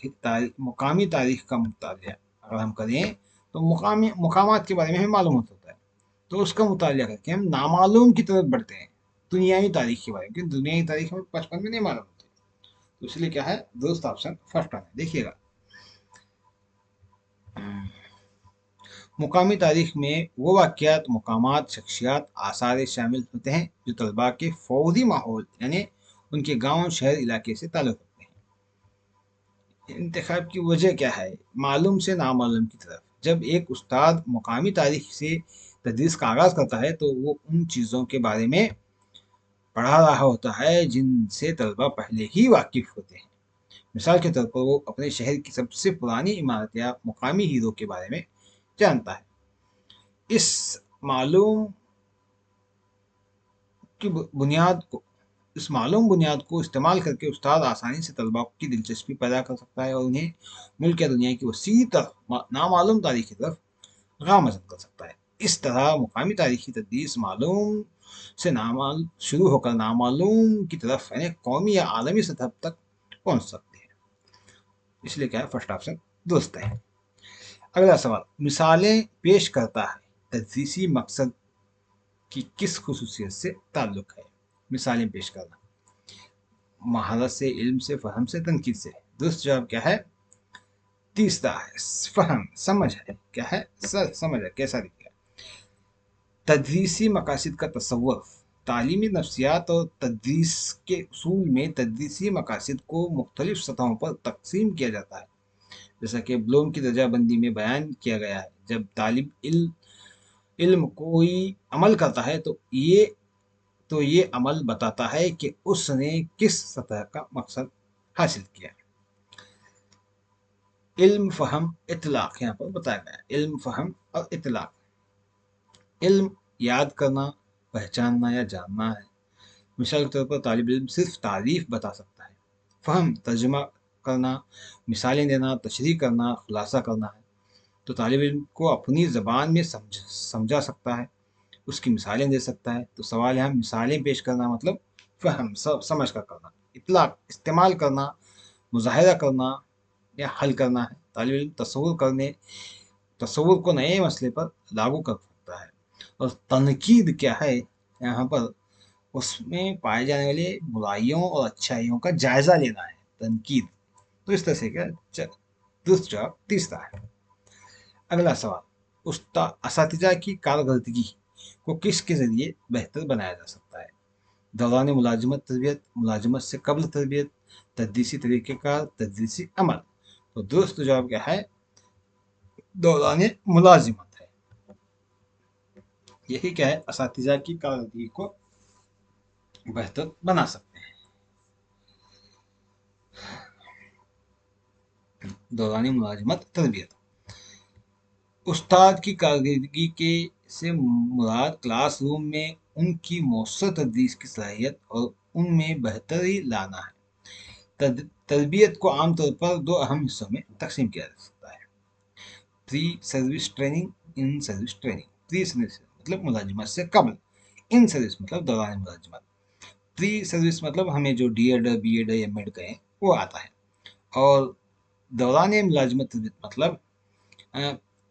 तरफ। मुकामी तारीख का मुतालिया अगर हम करें तो मुकामात के बारे में हमें मालूम होता है, तो उसका मुतालिया करके हम नामालूम की तरफ बढ़ते हैं, दुनियावी तारीख के बारे में, क्योंकि दुनियावी तारीख हमें बचपन में नहीं मालूम होती। तो इसलिए क्या है, दोस्त ऑप्शन फर्स्ट वन है। देखिएगा, मुकामी तारीख में वो वाक़यात, मकामात, शख्सियात, आसार शामिल होते हैं जो तलबा के फौरी माहौल यानी उनके गांव, शहर, इलाके से ताल्लुक़ रखते हैं। इंतखाब की वजह क्या है, मालूम से नामालूम की तरफ। जब एक उस्ताद मुकामी तारीख से तदरीस का आगाज़ करता है तो वो उन चीज़ों के बारे में पढ़ा रहा होता है जिनसे तलबा पहले ही वाकिफ़ होते हैं। मिसाल के तौर पर वो अपने शहर की सबसे पुरानी इमारत या मुकामी हीरो के बारे में जानता है। इस मालूम की बुनियाद को इस मालूम बुनियाद को इस्तेमाल करके उस्ताद आसानी से तलबा की दिलचस्पी पैदा कर सकता है और उन्हें मुल्क या दुनिया की वसी तरफ नामालूम तारीख की तरफ गामज़न कर सकता है। इस तरह मुकामी तारीखी तदरीस मालूम से शुरू होकर नामालूम की तरफ यानी कौमी या आलमी सतह तक पहुँच सकती है। इसलिए क्या है, फर्स्ट ऑप्शन दुरुस्त है। अगला सवाल, मिसालें पेश करता है तदरीसी मकसद की किस खुसूसियत से ताल्लुक़ है? मिसालें पेश करना, महारत से, इल्म से, फ़हम से, तनकीद से। दुरुस्त जवाब क्या है, तीसरा है, फ़हम, समझ है। क्या है, सर समझ है। कैसा दिखेगा, तदरीसी मकासद का तसव्वुर। तालीमी नफ्सियात और तदरीस के उसूल में तदरीसी मकासद को मुख्तलिफ सतहों पर तकसीम किया जाता है, जैसा कि ब्लूम की दर्जाबंदी में बयान किया गया है। जब तालिब इल्म कोई अमल करता है तो ये अमल बताता है कि उसने किस सतह का मकसद हासिल किया। इल्म, फ़हम, इतलाक़ यहाँ पर बताया गया है। इल्म, फ़हम और इतलाक़। इल्म याद करना, पहचानना या जानना है। मिसाल के तौर पर तालिब इल्म सिर्फ तारीफ बता सकता है। फ़हम तर्जुमा करना, मिसालें देना, तशरीह करना, खुलासा करना है। तो तालिब इल्म को अपनी ज़बान में समझा सकता है, उसकी मिसालें दे सकता है। तो सवाल यहाँ मिसालें पेश करना मतलब फ़हम समझ कर करना, इतलाक़ इस्तेमाल करना, मुज़ाहिरा करना या हल करना है। तालिब इल्म तसव्वुर को नए मसले पर लागू कर सकता है। और तनकीद क्या है यहाँ पर, उसमें पाए जाने वाले बुराइयों और अच्छाइयों का जायजा लेना है, तनकीद। तो इस तरह से क्या दुरुस्त जवाब तीसरा है। अगला सवाल, असातिज़ा की कारकर्दगी को किसके ज़रिए बेहतर बनाया जा सकता है? दौरान मुलाजमत तरबियत, मुलाजमत से कब्ल तरबियत, तदरीसी तरीक़ेकार, तदरीसी अमल। तो दुरुस्त जवाब क्या है? दौरान मुलाजिमत है। यही क्या है, असातिज़ा की कारकर्दगी को बेहतर बना सकते हैं। दौरान मुलाजमत तरबियत, उस्ताद की कारकर्दगी के से मुराद क्लासरूम में उनकी मौसर तदरीस की सलाहियत और उनमें बेहतरी लाना है। तरबियत को आमतौर पर दो अहम हिस्सों में तकसीम किया जा सकता है, pre service training, in service training. Pre service मतलब मुलाजिमत से कबल, इन सर्विस मतलब दौरान मुलाजिमत। प्री सर्विस मतलब हमें जो D Ed, B Ed, M Ed कहें वो आता है, और दौरान मुलाजिमत मतलब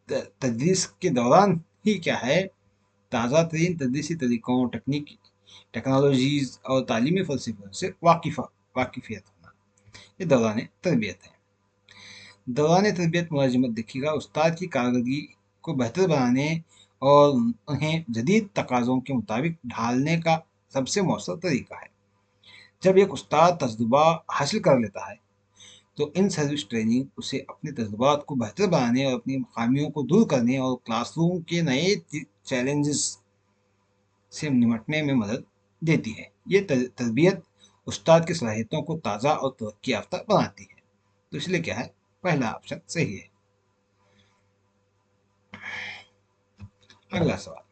तदरीस के दौरान ही क्या है, ताज़ा तरीन तदरीसी तरीक़ों, टेक्नोलॉजीज़ और तालीमी फ़लसफ़ों से वाकिफ़ियत होना, ये दौरान तरबियत है। दौरान तरबियत मुलाजिमत देखिएगा उस्ताद की कारकर्दगी को बेहतर बनाने और उन्हें जदीद तकाज़ों के मुताबिक ढालने का सबसे मौसर तरीका है। जब एक उस्ताद तजुर्बा हासिल कर लेता है तो इन सर्विस ट्रेनिंग उसे अपने तजुर्बात को बेहतर बनाने और अपनी खामियों को दूर करने और क्लासरूम के नए चैलेंजेस से निपटने में मदद देती है। ये तरबियत उस्ताद की सलाहियतों को ताज़ा और तरक्की याफ्ता बनाती है। तो इसलिए क्या है, पहला ऑप्शन सही है। अगला सवाल,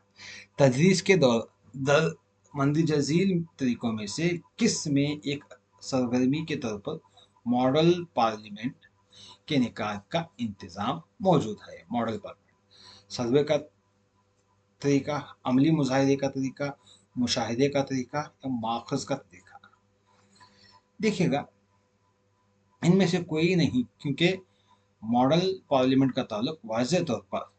तदरीस के दर मंदजजील तरीकों में से किस में एक सरगर्मी के तौर पर मॉडल पार्लियामेंट के निकाह का इंतज़ाम मौजूद है? मॉडल पार्लियामेंट सर्वे का तरीका, अमली मुजाहिदे का तरीका, मुशाहिदे का तरीका या माखज़ का तरीका। देखिएगा इनमें से कोई नहीं, क्योंकि मॉडल पार्लियामेंट का ताल्लुक वाज़ेह तौर पर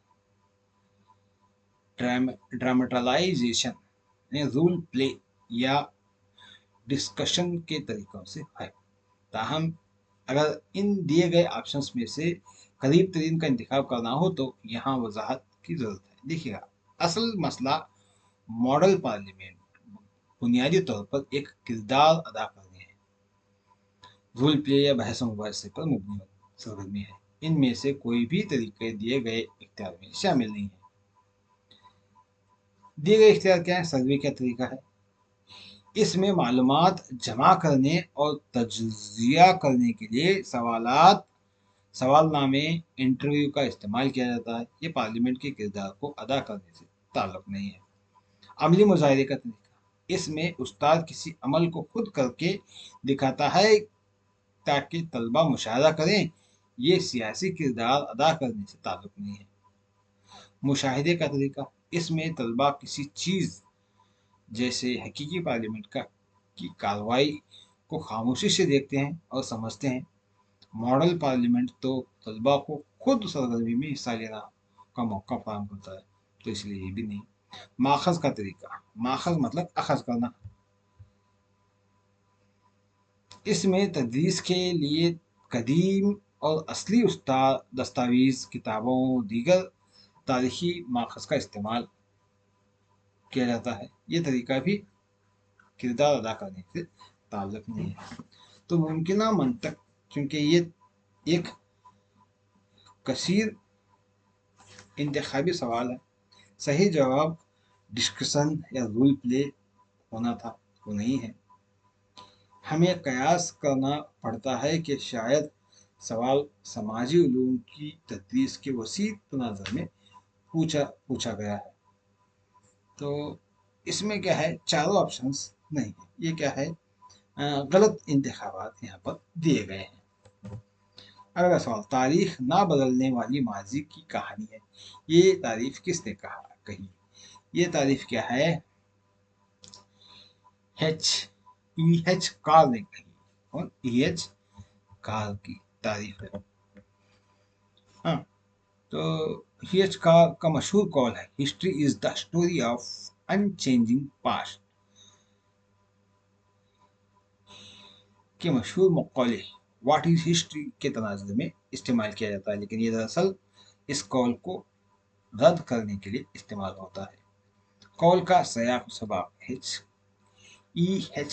ड्रामेटालाइजेशन, रूल प्ले या डिस्कशन के तरीकों से है। ताहम अगर इन दिए गए ऑप्शंस में से करीब तरीन का इंतखाब करना हो तो यहाँ वजाहत की ज़रूरत है। देखिएगा असल मसला मॉडल पार्लियामेंट बुनियादी तौर पर एक किरदार अदा करने है, रूल प्ले या बहस मुबाहसे पर मुबनी सरगर्मी है। इनमें से कोई भी तरीके दिए गए इख्तियार में शामिल नहीं है। दिए गए इख्तियार क्या है? सर्वे का तरीका है, इसमें मालूमात जमा करने और तज्जिया करने के लिए सवालनामे, इंटरव्यू का इस्तेमाल किया जाता है। ये पार्लियामेंट के किरदार को अदा करने से ताल्लुक नहीं है। अमली मुजाहिदे का तरीका, इसमें उस्ताद किसी अमल को खुद करके दिखाता है ताकि तलबा मुशाहिदा करें। ये सियासी किरदार अदा करने से ताल्लुक नहीं है। मुशाहिदे का तरीका, इसमें तलबा किसी चीज़ जैसे हकीकी पार्लियामेंट की कार्रवाई को खामोशी से देखते हैं और समझते हैं। मॉडल पार्लियामेंट तो तलबा को खुद सरगर्मी में हिस्सा लेना का मौका फराहम करता है, तो इसलिए ये भी नहीं। माखज़ का तरीका, माखज़ मतलब अखज़ करना, इसमें तदरीस के लिए कदीम और असली दस्तावेज़, किताबों, दीगर तारीखी माखज़ का इस्तेमाल किया जाता है। ये तरीका भी किरदार अदा करने से ताल्लुक नहीं है। तो मुमकिन मंतक, क्योंकि ये एक कसीर इंतखाबी सवाल है, सही जवाब डिस्कशन या रूल प्ले होना था, वो नहीं है। हमें कयास करना पड़ता है कि शायद सवाल समाजी उलूम की तदरीस के वसी तनाज़ुर में पूछा गया है। तो इसमें क्या है, चारों ऑप्शंस नहीं है। ये क्या है, गलत इंतखाबात यहाँ पर दिए गए हैं। अगला सवाल, तारीख ना बदलने वाली माजी की कहानी है, ये तारीफ किसने कही? ये तारीफ क्या है? एच एच कार्ल ने कही। और एच कार्ल की तारीफ है। हाँ, तो एच कार्ल का मशहूर कॉल है, history is the story of unchanging past के मशहूर मकौले व्हाट इज हिस्ट्री के तनाजुर में इस्तेमाल किया जाता है, लेकिन ये दरअसल इस कॉल को रद्द करने के लिए इस्तेमाल होता है। कॉल का सयाक सबाब, एच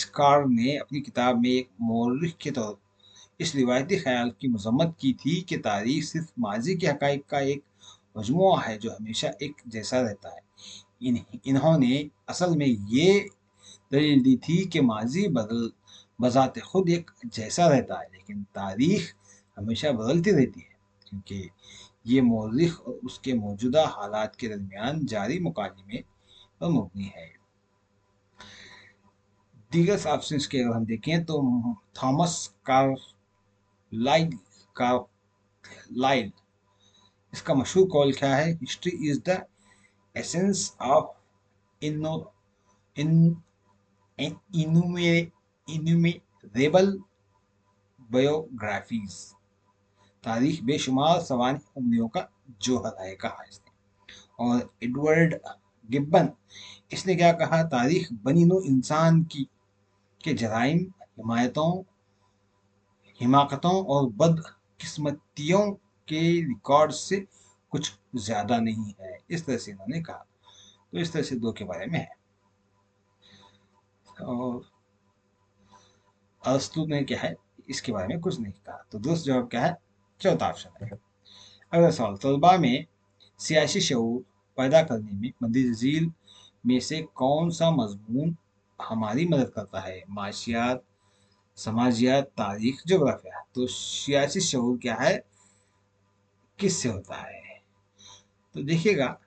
कार ने अपनी किताब में एक मौरख के तौर इस रिवायती ख्याल की मजम्मत की थी कि तारीख सिर्फ माजी के हकाइक का एक मजमुआ है जो हमेशा एक जैसा रहता है। इन्होंने असल में ये दलील दी थी कि माजी बजाते खुद एक जैसा रहता है, लेकिन तारीख हमेशा बदलती रहती है, क्योंकि ये मौरख और उसके मौजूदा हालात के दरमियान जारी मुकालमे पर मबनी है। दीगर ऑप्शन के अगर हम देखें तो थॉमस कार्लाइल कार्लाइल इसका मशहूर कॉल क्या है? History is the essence of इनो इन इनुमेरेबल बायोग्राफीज, तारीख बेशुमार सवान उंगलियों का जोहर है, कहा इसने। और एडवर्ड गिब्बन, इसने क्या कहा? तारीख बनी नो इंसान की के जराइम, हिमाकतों और बदकिस्मतियों के रिकॉर्ड से कुछ ज्यादा नहीं है, इस तरह से इन्होंने कहा। तो इस तरह से दो के बारे में है। और अरस्तु ने क्या है, इसके बारे में कुछ नहीं कहा। तो दोस्त जवाब क्या है? चौथा ऑप्शन है। अगला सवाल, तलबा में सियासी शऊर पैदा करने में मंदिर झील में से कौन सा मजमून हमारी मदद करता है? माशियात, समाजियात, तारीख, जोग्राफिया। तो सियासी शऊर क्या है, किससे होता है? तो देखिएगा,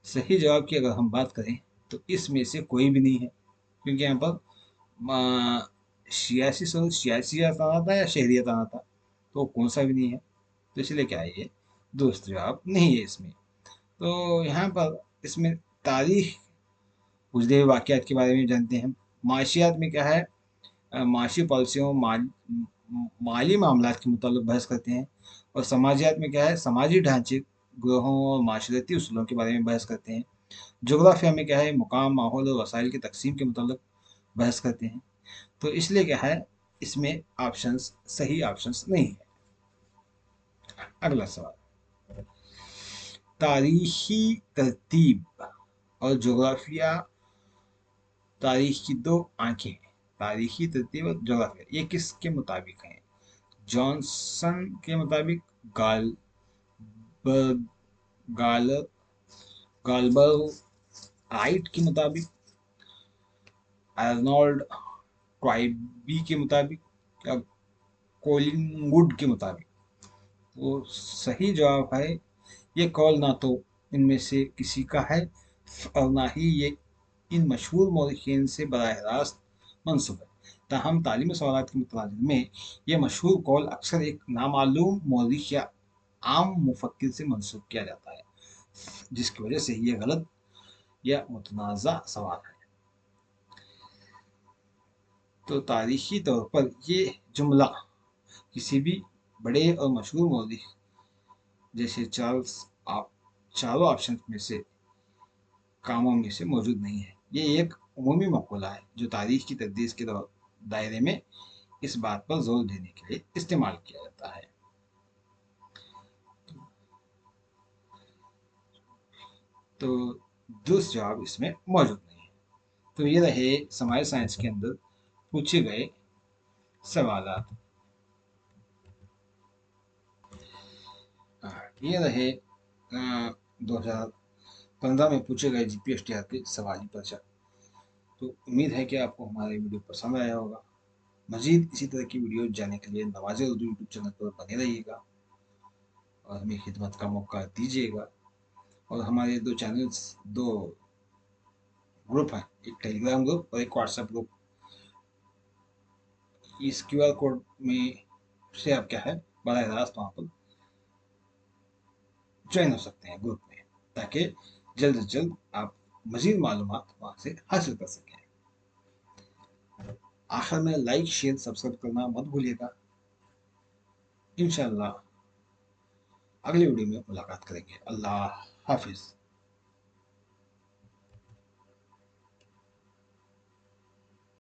सही जवाब की अगर हम बात करें तो इसमें से कोई भी नहीं है, क्योंकि यहाँ पर सियासी शऊर, सियासियत आना था या शहरियत आना था, तो कौन सा भी नहीं है। तो इसलिए क्या है, ये दोस्त जवाब नहीं है इसमें। तो यहाँ पर इसमें तारीख, गुजरे हुए वाक़यात के बारे में जानते हैं। माशियात में क्या है, माशी पॉलिसियों, माली मामलात के मुताल्लिक बहस करते हैं। और समाजियात में क्या है, समाजी ढांचे, ग्रोहों और माशरती उसूलों के बारे में बहस करते हैं। जोग्राफिया में क्या है, मुकाम, माहौल और वसाइल की तकसीम के मुताल्लिक बहस करते हैं। तो इसलिए क्या है, इसमें ऑप्शंस सही ऑप्शंस नहीं है। अगला सवाल, तारीखी तरतीब और जोग्राफिया, तारीख की दो आंखें हैं। तारीखी तरतीब और जोग्राफिया ये किसके मुताबिक है? जॉनसन के मुताबिक, गालबर्ग गाल गालबर्ग राइट के मुताबिक, आर्नोल्ड ट्वाइबी के मुताबिक, या कोलिंगवुड के मुताबिक। तो सही जवाब है, ये कॉल ना तो इनमें से किसी का है और ना ही ये इन मशहूर मौलिकीन से बराह रास्त मंसूब है। ताहम तालीमी सवालात के मुतनाज़िर में यह मशहूर कॉल अक्सर एक नामालूम मौलिक या आम मुफक्किर से मंसूब किया जाता है, जिसकी वजह से ये गलत या मुतनाज़ा सवाल है। तो तारीखी तौर पर ये जुमला किसी भी बड़े और मशहूर मौलिक जैसे चारों ऑप्शन में से कामों में से मौजूद नहीं है। ये एक उमूमी मकूला है जो तारीख की तदरीस के दायरे में इस बात पर जोर देने के लिए इस्तेमाल किया जाता है। तो दुरुस्त जवाब इसमें मौजूद नहीं है। तो ये रहे समाज साइंस के अंदर पूछे गए सवाल। ये रहे 2015 में पूछे गए GPSTR के सवाली पर्चा। तो उम्मीद है कि आपको हमारे वीडियो पसंद आया होगा। मजीद इसी तरह की वीडियो जानने के लिए नवाज़े उर्दू यूट्यूब चैनल पर बने रहिएगा और हमें खिदमत का मौका दीजिएगा। और हमारे दो चैनल्स, दो ग्रुप हैं, एक टेलीग्राम ग्रुप और एक व्हाट्सएप ग्रुप। इस QR कोड में से आप क्या है बराह रास्त वहाँ पर ज्वाइन हो सकते हैं ग्रुप में, ताकि जल्द से जल्द आप मजीद मालूमात वहाँ से हासिल कर सकें। आखिर में लाइक शेयर सब्सक्राइब करना मत भूलिएगा। इंशाल्लाह अगली वीडियो में मुलाकात करेंगे। अल्लाह हाफिज़।